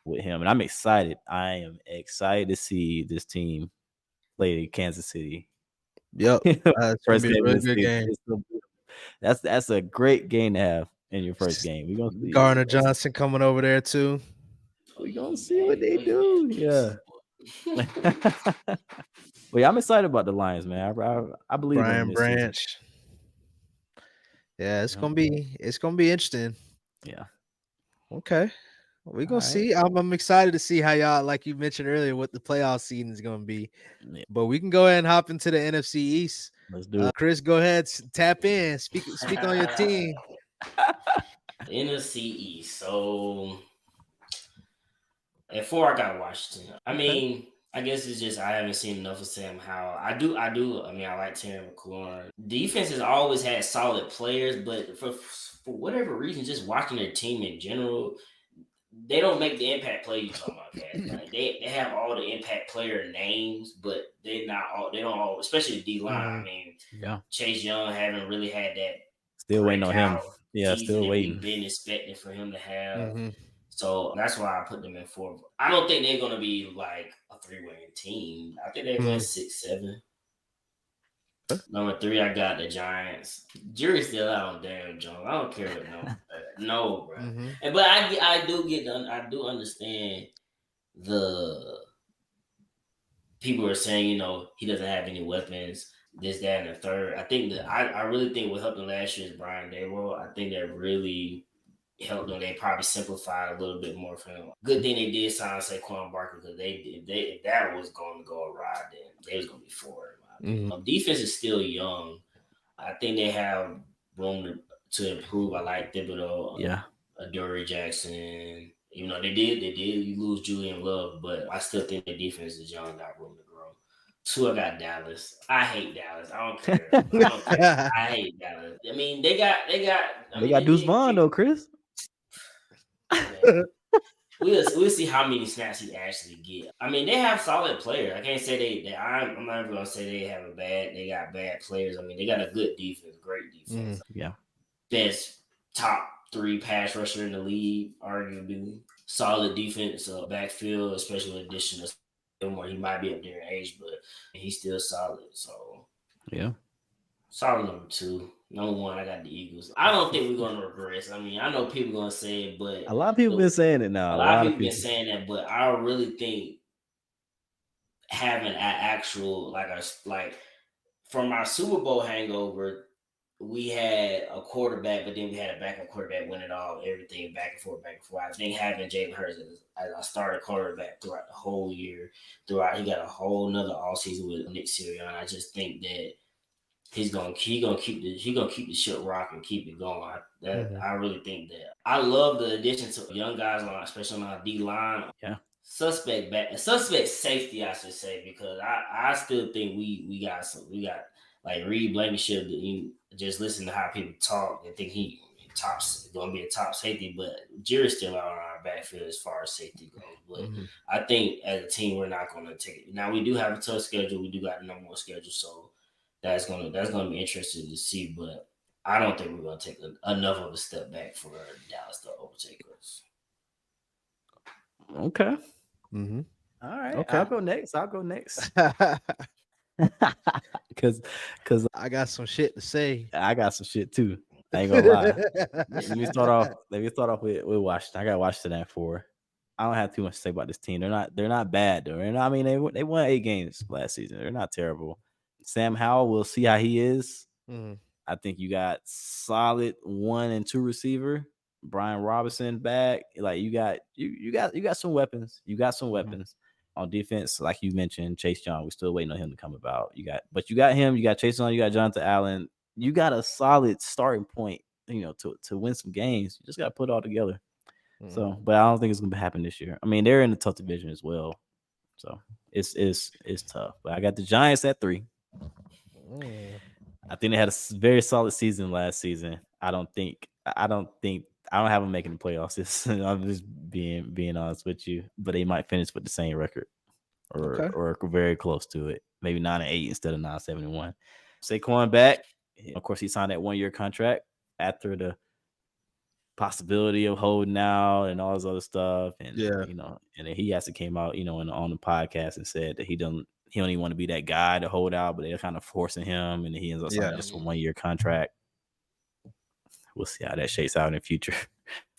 Speaker 2: with him, and I'm excited. I am excited to see this team play Kansas City.
Speaker 1: Yep, it's gonna be a really good game.
Speaker 2: That's a great game to have in your first game. We're gonna see
Speaker 1: Gardner Johnson coming over there too.
Speaker 2: We're gonna see what they do. Yeah. Well, yeah, I'm excited about the Lions, man. I believe in
Speaker 1: Brian
Speaker 2: them this
Speaker 1: Branch.
Speaker 2: season.
Speaker 1: Yeah, it's gonna be interesting.
Speaker 2: Yeah.
Speaker 1: Okay. We're gonna see. I'm excited to see how y'all, like you mentioned earlier, what the playoff season is gonna be.
Speaker 2: Yeah.
Speaker 1: But we can go ahead and hop into the NFC East.
Speaker 2: Let's do it.
Speaker 1: Chris, go ahead, tap in. Speak on your team.
Speaker 3: The NFC East. So at 4, I got Washington. I mean, I guess it's just I haven't seen enough of Sam Howell. I do. I mean, I like Terry McLaurin. Defense has always had solid players, but for whatever reason, just watching their team in general, they don't make the impact play you talking about, guys. Like they have all the impact player names, but they don't all, especially D line. I mean, Chase Young haven't really had that
Speaker 2: Still waiting on him.
Speaker 3: breakout
Speaker 2: Yeah,
Speaker 3: season
Speaker 2: still
Speaker 3: that
Speaker 2: waiting.
Speaker 3: we've been expecting for him to have. So that's why I put them in 4. I don't think they're gonna be like a 3-win team. I think they're going 6-7. Number 3, I got the Giants. Jury's still out on Daniel Jones. I don't care what no, bro. But I do understand the people are saying, he doesn't have any weapons, this, that, and the third. I think that I really think what helped them last year is Brian Daboll. I think that really helped them. They probably simplified a little bit more for him. Good thing they did sign Saquon Barkley, because if that was going to go awry, then they was going to be 4. Defense is still young. I think they have room to improve. I like Thibodeau, Adoree Jackson. Even though they did lose Julian Love, but I still think the defense is young, got room to grow. 2, I got Dallas. I hate Dallas. I don't care. I hate Dallas. I mean, they got
Speaker 2: Deuce Vaughn though, Chris.
Speaker 3: We'll see how many snaps he actually get. I mean, they have solid players. I can't say I'm not even gonna say they got bad players. I mean, they got a good defense, great defense. Best top 3 pass rusher in the league, arguably. Solid defense, backfield, especially with addition of Gilmore. He might be up there in age, but he's still solid. So solid number 2. Number 1, I got the Eagles. I don't think we're going to regress. I mean, I know people going to say it, but
Speaker 2: a lot of people been saying it now.
Speaker 3: A lot of people been saying that, but I really think having an actual like from our Super Bowl hangover, we had a quarterback, but then we had a backup quarterback win it all, everything back and forth. I think having Jalen Hurts as a starting quarterback throughout the whole year, he got a whole nother offseason with Nick Sirianni. I just think that he's gonna keep the ship rocking, keep it going. I really think that. I love the addition to young guys, especially on our D line. Suspect safety, I should say, because I still think we got like Reed Blankenship. You just listen to how people talk and think he gonna be a top safety, but Jerry's still out on our backfield as far as safety goes. But I think as a team, we're not gonna take it. Now we do have a tough schedule. We do got a number 1 schedule, so that's gonna be interesting to see, but I don't think we're gonna take enough of a step back for Dallas to overtake us.
Speaker 2: Okay. All right. Okay. I'll go next. Because
Speaker 1: I got some shit to say.
Speaker 2: I got some shit too. I ain't gonna lie. Let me start off with Washington. I got Washington at 4. I don't have too much to say about this team. They're not bad though. I mean, they won 8 games last season. They're not terrible. Sam Howell, we'll see how he is. I think you got solid 1 and 2 receiver. Brian Robinson back. Like you got some weapons. You got some weapons on defense, like you mentioned. Chase Young, we're still waiting on him to come about. You got him. You got Chase Young. You got Jonathan Allen. You got a solid starting point. To win some games. You just got to put it all together. So, but I don't think it's gonna happen this year. I mean, they're in a tough division as well, so it's tough. But I got the Giants at 3. I think they had a very solid season last season. I don't have them making the playoffs. I'm just being honest with you, but they might finish with the same record or very close to it. Maybe 9-8 instead of 9-7-1. Saquon back. Of course, he signed that 1-year contract after the possibility of holding out and all this other stuff. And and then he actually came out, on the podcast and said that he don't even want to be that guy to hold out, but they're kind of forcing him, and he ends up signing just a 1-year contract. We'll see how that shakes out in the future.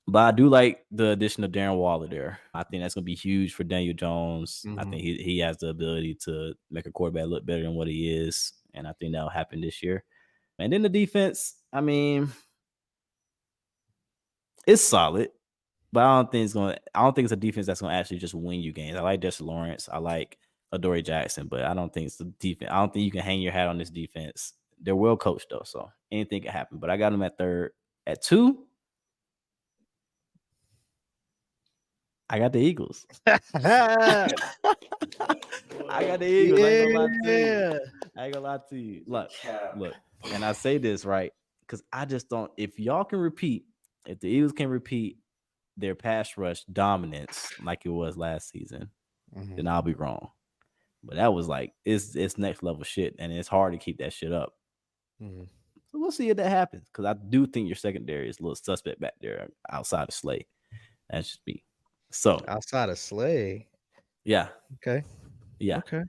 Speaker 2: But I do like the addition of Darren Waller there. I think that's going to be huge for Daniel Jones. I think he has the ability to make a quarterback look better than what he is, and I think that'll happen this year. And then the defense, I mean, it's solid, but I don't think it's a defense that's going to actually just win you games. I like Dexter Lawrence. I like Adoree Jackson, but I don't think it's the defense. I don't think you can hang your hat on this defense. They're well coached though, so anything can happen. But I got them at 3rd. At 2, I got the Eagles. I got the Eagles. I ain't gonna lie to you. Look, and I say this right because I just don't. If y'all can repeat, if the Eagles can repeat their pass rush dominance like it was last season, then I'll be wrong. But that was like it's next level shit, and it's hard to keep that shit up.
Speaker 1: Mhm.
Speaker 2: So we'll see if that happens, because I do think your secondary is a little suspect back there outside of Slay. That's just me. So
Speaker 1: Outside of Slay.
Speaker 2: yeah,
Speaker 1: Okay.
Speaker 2: yeah,
Speaker 1: Okay.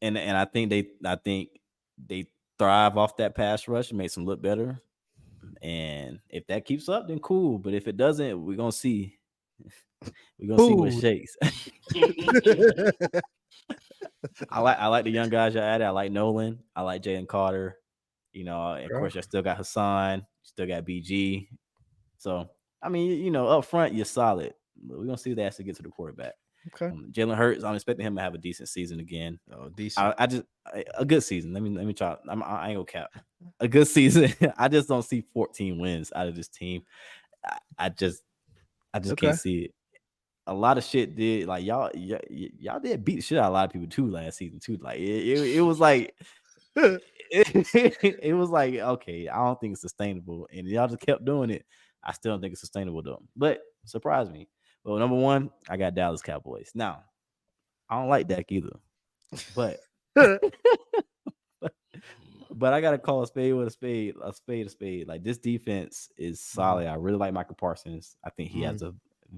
Speaker 2: and I think they thrive off that pass rush and makes them look better. And if that keeps up, then cool. But if it doesn't, we're gonna see. We're gonna see what
Speaker 1: Food.
Speaker 2: shakes. I like the young guys you added. I like Nolan. I like Jalen Carter. And of course, I still got Hassan. Still got BG. So I mean, up front, you're solid. But we're gonna see that as to get to the quarterback.
Speaker 1: Okay.
Speaker 2: Jalen Hurts, I'm expecting him to have a decent season again.
Speaker 1: Oh, decent.
Speaker 2: A good season. Let me try. I ain't gonna cap. A good season. I just don't see 14 wins out of this team. I just
Speaker 1: Okay.
Speaker 2: can't see it. A lot of shit did, like, y'all did beat the shit out of a lot of people too last season too. Like it was like it was like, okay, I don't think it's sustainable, and y'all just kept doing it. I still don't think it's sustainable though. But surprise me. Well, number one, I got Dallas Cowboys. Now, I don't like Dak either, but but I gotta call a spade with a spade, a spade. Like, this defense is solid. I really like Michael Parsons. I think he has a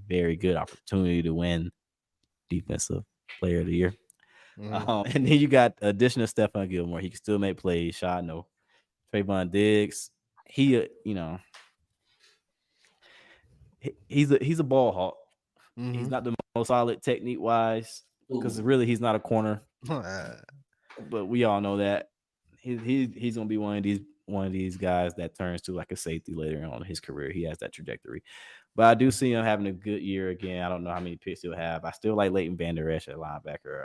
Speaker 2: very good opportunity to win Defensive Player of the Year. And then you got addition of Stephon Gilmore. He can still make plays. Shot no. Trayvon Diggs. He, he's a ball hawk. He's not the most solid technique wise, because really he's not a corner. But we all know that he's gonna be one of these guys that turns to like a safety later on in his career. He has that trajectory. But I do see him having a good year again. I don't know how many picks he'll have. I still like Leighton Vander Esch at linebacker.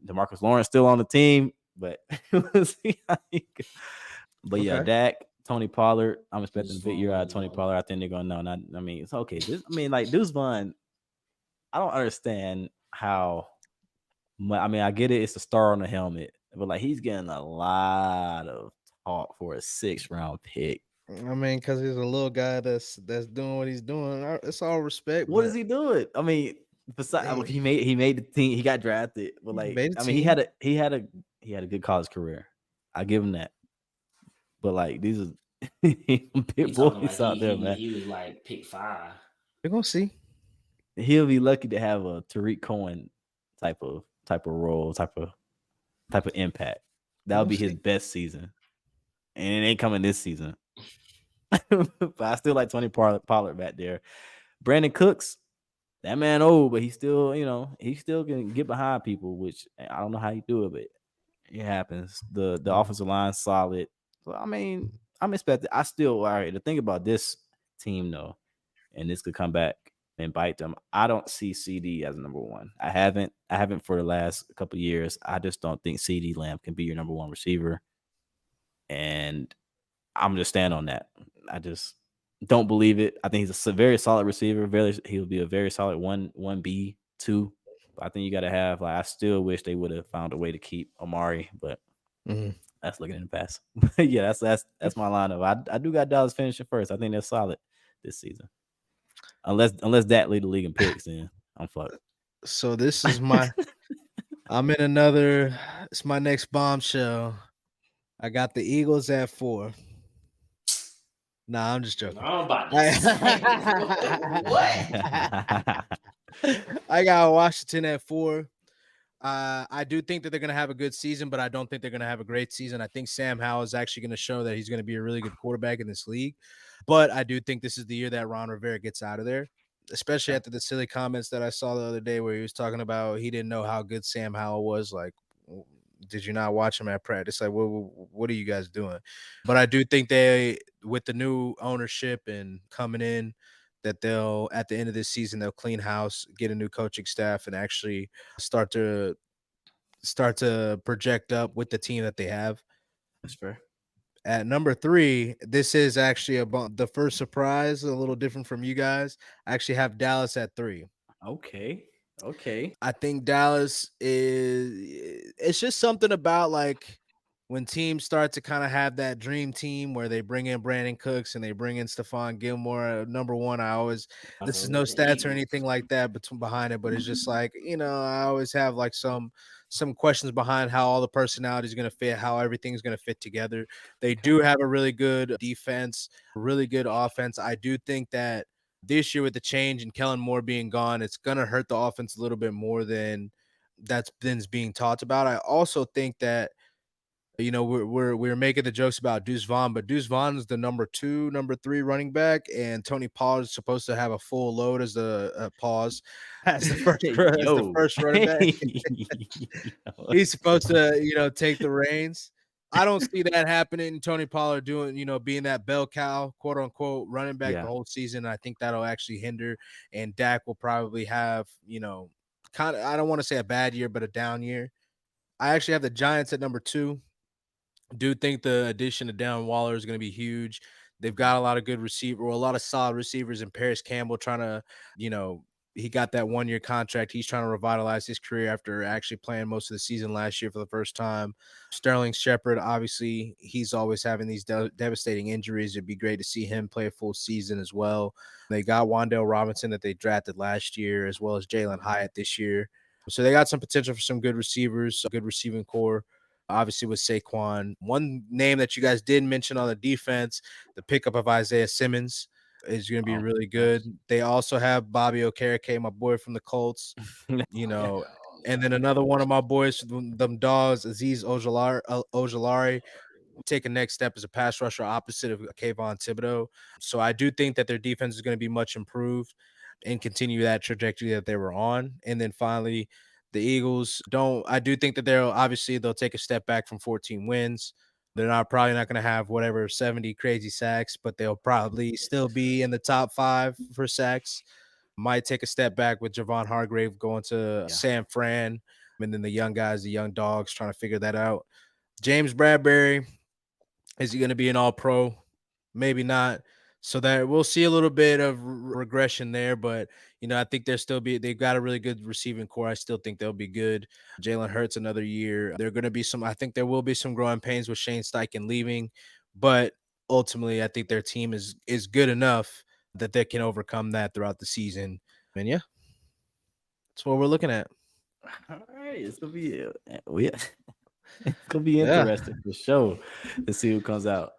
Speaker 2: DeMarcus Lawrence still on the team, but we'll see how he goes. But yeah, Dak, Tony Pollard. I'm expecting a big year out of Tony Pollard. I think they're gonna know. I mean, it's okay. Like Deuce Vaughn, I don't understand how. I mean, I get it. It's a star on the helmet, but like, he's getting a lot of talk for a 6th round pick.
Speaker 1: I mean, because he's a little guy that's doing what he's doing. It's all respect.
Speaker 2: What is he doing? I mean, besides, he made the team. He got drafted, but like, I mean, he had a good college career. I give him that. But like, these are big boys out there, man.
Speaker 3: He was like pick 5.
Speaker 1: We're gonna see.
Speaker 2: He'll be lucky to have a Tariq Cohen type of role, type of impact. That would be his best season, and it ain't coming this season. But I still like Tony Pollard back there. Brandon Cooks, that man old, but he still, he still can get behind people, which I don't know how you do it, but it happens. The offensive line solid. So I mean, I'm expecting. All right. The thing about this team though, and this could come back and bite them. I don't see CD as number one. I haven't for the last couple of years. I just don't think CD Lamb can be your number one receiver, and I'm just stand on that. I just don't believe it. I think he's a very solid receiver. He'll be a very solid 1B 2. But I think you got to have, like, I still wish they would have found a way to keep Amari, but that's looking in the past. Yeah, that's my lineup. I do got Dallas finishing first. I think they're solid this season. Unless that lead the league in picks, then I'm fucked.
Speaker 1: So this is I'm in it's my next bombshell. I got the Eagles at 4. Nah, I'm just joking.
Speaker 3: I'm about to say,
Speaker 1: what? I got Washington at 4. I do think that they're going to have a good season, but I don't think they're going to have a great season. I think Sam Howell is actually going to show that he's going to be a really good quarterback in this league. But I do think this is the year that Ron Rivera gets out of there, especially after the silly comments that I saw the other day where he was talking about he didn't know how good Sam Howell was. Like, did you not watch him at practice? Like, what are you guys doing? But I do think with the new ownership and coming in, that they'll, at the end of this season, they'll clean house, get a new coaching staff, and actually start to project up with the team that they have.
Speaker 2: That's fair.
Speaker 1: At number 3, this is actually the first surprise, a little different from you guys. I actually have Dallas at 3.
Speaker 2: Okay.
Speaker 1: I think Dallas it's just something about, like, when teams start to kind of have that dream team where they bring in Brandon Cooks and they bring in Stephon Gilmore, number one, I always, this is no stats or anything like that between behind it, but it's just like, I always have like some questions behind how all the personality is going to fit, how everything's going to fit together. They do have a really good defense, really good offense. I do think that this year with the change and Kellen Moore being gone, it's going to hurt the offense a little bit more than than is being talked about. I also think that we're making the jokes about Deuce Vaughn, but Deuce Vaughn is the number 2, number 3 running back, and Tony Pollard is supposed to have a full load as the pause as the first as the
Speaker 2: Yo.
Speaker 1: first running back. He's supposed to, take the reins. I don't see that happening. Tony Pollard doing, being that bell cow, quote unquote, running back the
Speaker 2: Yeah.
Speaker 1: whole season. I think that'll actually hinder, and Dak will probably have, kind of, I don't want to say a bad year, but a down year. I actually have the Giants at number 2. Do think the addition of Darren Waller is going to be huge. They've got a lot of good a lot of solid receivers, and Paris Campbell trying to, you know, he got that 1-year contract. He's trying to revitalize his career after actually playing most of the season last year for the first time. Sterling Shepard, obviously, he's always having these devastating injuries. It'd be great to see him play a full season as well. They got Wan'Dale Robinson that they drafted last year, as well as Jalen Hyatt this year. So they got some potential for some good receivers, a good receiving core. Obviously, with Saquon. One name that you guys did mention on the defense, the pickup of Isaiah Simmons is going to be really good. They also have Bobby Okereke, my boy from the Colts, and then another one of my boys, them dogs, Aziz Ojolari, take a next step as a pass rusher opposite of Kayvon Thibodeau. So I do think that their defense is going to be much improved and continue that trajectory that they were on. And then finally, the Eagles I do think that they'll take a step back from 14 wins. They're probably not going to have whatever 70 crazy sacks, but they'll probably still be in the top 5 for sacks. Might take a step back with Javon Hargrave going to San Fran, and then the young guys, the young dogs, trying to figure that out. James Bradbury, is he going to be an all-pro? Maybe not. So that we'll see a little bit of regression there, but I think they've got a really good receiving core. I still think they'll be good. Jalen Hurts another year. I think there will be some growing pains with Shane Steichen leaving, but ultimately I think their team is good enough that they can overcome that throughout the season. And yeah, that's what we're looking at.
Speaker 2: All right, it's gonna be it's gonna be interesting for sure to see who comes out.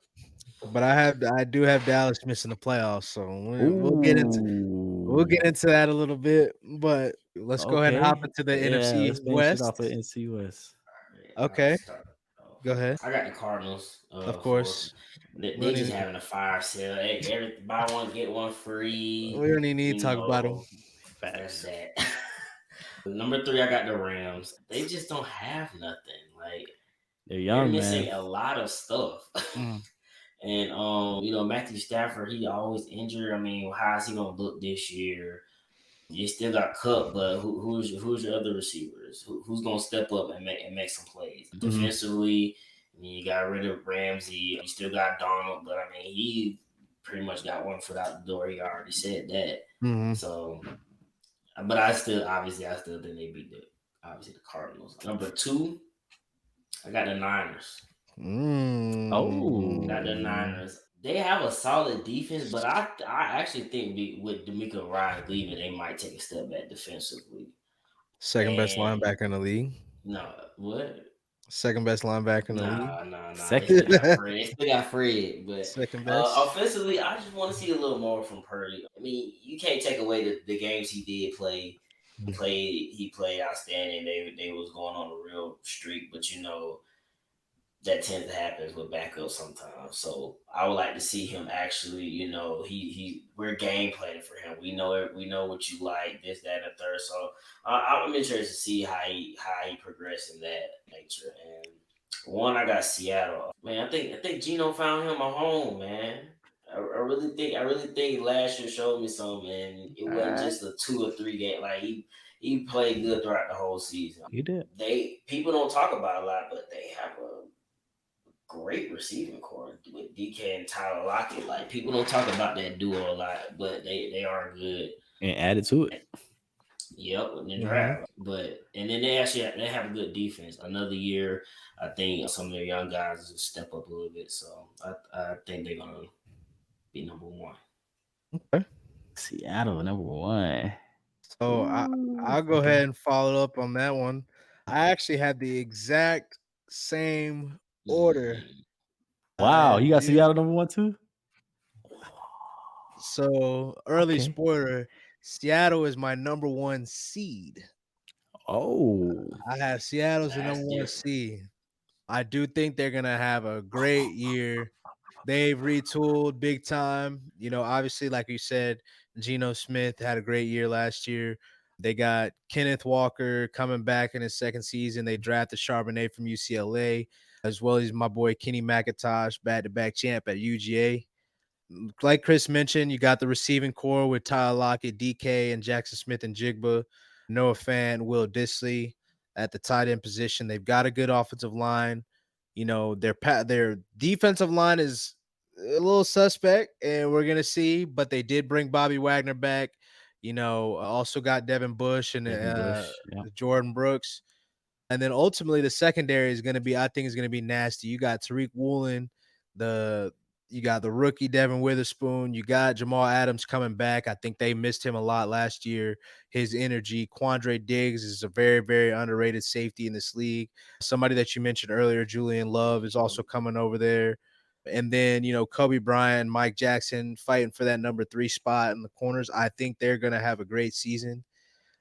Speaker 1: But I do have Dallas missing the playoffs, so we'll get into that a little bit. But let's go ahead and hop into the NFC
Speaker 2: Let's finish it
Speaker 1: West.
Speaker 2: off with NFC West.
Speaker 1: Okay, go ahead.
Speaker 3: I got the Cardinals.
Speaker 1: Of course,
Speaker 3: They just having a fire sale. Every buy one get one free.
Speaker 1: We don't even need to talk about them.
Speaker 3: That's that. Number 3, I got the Rams. They just don't have nothing. Like
Speaker 2: they're young,
Speaker 3: they're missing
Speaker 2: man.
Speaker 3: a lot of stuff. And Matthew Stafford, he always injured. I mean, how is he gonna look this year? You still got Cup, but who's your other receivers? Who's gonna step up and make some plays? Defensively, you got rid of Ramsey. You still got Donald, but I mean, he pretty much got one foot out the door. He already said that. So, but I still think they beat the Cardinals. Number 2, I got the Niners. Got the Niners. They have a solid defense, but I actually think with D'Amico Ryan leaving, they might take a step back defensively.
Speaker 1: Second best linebacker in the league.
Speaker 3: No, what?
Speaker 1: Second best linebacker in the league.
Speaker 3: Nah. They still got Fred, but
Speaker 1: second best.
Speaker 3: Offensively, I just want to see a little more from Purdy. I mean, you can't take away the games he did play. He played outstanding. They was going on a real streak, but that tends to happen with backups sometimes. So I would like to see him actually, we're game planning for him. We know what you like, this, that, and the third. So I'm interested to see how he progresses in that nature. And one, I got Seattle. Man, I think Geno found him a home, man. I really think last year showed me something, man. It wasn't just a 2 or 3 game. Like he played good throughout the whole season.
Speaker 2: He did.
Speaker 3: People don't talk about it a lot, but they have a great receiving core with DK and Tyler Lockett. Like people don't talk about that duo a lot, but they are good
Speaker 2: And added to it.
Speaker 3: Yep, in the
Speaker 1: Mm-hmm.
Speaker 3: draft. But and then they have a good defense. Another year, I think some of their young guys will step up a little bit. So I think they're gonna be number one.
Speaker 1: Okay.
Speaker 2: Seattle number 1.
Speaker 1: So I'll go
Speaker 2: Okay.
Speaker 1: ahead and follow up on that one. I actually had the exact same order.
Speaker 3: Mm,
Speaker 1: I
Speaker 2: Wow,
Speaker 1: had
Speaker 2: you got
Speaker 1: you.
Speaker 2: Seattle number 1 too?
Speaker 1: So early
Speaker 2: Okay.
Speaker 1: spoiler, Seattle is my number one seed.
Speaker 2: Oh,
Speaker 1: I have Seattle as the
Speaker 3: that's
Speaker 1: number one
Speaker 3: different.
Speaker 1: seed. I do think they're gonna have a great year. They've retooled big time. Obviously, like you said, Geno Smith had a great year last year. They got Kenneth Walker coming back in his second season. They drafted Charbonnet from UCLA, as well as my boy Kenny McIntosh, back-to-back champ at UGA. Like Chris mentioned, you got the receiving core with Tyler Lockett, DK, and Jackson Smith and Jigba, Noah Fant, Will Disley at the tight end position. They've got a good offensive line. Their defensive line is a little suspect, and we're gonna see. But they did bring Bobby Wagner back. Also got Devin Bush and
Speaker 2: Devin Bush. Yep.
Speaker 1: Jordan Brooks. And then ultimately the secondary is going to be, I think, is going to be nasty. You got Tariq Woolen, the you got the rookie Devin Witherspoon, you got Jamal Adams coming back. I think they missed him a lot last year. His energy. Quandre Diggs is a very, very underrated safety in this league. Somebody that you mentioned earlier, Julian Love, is also coming over there. And then, Kobe Bryant, Mike Jackson fighting for that number 3 spot in the corners. I think they're going to have a great season.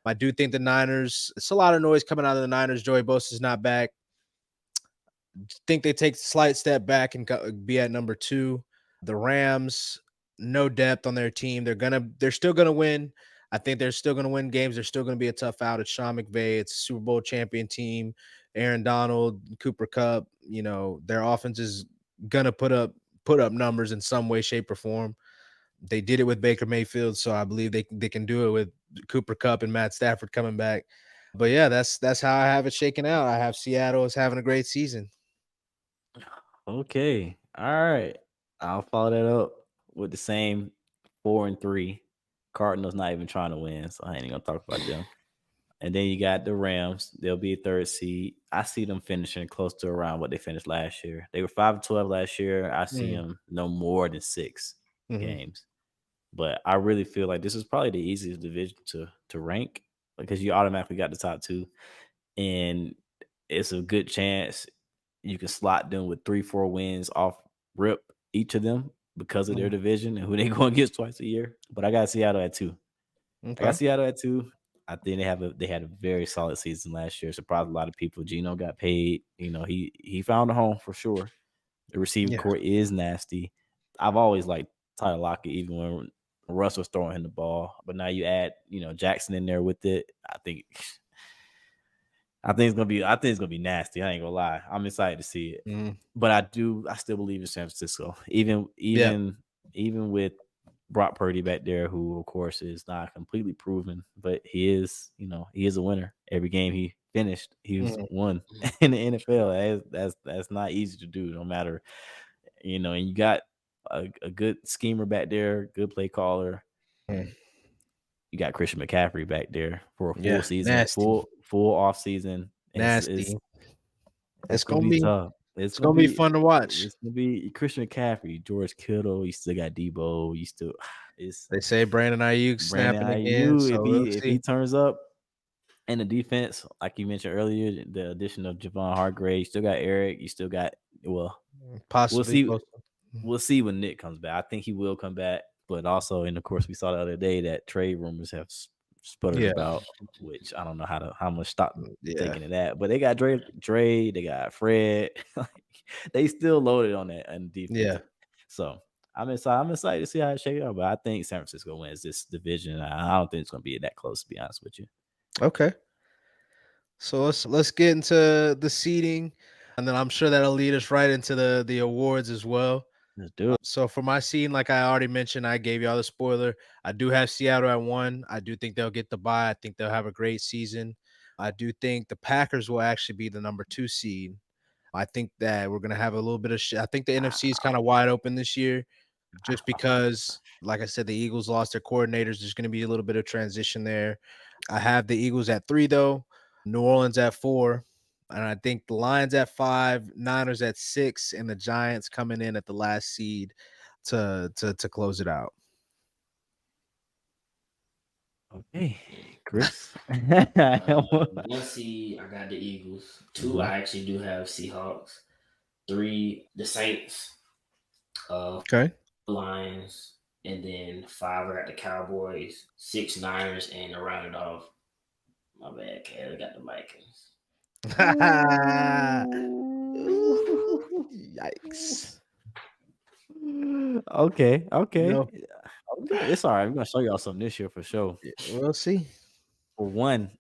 Speaker 1: I do think the Niners, it's a lot of noise coming out of the Niners. Joey Bosa's not back. Think they take a slight step back and be at number 2. The Rams, no depth on their team. They're still gonna win. I think they're still gonna win games. They're still gonna be a tough out. It's Sean McVay. It's a Super Bowl champion team. Aaron Donald, Cooper Cup. Their offense is gonna put up numbers in some way, shape, or form. They did it with Baker Mayfield, so I believe they can do it with Cooper Cup and Matt Stafford coming back. But yeah, that's how I have it shaken out. I have Seattle as having a great season.
Speaker 2: Okay. All right. I'll follow that up with the same 4-3. Cardinals not even trying to win, so I ain't even gonna talk about them. And then you got the Rams. They'll be a 3rd seed. I see them finishing close to around what they finished last year. They were 5-12 last year. I see
Speaker 1: Mm,
Speaker 2: them no more than 6
Speaker 1: mhm.
Speaker 2: games. But I really feel like this is probably the easiest division to rank because you automatically got the top 2, and it's a good chance you can slot them with 3-4 wins off rip each of them because of their
Speaker 1: Mhm.
Speaker 2: division and who they go against twice a year. But I got Seattle at 2. I got
Speaker 1: Okay.
Speaker 2: Seattle at 2. I think they had a very solid season last year. Surprised a lot of people. Geno got paid. He found a home for sure. The receiving
Speaker 1: Yeah.
Speaker 2: core is nasty. I've always liked Tyler Lockett, even when Russ was throwing him the ball. But now you add, Jackson in there with it. I think it's gonna be nasty. I ain't gonna lie. I'm excited to see it.
Speaker 1: Mhm.
Speaker 2: But I still believe in San Francisco. Even
Speaker 1: Yeah.
Speaker 2: even even with Brock Purdy back there, who of course is not completely proven, but he is a winner. Every game he finished, he was
Speaker 1: Mhm.
Speaker 2: won in the NFL. That's not easy to do, no matter, and you got a good schemer back there, good play caller.
Speaker 1: Mhm.
Speaker 2: You got Christian McCaffrey back there for a full
Speaker 1: Yeah.
Speaker 2: season,
Speaker 1: Nasty.
Speaker 2: full off season.
Speaker 1: Nasty.
Speaker 2: It's
Speaker 1: It's
Speaker 2: gonna
Speaker 1: gonna
Speaker 2: be
Speaker 1: be
Speaker 2: tough.
Speaker 1: it's gonna be fun to watch.
Speaker 2: It's gonna be Christian McCaffrey, George Kittle. You still got Debo. You still it's
Speaker 1: They say Brandon Ayuk
Speaker 2: Brandon
Speaker 1: snapping again,
Speaker 2: Ayuk.
Speaker 1: so we'll
Speaker 2: If he
Speaker 1: see.
Speaker 2: turns up in the defense, like you mentioned earlier, the addition of Javon Hargrave. You still got Eric. You still got we'll
Speaker 1: Possibly
Speaker 2: see.
Speaker 1: Bosa.
Speaker 2: We'll see when Nick comes back. I think he will come back, but also, and of course, we saw the other day that trade rumors have sputtered
Speaker 1: Yeah.
Speaker 2: about, which I don't know how much stock
Speaker 1: Yeah.
Speaker 2: taking to that. But they got Dre, they got Fred. They still loaded on that on defense.
Speaker 1: Yeah.
Speaker 2: So I'm excited. I'm excited to see how it shakes out. But I think San Francisco wins this division. I don't think it's going to be that close, to be honest with you.
Speaker 1: Okay. So let's get into the seating, and then I'm sure that'll lead us right into the awards as well.
Speaker 2: Let's do it.
Speaker 1: So for my seating, like I already mentioned, I gave y'all the spoiler. I do have Seattle at 1. I do think they'll get the bye. I think they'll have a great season. I do think the Packers will actually be the number 2 seed. I think that we're gonna have a little bit of I think the NFC is kind of wide open this year. just because, like I said, the Eagles lost their coordinators. There's going to be a little bit of transition there. I have the Eagles at 3, though, New Orleans at 4, and I think the Lions at 5, Niners at 6, and the Giants coming in at the last seed to close it out.
Speaker 2: Okay, Chris.
Speaker 3: 1 seed, I got the Eagles. 2, I actually do have Seahawks. 3, the Saints.
Speaker 1: Okay.
Speaker 3: Lions, and then 5 are at the Cowboys, 6 Niners, and to round it off, my bad, Cat, I got the Vikings.
Speaker 1: Yikes.
Speaker 2: Okay.
Speaker 1: No,
Speaker 2: It's all right. We're gonna show y'all something this year for sure.
Speaker 1: we'll see.
Speaker 2: For one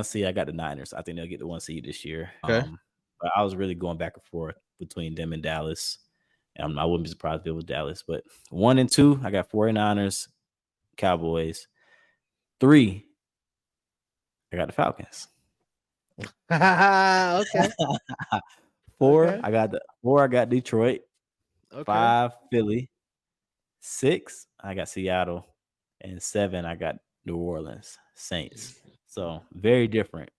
Speaker 2: seed, I got the Niners. I think they'll get the 1 seed this year.
Speaker 1: Okay.
Speaker 2: But I was really going back and forth between them and Dallas. I wouldn't be surprised if it was Dallas. But 1 and 2, I got 49ers, Cowboys. 3, I got the Falcons.
Speaker 1: Okay.
Speaker 2: 4,
Speaker 1: Okay.
Speaker 2: I got Detroit.
Speaker 1: Okay.
Speaker 2: 5, Philly. 6, I got Seattle. And 7, I got New Orleans Saints. So very different.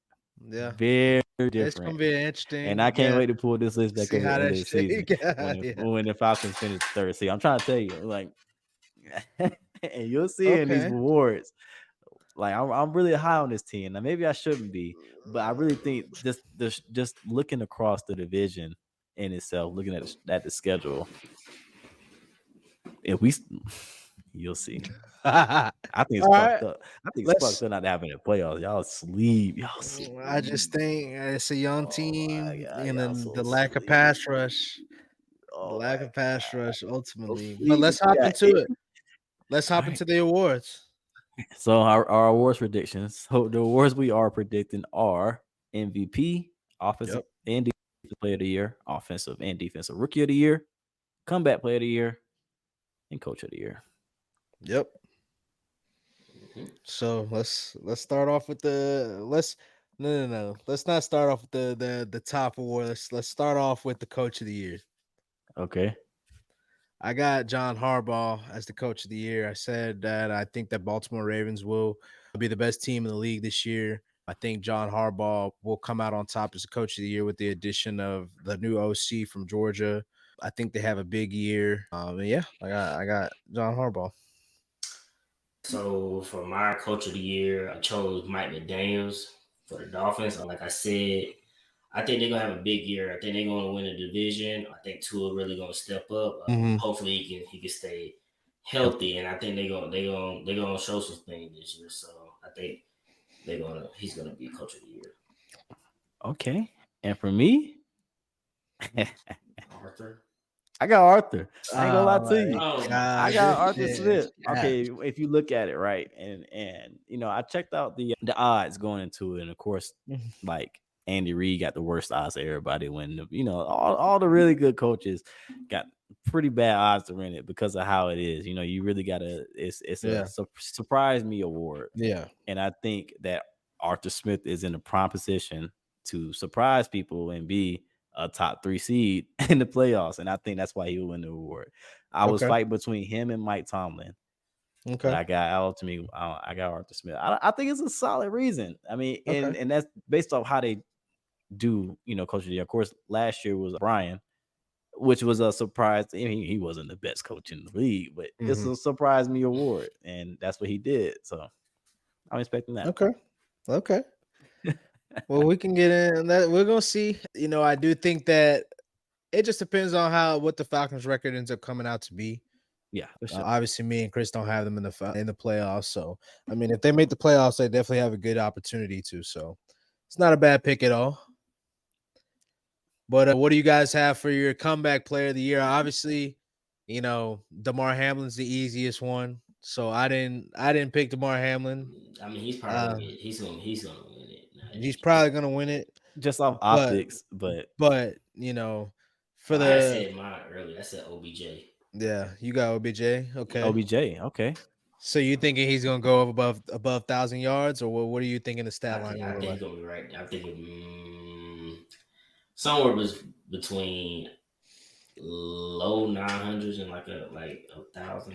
Speaker 1: Yeah.
Speaker 2: Very
Speaker 1: It's
Speaker 2: different.
Speaker 1: gonna be interesting.
Speaker 2: And I can't wait to pull this list back
Speaker 1: See
Speaker 2: up
Speaker 1: how
Speaker 2: at the end
Speaker 1: that
Speaker 2: of the season
Speaker 1: shake.
Speaker 2: when the Falcons finish third seed. I'm trying to tell you, like, and you'll see in these
Speaker 1: Okay.
Speaker 2: awards. Like I'm really high on this team. Now maybe I shouldn't be, but I really think just looking across the division in itself, looking at the schedule, if you'll see. I think it's
Speaker 1: All
Speaker 2: fucked
Speaker 1: right.
Speaker 2: up. I think it's
Speaker 1: Let's-
Speaker 2: fucked up not having the playoffs. Y'all sleep. Y'all sleep.
Speaker 1: I just think it's a young
Speaker 2: Oh
Speaker 1: team,
Speaker 2: my God,
Speaker 1: and
Speaker 2: y'all
Speaker 1: then
Speaker 2: so
Speaker 1: the lack of
Speaker 2: sleep.
Speaker 1: pass rush. The
Speaker 2: Oh
Speaker 1: lack
Speaker 2: my
Speaker 1: of pass
Speaker 2: God.
Speaker 1: rush ultimately. But
Speaker 2: Sleep.
Speaker 1: let's hop
Speaker 2: Yeah,
Speaker 1: into it. Let's hop
Speaker 2: All
Speaker 1: into the awards.
Speaker 2: So our awards predictions. So the awards we are predicting are MVP, offensive and defensive player of the year, offensive and defensive rookie of the year, comeback player of the year, and coach of the year.
Speaker 1: Yep. So let's start off with no. Let's not start off with the top award. Let's start off with the coach of the year.
Speaker 2: Okay.
Speaker 1: I got John Harbaugh as the coach of the year. I said that I think that Baltimore Ravens will be the best team in the league this year. I think John Harbaugh will come out on top as the coach of the year with the addition of the new OC from Georgia. I think they have a big year. Yeah, I got John Harbaugh.
Speaker 3: So for my coach of the year, I chose Mike McDaniels for the Dolphins. Like I said, I think they're gonna have a big year. I think they're gonna win the division. I think Tua really gonna step up. Hopefully he can stay healthy, and I think they're gonna show some things this year. So I think he's gonna be coach of the year.
Speaker 2: Okay. And for me,
Speaker 3: Arthur.
Speaker 2: I got Arthur. I ain't gonna lie to you.
Speaker 3: Oh,
Speaker 2: I got Arthur
Speaker 1: shit.
Speaker 2: Smith.
Speaker 1: Yeah.
Speaker 2: Okay, if you look at it right, and I checked out the odds going into it, and of course, like Andy Reid got the worst odds of everybody when all the really good coaches got pretty bad odds to win it because of how it is. You really gotta. It's a surprise me award.
Speaker 1: Yeah.
Speaker 2: And I think that Arthur Smith is in a prime position to surprise people and be a top 3 seed in the playoffs. And I think that's why he'll win the award. I was fighting between him and Mike Tomlin.
Speaker 1: Okay.
Speaker 2: But I got Arthur Smith. I think it's a solid reason. I mean, and that's based off how they do, coach of the year. Of course, last year was Brian, which was a surprise. I mean, he wasn't the best coach in the league, but it's a surprise me award. And that's what he did. So I'm expecting that.
Speaker 1: Okay. Well, we can get in that. We're gonna see. I do think that it just depends on what the Falcons' record ends up coming out to be.
Speaker 2: Yeah, for sure.
Speaker 1: Obviously, me and Chris don't have them in the playoffs. So, I mean, if they make the playoffs, they definitely have a good opportunity to. So, it's not a bad pick at all. But what do you guys have for your comeback player of the year? Obviously, DeMar Hamlin's the easiest one. So I didn't pick DeMar Hamlin.
Speaker 3: I mean, he's probably he's gonna win it.
Speaker 1: He's probably gonna win it
Speaker 2: just off optics, but
Speaker 1: for
Speaker 3: I said mine earlier. I said OBJ.
Speaker 1: Yeah, you got OBJ. Okay.
Speaker 2: OBJ. Okay.
Speaker 1: So you thinking he's gonna go above 1,000 yards, or what are you thinking the stat line?
Speaker 3: I think he's gonna be right. I'm thinking somewhere between low 900s and like a thousand,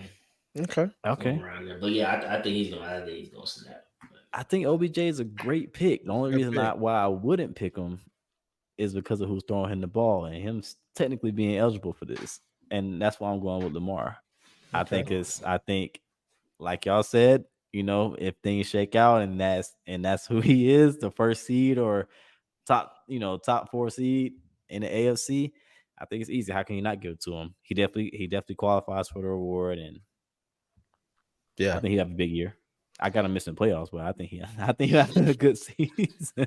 Speaker 1: Okay.
Speaker 3: something
Speaker 2: Okay.
Speaker 3: around there. But yeah, I think he's gonna. I think he's gonna snap.
Speaker 2: I think OBJ is a great pick. The only
Speaker 1: Good
Speaker 2: reason
Speaker 1: pick.
Speaker 2: why I wouldn't pick him is because of who's throwing him the ball and him technically being eligible for this. And that's why I'm going with Lamar.
Speaker 1: Okay.
Speaker 2: I think like y'all said, if things shake out and that's who he is, the first seed or top 4 seed in the AFC, I think it's easy. How can you not give it to him? He definitely qualifies for the award, and I
Speaker 1: Yeah.
Speaker 2: think he have a big year. I got him missing playoffs, but I think he have a good season.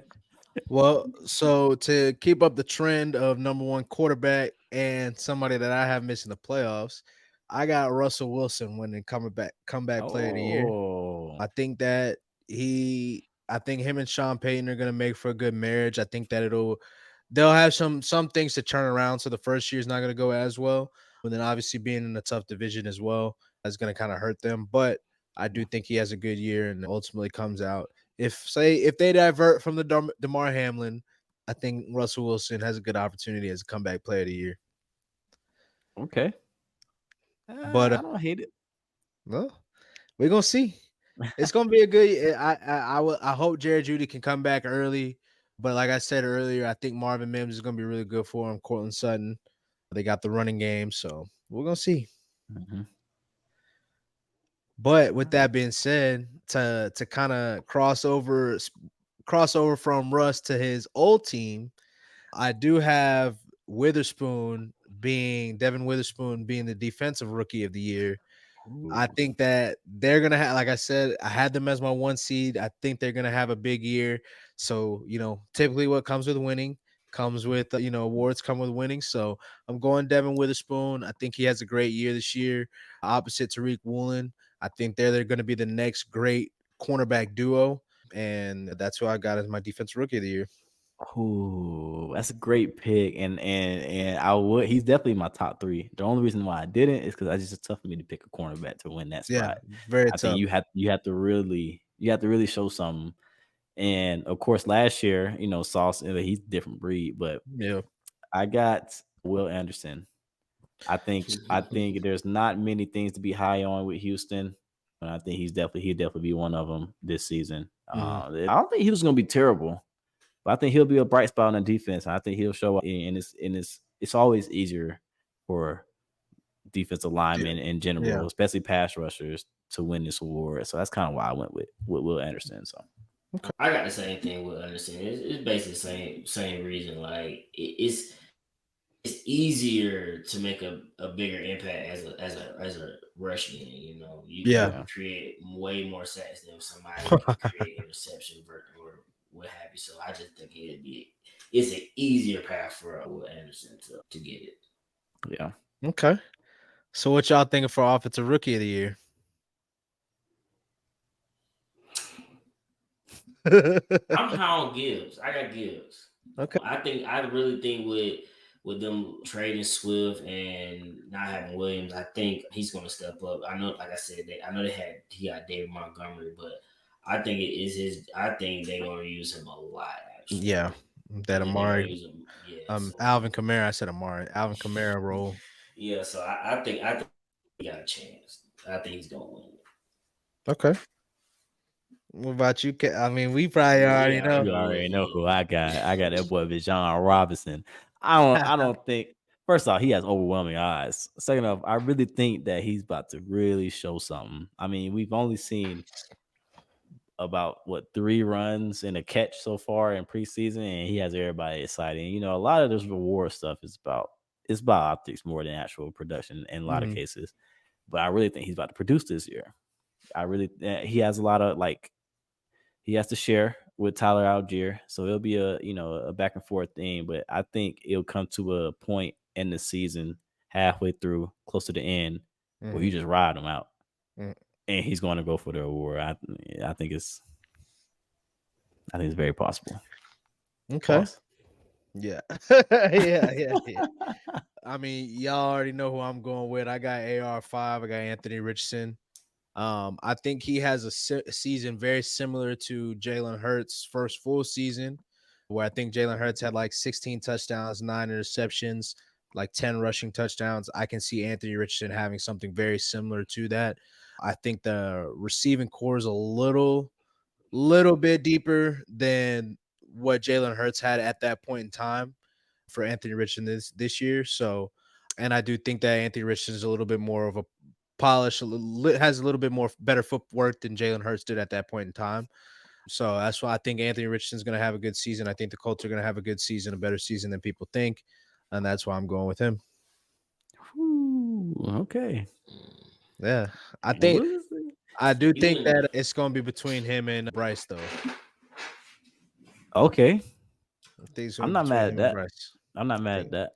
Speaker 1: Well, so to keep up the trend of number one quarterback and somebody that I have missing the playoffs, I got Russell Wilson winning comeback player of the year.
Speaker 2: Oh,
Speaker 1: I think that I think him and Sean Payton are gonna make for a good marriage. I think that they'll have some things to turn around. So the first year is not gonna go as well. And then obviously being in a tough division as well is gonna kind of hurt them. But I do think he has a good year and ultimately comes out. If they divert from the Damar Hamlin, I think Russell Wilson has a good opportunity as a comeback player of the year.
Speaker 2: okay.
Speaker 1: But
Speaker 2: I don't hate it.
Speaker 1: well, we're gonna see. It's gonna be a good. I hope Jared Judy can come back early. But like I said earlier, I think Marvin Mims is gonna be really good for him. Cortland Sutton, they got the running game, so we're gonna see.
Speaker 2: Mhm.
Speaker 1: But with that being said, to kind of crossover from Russ to his old team, I do have Devin Witherspoon being the defensive rookie of the year. I
Speaker 2: Ooh.
Speaker 1: think that they're gonna have, like I said, I had them as my 1 seed. I think they're gonna have a big year. So typically what comes with winning comes with awards come with winning. So I'm going Devin Witherspoon. I think he has a great year this year. Opposite Tariq Woolen, I think they're going to be the next great cornerback duo, and that's who I got as my defensive rookie of the year.
Speaker 2: Ooh, that's a great pick, and I would. He's definitely my top 3. The only reason why I didn't is because I just it's tough for me to pick a cornerback to win that
Speaker 1: Yeah,
Speaker 2: spot.
Speaker 1: very
Speaker 2: I think
Speaker 1: tough.
Speaker 2: you have to really show something. And of course, last year, Sauce, he's a different breed, but
Speaker 1: Yeah.
Speaker 2: I got Will Anderson. I think there's not many things to be high on with Houston, but I think he'll definitely be one of them this season.
Speaker 1: Mhm.
Speaker 2: I don't think he was gonna be terrible. But I think he'll be a bright spot on the defense. I think he'll show up, and it's always easier for defensive
Speaker 1: Yeah.
Speaker 2: linemen in
Speaker 1: Yeah.
Speaker 2: general, especially pass rushers, to win this award. So that's kind of why I went with Will Anderson. So
Speaker 3: I got the same thing with Anderson. It's basically the same reason. Like it's easier to make a bigger impact as a rushman. You
Speaker 1: Yeah.
Speaker 2: yeah,
Speaker 3: can create way more sacks than somebody who can create interception or what have you. So I just think it's an easier path for Will Anderson to get it.
Speaker 2: yeah.
Speaker 1: Okay. So what y'all thinking for offensive rookie of the year?
Speaker 3: I'm high on Gibbs. I got Gibbs.
Speaker 1: Okay.
Speaker 3: I really think with them trading Swift and not having Williams, I think he's going to step up. I know, like I said, I know he got David Montgomery, but I think it is his. I think they're going to use him a lot. Actually,
Speaker 1: Yeah.
Speaker 3: I
Speaker 1: That
Speaker 3: think they're going
Speaker 1: Amari,
Speaker 3: to use him. Yeah, so
Speaker 1: Alvin Kamara. I said Amari. Alvin Kamara role.
Speaker 3: yeah, so I think he got a chance. I think he's going to win.
Speaker 1: Okay. What about you? I mean, we probably
Speaker 3: We
Speaker 1: already
Speaker 3: already
Speaker 1: know.
Speaker 2: You
Speaker 3: know what
Speaker 2: already know
Speaker 3: he.
Speaker 2: who I got. I got that boy Bijan Robinson. I don't think. First off, he has overwhelming eyes. Second off, I really think that he's about to really show something. I mean, we've only seen about 3 runs and a catch so far in preseason, and he has everybody excited. A lot of this reward stuff is about optics more than actual production in a lot of
Speaker 1: Mhm.
Speaker 2: cases. But I really think he's about to produce this year. He has a lot of he has to share with Tyler Algier, so it'll be a back and forth thing. But I think it'll come to a point in the season, halfway through, close to the end, where you
Speaker 1: Mhm.
Speaker 2: just ride him out,
Speaker 1: Mm.
Speaker 2: and he's going to go for the award. I think it's very possible.
Speaker 1: Okay.
Speaker 2: Pause.
Speaker 1: Yeah. Yeah. I mean, y'all already know who I'm going with. I got AR5. I got Anthony Richardson. I think he has a season very similar to Jalen Hurts' first full season, where I think Jalen Hurts had like 16 touchdowns, 9 interceptions, like 10 rushing touchdowns. I can see Anthony Richardson having something very similar to that. I think the receiving core is a little bit deeper than what Jalen Hurts had at that point in time for Anthony Richardson this year. So, and I do think that Anthony Richardson is a little bit more of a polish, has a little bit more better footwork than Jalen Hurts did at that point in time. So that's why I think Anthony Richardson's going to have a good season. I think the Colts are going to have a good season, a better season than people think, and that's why I'm going with him.
Speaker 2: Ooh, okay.
Speaker 1: Yeah, I think
Speaker 2: We'll see.
Speaker 1: I do think
Speaker 3: Even
Speaker 1: that it's going to be between him and Bryce, though.
Speaker 2: Okay.
Speaker 1: I think it's
Speaker 2: I'm
Speaker 1: going to be
Speaker 2: not
Speaker 1: between
Speaker 2: mad at
Speaker 1: him and
Speaker 2: that.
Speaker 1: Bryce.
Speaker 2: I'm not
Speaker 1: I
Speaker 2: mad at
Speaker 1: think,
Speaker 2: that.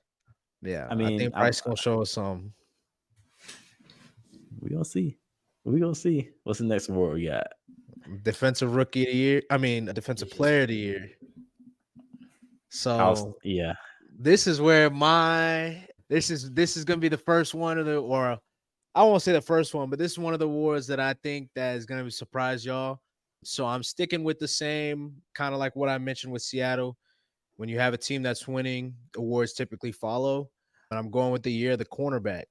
Speaker 1: yeah,
Speaker 2: I
Speaker 1: I
Speaker 2: mean,
Speaker 1: think Bryce going to show us some.
Speaker 2: we gonna see. We gonna see. What's the next award we got?
Speaker 1: Defensive rookie of the year. I mean, defensive player of the year. So
Speaker 2: Yeah.
Speaker 1: this is where this is gonna be the first one of the, or I won't say the first one, but this is one of the awards that I think that is gonna surprise y'all. So I'm sticking with the same kind of like what I mentioned with Seattle. When you have a team that's winning, awards typically follow. And I'm going with the cornerback.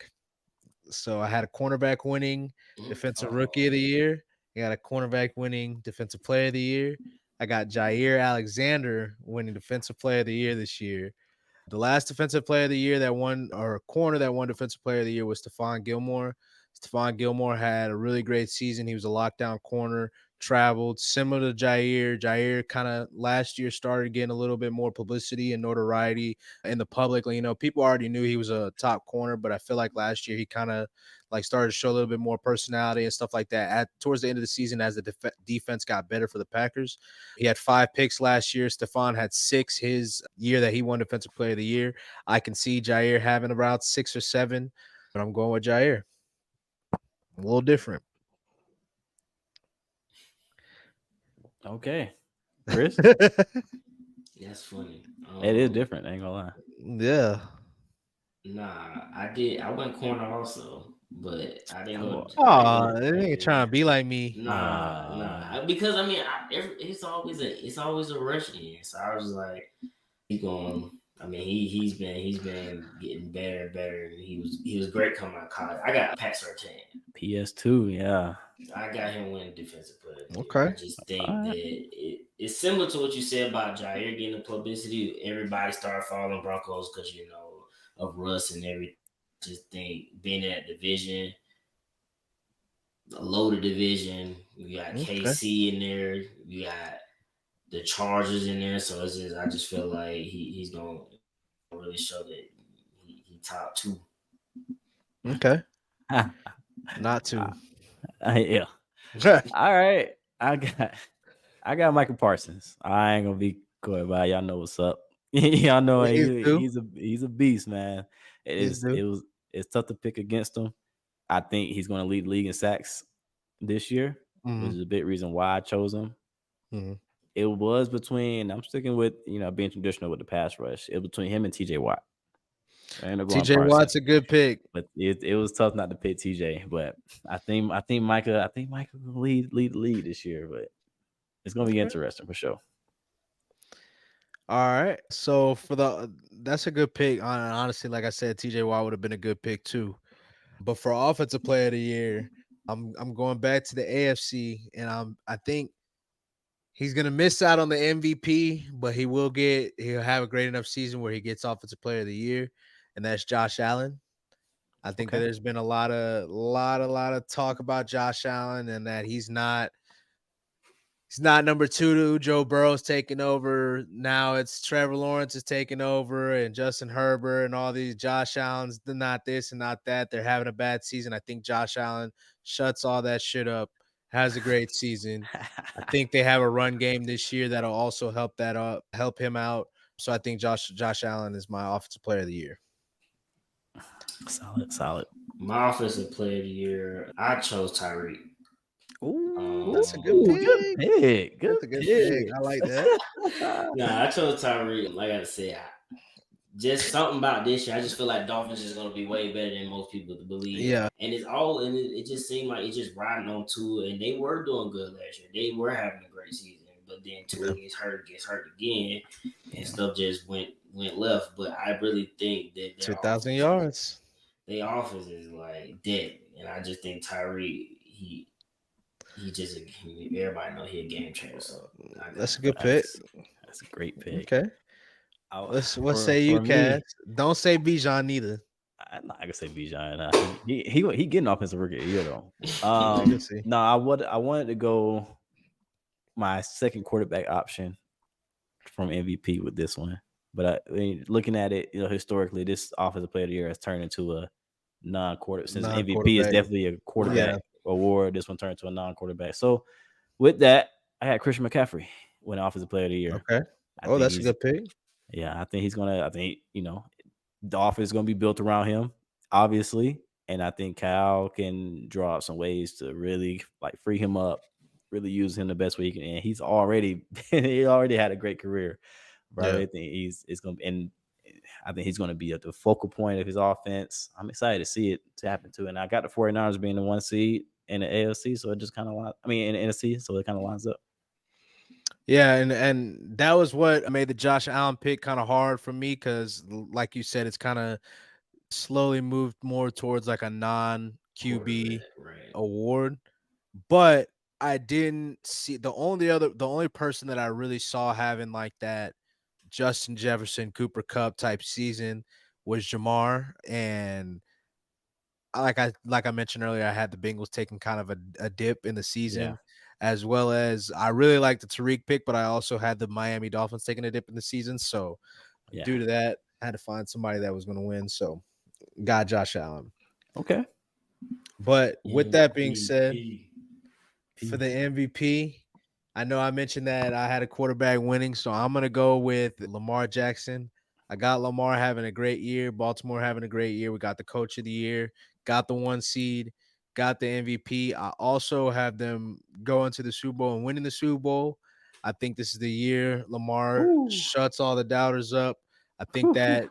Speaker 1: So I had a cornerback winning defensive rookie of the year. I got a cornerback winning defensive player of the year. I got Jair Alexander winning defensive player of the year this year. The last defensive player of the year that won, or corner that won defensive player of the year, was Stephon Gilmore. Stephon Gilmore had a really great season. He was a lockdown corner, traveled similar to Jair. Jair kind of last year started getting a little bit more publicity and notoriety in the public. You know, people already knew he was a top corner, but I feel like last year he kind of like started to show a little bit more personality and stuff like that at towards the end of the season as the defense got better for the Packers. He had 5 picks last year. Stephon had 6 his year that he won defensive player of the year. I can see Jair having about 6 or 7, but I'm going with Jair. A little different.
Speaker 2: Okay. Chris?
Speaker 3: that's funny.
Speaker 2: It is different, I ain't gonna lie.
Speaker 1: Yeah.
Speaker 3: Nah, I went corner also, but I didn't go. I didn't
Speaker 1: Oh,
Speaker 3: go.
Speaker 1: they ain't trying to be like me.
Speaker 3: Nah. Because I mean, it's always a rush in. So I was like, he's going. I mean, he's been getting better and better. He was great coming out of college. I got Pat Surtain.
Speaker 2: PS2, yeah.
Speaker 3: I got him winning defensive player of the year.
Speaker 1: Okay.
Speaker 3: I just think
Speaker 2: All
Speaker 3: that
Speaker 2: right.
Speaker 3: it's similar to what you said about Jair getting the publicity. Everybody started following Broncos because of Russ and everything. Just think being in that division, a loaded division. You got
Speaker 1: Okay.
Speaker 3: KC in there. You got the Chargers in there. So I just feel like he's gonna really show that he top 2.
Speaker 1: Okay. Not too.
Speaker 2: Yeah. All right. I got Michael Parsons. I ain't gonna be coy about it. Y'all know what's up. Y'all know
Speaker 1: He's due.
Speaker 2: he's a beast, man.
Speaker 1: He's due.
Speaker 2: It's tough to pick against him. I think he's gonna lead the league in sacks this year, which is a big reason why I chose him. It was between, I'm sticking with, being traditional with the pass rush. It was between him and TJ Watt. I ended up going
Speaker 1: TJ
Speaker 2: Parsons.
Speaker 1: Watt's a good pick.
Speaker 2: But it was tough not to pick TJ. But I think Micah will lead the lead this year. But it's gonna be interesting for sure.
Speaker 1: All right. So that's a good pick. Honestly, like I said, TJ Watt would have been a good pick too. But for offensive player of the year, I'm going back to the AFC, and I think he's gonna miss out on the MVP, but he'll have a great enough season where he gets offensive player of the year, and that's Josh Allen. I think that there's been a lot of talk about Josh Allen and that he's not number 2 to Joe Burrow's taking over. Now it's Trevor Lawrence is taking over and Justin Herbert and all these Josh Allen's. They're not this and not that. They're having a bad season. I think Josh Allen shuts all that shit up, has a great season. I think they have a run game this year that'll also help him out. So I think Josh Allen is my offensive player of the year.
Speaker 2: Solid.
Speaker 3: My offensive player of the year, I chose Tyreek.
Speaker 1: Ooh, that's a good pick.
Speaker 2: Good pick.
Speaker 1: That's a good pick. I like that.
Speaker 3: Nah, I chose Tyreek. Like I said, just something about this year. I just feel like Dolphins is going to be way better than most people believe.
Speaker 1: Yeah.
Speaker 3: And it just seemed like it's just riding on Tua, and they were doing good last year. They were having a great season, but then Tua gets hurt again, and stuff just went went left, but I really think that
Speaker 1: 2,000 yards.
Speaker 3: their offense is like dead, and I just think Tyree he just everybody know he a game changer. So I got
Speaker 1: That's a
Speaker 3: him.
Speaker 1: good pick.
Speaker 2: That's a great pick.
Speaker 1: Okay. What say you, Cass? Don't say Bijan neither.
Speaker 2: I'm not gonna say Bijan. He getting offensive rookie of the year though.
Speaker 1: We'll see.
Speaker 2: No, I wanted to go my second quarterback option from MVP with this one, but I mean, looking at it, historically, this offensive player of the year has turned into a non-quarterback. Since MVP is definitely a quarterback award, this one turned into a non-quarterback. So with that, I had Christian McCaffrey win offensive player of the year.
Speaker 1: Okay. That's a good pick.
Speaker 2: Yeah, I think he's gonna. I think the offense is gonna be built around him, obviously, and I think Kyle can draw up some ways to really free him up, really use him the best way he can. And he's already he already had a great career. But I really think I think he's gonna be at the focal point of his offense. I'm excited to see it to happen too. And I got the 49ers being the 1 seed in the AFC, so it just kind of in the NFC, so it kind of lines up.
Speaker 1: Yeah, and that was what made the Josh Allen pick kind of hard for me because, like you said, it's kind of slowly moved more towards like a non-QB award. But I didn't see the only person that I really saw having like that Justin Jefferson, Cooper Kupp type season was Jamar. And like I mentioned earlier, I had the Bengals taking kind of a dip in the season, as well as I really liked the Tariq pick, but I also had the Miami Dolphins taking a dip in the season. So due to that, I had to find somebody that was going to win. So got Josh Allen.
Speaker 2: Okay.
Speaker 1: But with that being said, for the MVP, I know I mentioned that I had a quarterback winning, so I'm going to go with Lamar Jackson. I got Lamar having a great year, Baltimore having a great year. We got the coach of the year, got the 1 seed, got the MVP. I also have them going to the Super Bowl and winning the Super Bowl. I think this is the year Lamar shuts all the doubters up. I think that,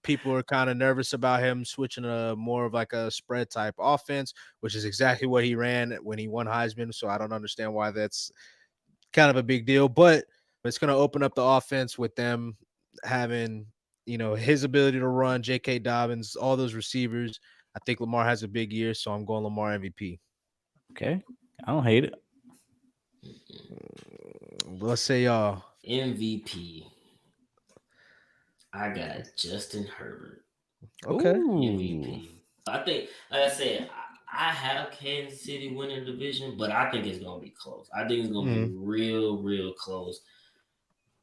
Speaker 1: people are kind of nervous about him switching to more of like a spread type offense, which is exactly what he ran when he won Heisman. So I don't understand why that's kind of a big deal, but it's going to open up the offense with them having, his ability to run, J.K. Dobbins, all those receivers. I think Lamar has a big year, so I'm going Lamar MVP.
Speaker 2: Okay. I don't hate it.
Speaker 1: Let's say y'all.
Speaker 3: MVP. I got Justin Herbert.
Speaker 1: Okay.
Speaker 3: MVP. I think, like I said, I have Kansas City winning the division, but I think it's going to be close. I think it's going to be real, real close.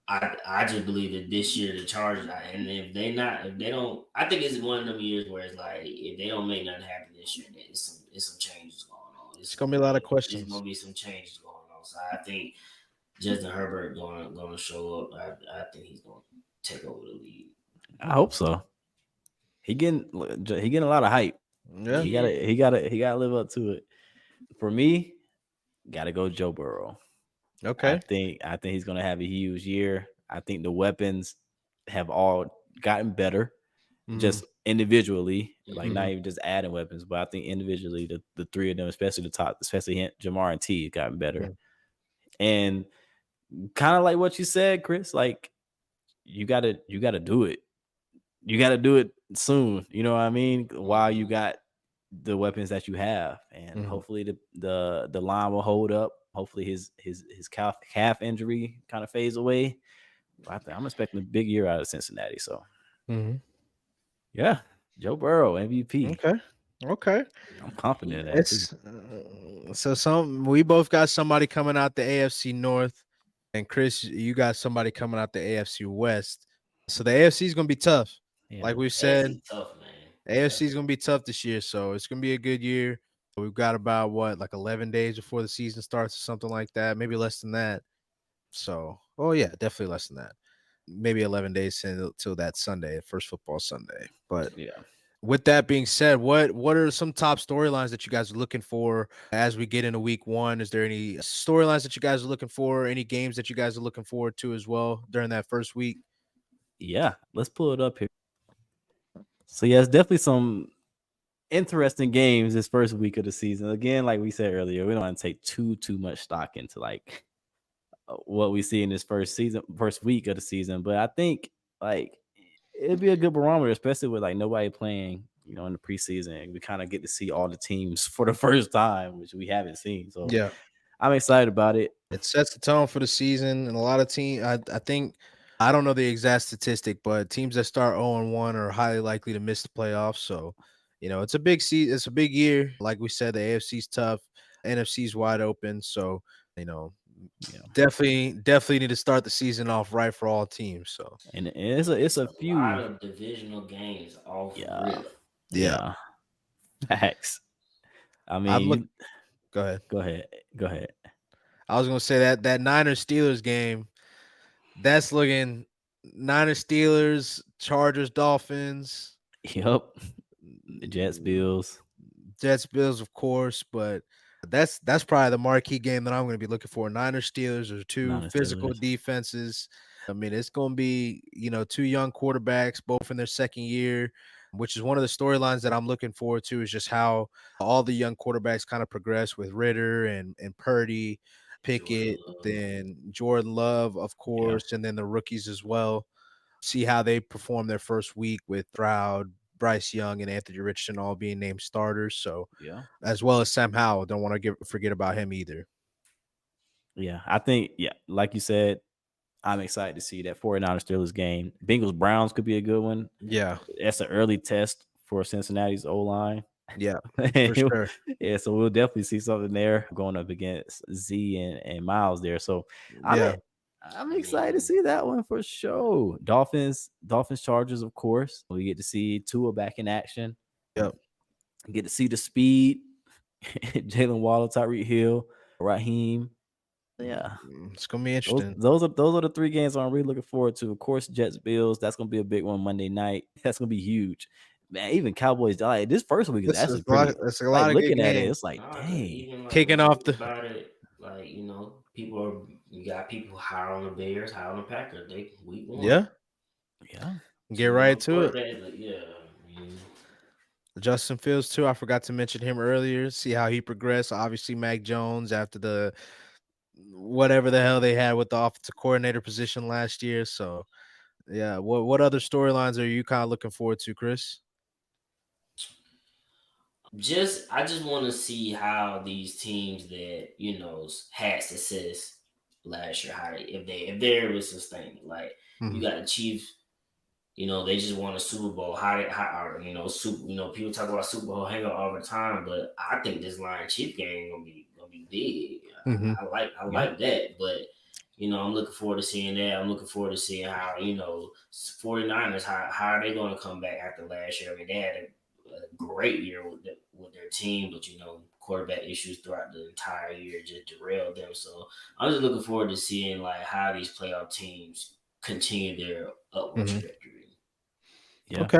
Speaker 3: I just believe that this year the Chargers, and if they don't, I think it's one of them years where it's like if they don't make nothing happen this year, it's some changes going on.
Speaker 1: It's going to be a lot of questions.
Speaker 3: There's going to be some changes going on. So I think Justin Herbert going to show up. I think he's going to take over the league.
Speaker 2: I hope so. He getting a lot of hype.
Speaker 1: Yeah,
Speaker 2: he gotta live up to it. For me, gotta go Joe Burrow.
Speaker 1: Okay.
Speaker 2: I think he's gonna have a huge year. I think the weapons have all gotten better, just individually, like not even just adding weapons, but I think individually the three of them, especially the top, especially Jamar and T, gotten better. And kind of like what you said, Chris, like you gotta do it. You got to do it soon. You know what I mean? While you got the weapons that you have, and hopefully the line will hold up. Hopefully his calf injury kind of fades away. But I'm expecting a big year out of Cincinnati. So, yeah, Joe Burrow MVP.
Speaker 1: Okay.
Speaker 2: I'm confident in that.
Speaker 1: So we both got somebody coming out the AFC North, and Chris, you got somebody coming out the AFC West. So the AFC is gonna be tough.
Speaker 2: Yeah.
Speaker 1: Like we said,
Speaker 3: tough, man.
Speaker 1: AFC is going to be tough this year, so it's going to be a good year. We've got about 11 days before the season starts or something like that, maybe less than that. So, definitely less than that. Maybe 11 days till that Sunday, first football Sunday. But with that being said, what are some top storylines that you guys are looking for as we get into week 1? Is there any storylines that you guys are looking for? Any games that you guys are looking forward to as well during that first week?
Speaker 2: Yeah, let's pull it up here. So it's definitely some interesting games this first week of the season. Again, like we said earlier, we don't want to take too much stock into like what we see in this first week of the season. But I think like it'd be a good barometer, especially with like nobody playing, in the preseason. We kind of get to see all the teams for the first time, which we haven't seen. So
Speaker 1: Yeah.
Speaker 2: I'm excited about it.
Speaker 1: It sets the tone for the season, and a lot of I think I don't know the exact statistic, but teams that start 0-1 are highly likely to miss the playoffs. So, it's a big it's a big year. Like we said, the AFC's tough, NFC's wide open. So, you know,
Speaker 2: Yeah,
Speaker 1: definitely need to start the season off right for all teams. So,
Speaker 2: and it's
Speaker 3: It's
Speaker 2: a
Speaker 3: a lot
Speaker 2: few.
Speaker 3: of divisional games off
Speaker 2: Yeah,
Speaker 3: rip.
Speaker 1: yeah,
Speaker 2: yeah, facts. I
Speaker 1: I'm
Speaker 2: mean,
Speaker 1: look.
Speaker 2: you
Speaker 1: Go ahead.
Speaker 2: go ahead, go ahead.
Speaker 1: I was gonna say that Niners Steelers game. That's looking Niners Steelers, Chargers Dolphins.
Speaker 2: Yep, the Jets, Bills,
Speaker 1: Jets, Bills, of course, but that's probably the marquee game that I'm going to be looking for. Niners, Steelers are two
Speaker 2: Niners,
Speaker 1: physical
Speaker 2: Steelers.
Speaker 1: defenses. I mean, it's going to be two young quarterbacks, both in their second year, which is one of the storylines that I'm looking forward to. Is just how all the young quarterbacks kind of progress with Ritter and Purdy,
Speaker 3: Jordan
Speaker 1: Pickett,
Speaker 3: Love.
Speaker 1: then Jordan Love, of
Speaker 2: Yeah,
Speaker 1: course, and then the rookies as well. See how they perform their first week with Stroud, Bryce Young, and Anthony Richardson all being named starters. So
Speaker 2: yeah,
Speaker 1: as well as Sam Howell, don't want to forget about him either.
Speaker 2: yeah. I think, yeah, like you said, I'm excited to see that 49ers Steelers game. Bengals Browns could be a good one.
Speaker 1: Yeah,
Speaker 2: That's an early test for Cincinnati's O line.
Speaker 1: yeah, for sure.
Speaker 2: Yeah, so we'll definitely see something there going up against Z and Miles there. So I'm
Speaker 1: Yeah,
Speaker 2: e- I'm
Speaker 3: I
Speaker 2: excited to
Speaker 3: mean,
Speaker 2: see that one for sure. Dolphins Chargers, of course. We get to see Tua back in action.
Speaker 1: yep.
Speaker 2: Get to see the speed. Jalen Waddle, Tyreek Hill, Raheem. Yeah.
Speaker 1: It's gonna be
Speaker 2: Those
Speaker 1: interesting.
Speaker 2: those are those are the three games I'm really looking forward to. Of course, Jets Bills. That's gonna be a big one Monday night. That's gonna be huge. Man, even Cowboys. Like this first week is
Speaker 1: This
Speaker 2: actually
Speaker 1: is a lot.
Speaker 2: pretty.
Speaker 1: It's a
Speaker 2: Like
Speaker 1: lot of good
Speaker 2: looking at it,
Speaker 1: games
Speaker 2: it's like,
Speaker 3: nah, 'cause
Speaker 2: dang.
Speaker 3: even like
Speaker 1: kicking
Speaker 3: when you
Speaker 1: off
Speaker 3: think
Speaker 1: the.
Speaker 3: about it, like people are you got people higher on the Bears, higher on the Packers. They week one,
Speaker 1: Yeah,
Speaker 2: Yeah,
Speaker 1: get
Speaker 3: two
Speaker 1: right
Speaker 3: young
Speaker 1: to it.
Speaker 3: quarterbacks. Like, yeah, I mean,
Speaker 1: Justin Fields too. I forgot to mention him earlier. See how he progressed. Obviously, Mac Jones after the whatever the hell they had with the offensive coordinator position last year. So yeah, what other storylines are you kind of looking forward to, Chris?
Speaker 3: I just want to see how these teams that had success last year, how if they're able to sustain it. Like you
Speaker 1: Mhm.
Speaker 3: got the Chiefs. They just won a Super Bowl. How people talk about Super Bowl hangover all the time, but I think this Lion Chief game gonna be big.
Speaker 1: Mhm.
Speaker 3: I
Speaker 2: yeah,
Speaker 3: like that, but I'm looking forward to seeing that. I'm looking forward to seeing how 49ers how are they gonna come back after last year. I mean, they had a great year with their team, but quarterback issues throughout the entire year just derailed them. So I'm just looking forward to seeing like how these playoff teams continue their upward
Speaker 1: Mhm.
Speaker 3: trajectory.
Speaker 2: yeah.
Speaker 1: Okay.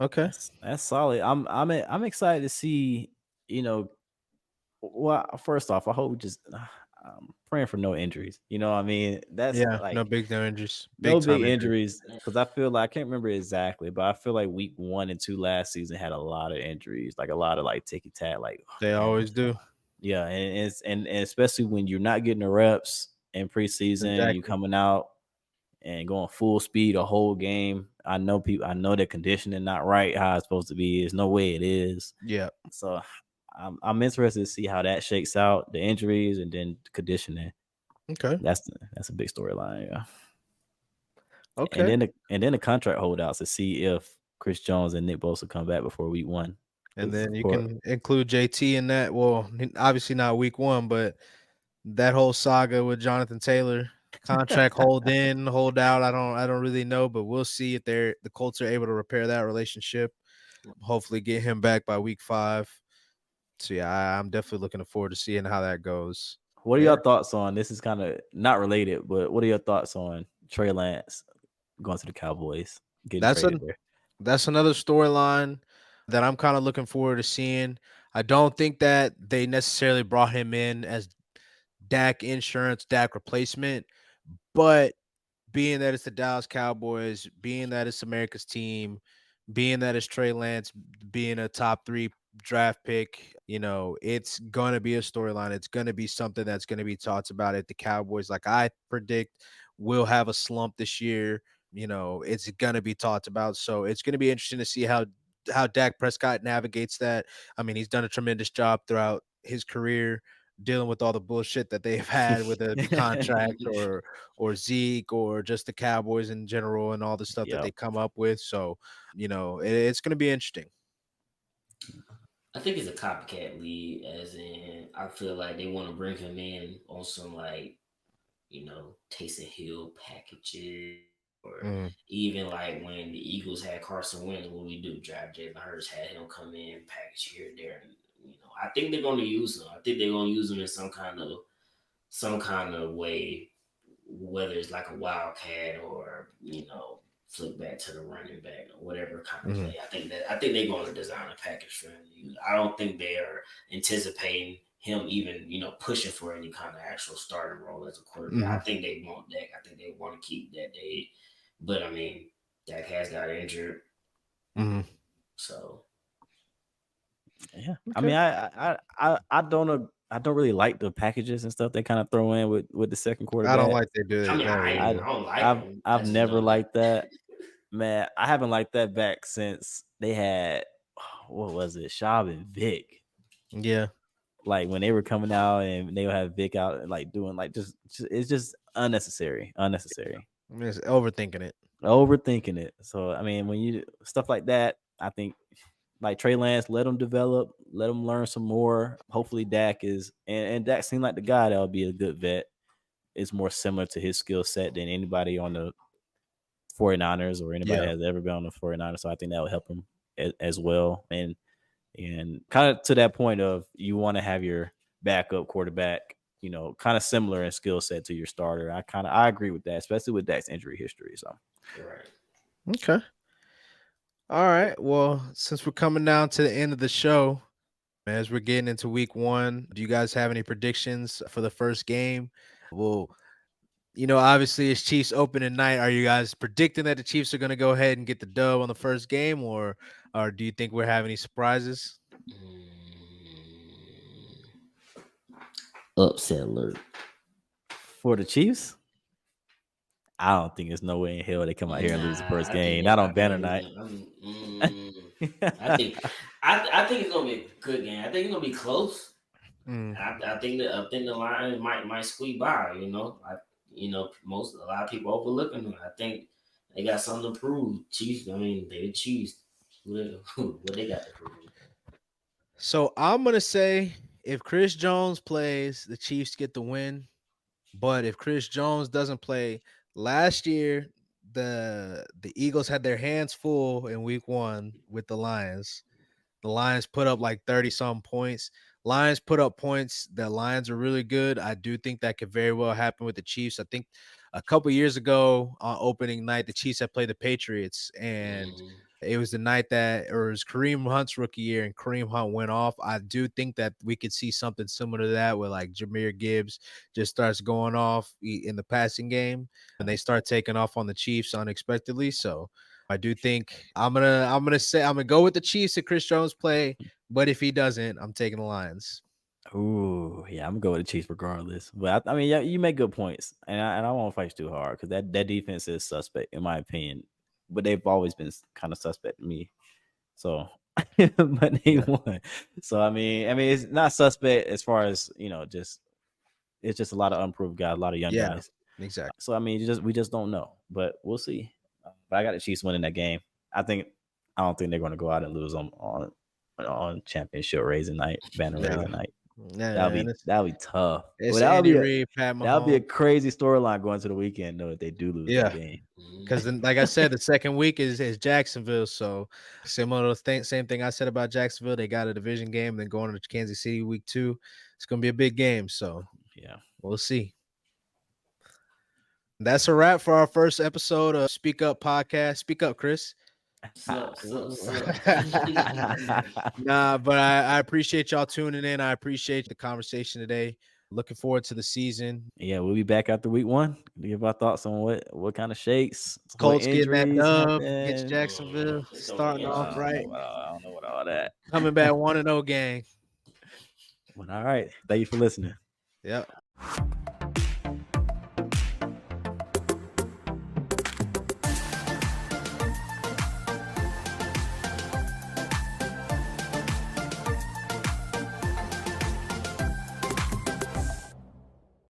Speaker 1: Okay.
Speaker 2: That's solid. I'm excited to see. You know, well, first off, I hope we just. I'm praying for no injuries. You know what I mean? That's
Speaker 1: Yeah.
Speaker 2: like
Speaker 1: No big no injuries.
Speaker 2: no
Speaker 1: Big
Speaker 2: big
Speaker 1: time injuries.
Speaker 2: injuries because I feel like I can't remember exactly, but I feel like week 1 and 2 last season had a lot of injuries, like a lot of like ticky tack. Like, oh,
Speaker 1: They
Speaker 2: man,
Speaker 1: always do.
Speaker 2: yeah, and especially when you're not getting the reps in preseason, you
Speaker 1: Exactly.
Speaker 2: coming out and going full speed a whole game. I know the conditioning not right how it's supposed to be. There's no way it is.
Speaker 1: Yeah.
Speaker 2: So I'm interested to see how that shakes out, the injuries and then conditioning.
Speaker 1: Okay.
Speaker 2: That's a big storyline. Yeah. And
Speaker 1: Okay.
Speaker 2: then the contract holdouts to see if Chris Jones and Nick Bosa come back before week 1.
Speaker 1: And then you
Speaker 2: For
Speaker 1: can include JT in that. Well, obviously not week one, but that whole saga with Jonathan Taylor contract hold out. I don't really know, but we'll see if the Colts are able to repair that relationship. Hopefully get him back by week 5. So yeah, I'm definitely looking forward to seeing how that goes.
Speaker 2: what are
Speaker 1: Yeah.
Speaker 2: your thoughts on this? Is kind of not related, but what are your thoughts on Trey Lance going to the Cowboys, getting
Speaker 1: That's
Speaker 2: traded
Speaker 1: an
Speaker 2: there?
Speaker 1: that's another storyline that I'm kind of looking forward to seeing. I don't think that they necessarily brought him in as Dak insurance, Dak replacement, but being that it's the Dallas Cowboys, being that it's America's team, being that it's Trey Lance being a top 3 draft pick, it's gonna be a storyline. It's gonna be something that's gonna be talked about at the Cowboys. Like I predict will have a slump this year. It's gonna be talked about. So it's gonna be interesting to see how Dak Prescott navigates that. I mean, he's done a tremendous job throughout his career dealing with all the bullshit that they've had, whether it be contract or Zeke or just the Cowboys in general and all the stuff that
Speaker 2: Yep.
Speaker 1: they come up with. So, it's gonna be interesting.
Speaker 3: I think it's a copycat league, as in I feel like they want to bring him in on some like Taysom Hill packages, or
Speaker 1: Mm,
Speaker 3: even like when the Eagles had Carson Wentz, when we do draft Jalen Hurts, had him come in package here and there. And, I think they're going to use him. I think they're going to use him in some kind of way, whether it's like a wildcat or flip back to the running back or whatever kind of
Speaker 1: mhm,
Speaker 3: play. I think they're going to design a package for him. I don't think they are anticipating him even pushing for any kind of actual starting role as a quarterback. I
Speaker 1: mhm,
Speaker 3: think they want Dak. I think they want to keep that day, but I mean Dak has got injured,
Speaker 1: mhm.
Speaker 3: so
Speaker 2: Yeah. I
Speaker 1: Okay.
Speaker 2: mean, I don't really like the packages and stuff they kind of throw in with the second
Speaker 1: I don't
Speaker 2: quarterback.
Speaker 1: like they
Speaker 3: I
Speaker 1: do
Speaker 3: mean
Speaker 1: that
Speaker 3: I
Speaker 1: either.
Speaker 3: don't like
Speaker 2: I've
Speaker 3: him. I
Speaker 2: I've
Speaker 3: just
Speaker 2: never
Speaker 3: don't like.
Speaker 2: liked that. Man, I haven't liked that back since they had what was it, Schaub and Vic.
Speaker 1: Yeah.
Speaker 2: Like when they were coming out and they would have Vic out and like doing like just it's just unnecessary.
Speaker 1: I mean, it's overthinking it.
Speaker 2: Overthinking it. So I mean, when you stuff like that, I think like Trey Lance, let him develop, let him learn some more. Hopefully, Dak is and Dak seemed like the guy that would be a good vet. It's more similar to his skill set than anybody on the 49ers or anybody
Speaker 1: Yeah.
Speaker 2: that has ever been on the 49ers. So I think that would help him as well. And kind of to that point of you want to have your backup quarterback, kind of similar in skill set to your starter. I agree with that, especially with Dak's injury history. So
Speaker 3: Right.
Speaker 1: Okay. All right. Well, since we're coming down to the end of the show, as we're getting into week 1, do you guys have any predictions for the first game? Well, obviously it's Chiefs opening night. Are you guys predicting that the Chiefs are going to go ahead and get the dub on the first game, or do you think we're having any surprises?
Speaker 3: Upset alert.
Speaker 2: for the Chiefs, I don't think there's no way in hell they come out here and lose the
Speaker 3: Nah,
Speaker 2: first game. Not
Speaker 3: I
Speaker 2: on
Speaker 3: think
Speaker 2: banner
Speaker 3: they
Speaker 2: night.
Speaker 3: win. I think I think it's gonna be a good game. I think it's gonna be close.
Speaker 1: Mm.
Speaker 3: I think the Lions might squeak by. A lot of people overlooking them. I think they got something to prove. Chiefs. I mean, they the Chiefs. What they got to prove?
Speaker 1: So I'm going to say if Chris Jones plays, the Chiefs get the win. But if Chris Jones doesn't play, last year the Eagles had their hands full in week 1 with the Lions. The Lions put up like 30 some points. Lions put up points. The Lions are really good. I do think that could very well happen with the Chiefs. I think a couple years ago on opening night, the Chiefs had played the Patriots, and
Speaker 3: Mm,
Speaker 1: it was the night that, or it was Kareem Hunt's rookie year, and Kareem Hunt went off. I do think that we could see something similar to that, where like Jameer Gibbs just starts going off in the passing game, and they start taking off on the Chiefs unexpectedly. So I do think I'm gonna go with the Chiefs if Chris Jones play, but if he doesn't, I'm taking the Lions.
Speaker 2: Ooh, yeah, I'm gonna go with the Chiefs regardless. But I mean, yeah, you make good points, and I won't fight you too hard because that defense is suspect in my opinion. But they've always been kind of suspect to me. So, but they
Speaker 1: Yeah.
Speaker 2: won. So I mean, it's not suspect as far as just it's just a lot of unproved guys, a lot of young
Speaker 1: Yeah,
Speaker 2: guys.
Speaker 1: exactly.
Speaker 2: So I mean, we just don't know, but we'll see. But I got the Chiefs winning that game. I don't think they're going to go out and lose on championship raising night, banner
Speaker 1: Yeah,
Speaker 2: raising night.
Speaker 1: yeah, man.
Speaker 2: That'll be tough.
Speaker 1: It's
Speaker 2: Well,
Speaker 1: Andy Reid, Pat
Speaker 2: that'll be a
Speaker 1: Mahomes.
Speaker 2: crazy storyline going to the weekend though if they do lose that
Speaker 1: Yeah,
Speaker 2: game.
Speaker 1: because then, like I said, the second week is Jacksonville. So similar to same thing I said about Jacksonville. They got a division game, then going to Kansas City week 2. It's gonna be a big game. So
Speaker 2: Yeah.
Speaker 1: we'll see. That's a wrap for our first episode of Speak Up Podcast. Speak up, Chris.
Speaker 3: sup, sup, sup.
Speaker 1: Nah, but I appreciate y'all tuning in. I appreciate the conversation today. Looking forward to the season.
Speaker 2: Yeah, we'll be back after week 1 to give our thoughts on what kind of shakes, what
Speaker 1: Colts getting that
Speaker 2: injuries
Speaker 1: dub against
Speaker 2: happen.
Speaker 1: Jacksonville,
Speaker 3: It's gonna be
Speaker 1: starting off right,
Speaker 3: interesting.
Speaker 2: I don't know what all that.
Speaker 1: coming back 1-0 gang.
Speaker 2: But all right, thank you for listening.
Speaker 1: Yep.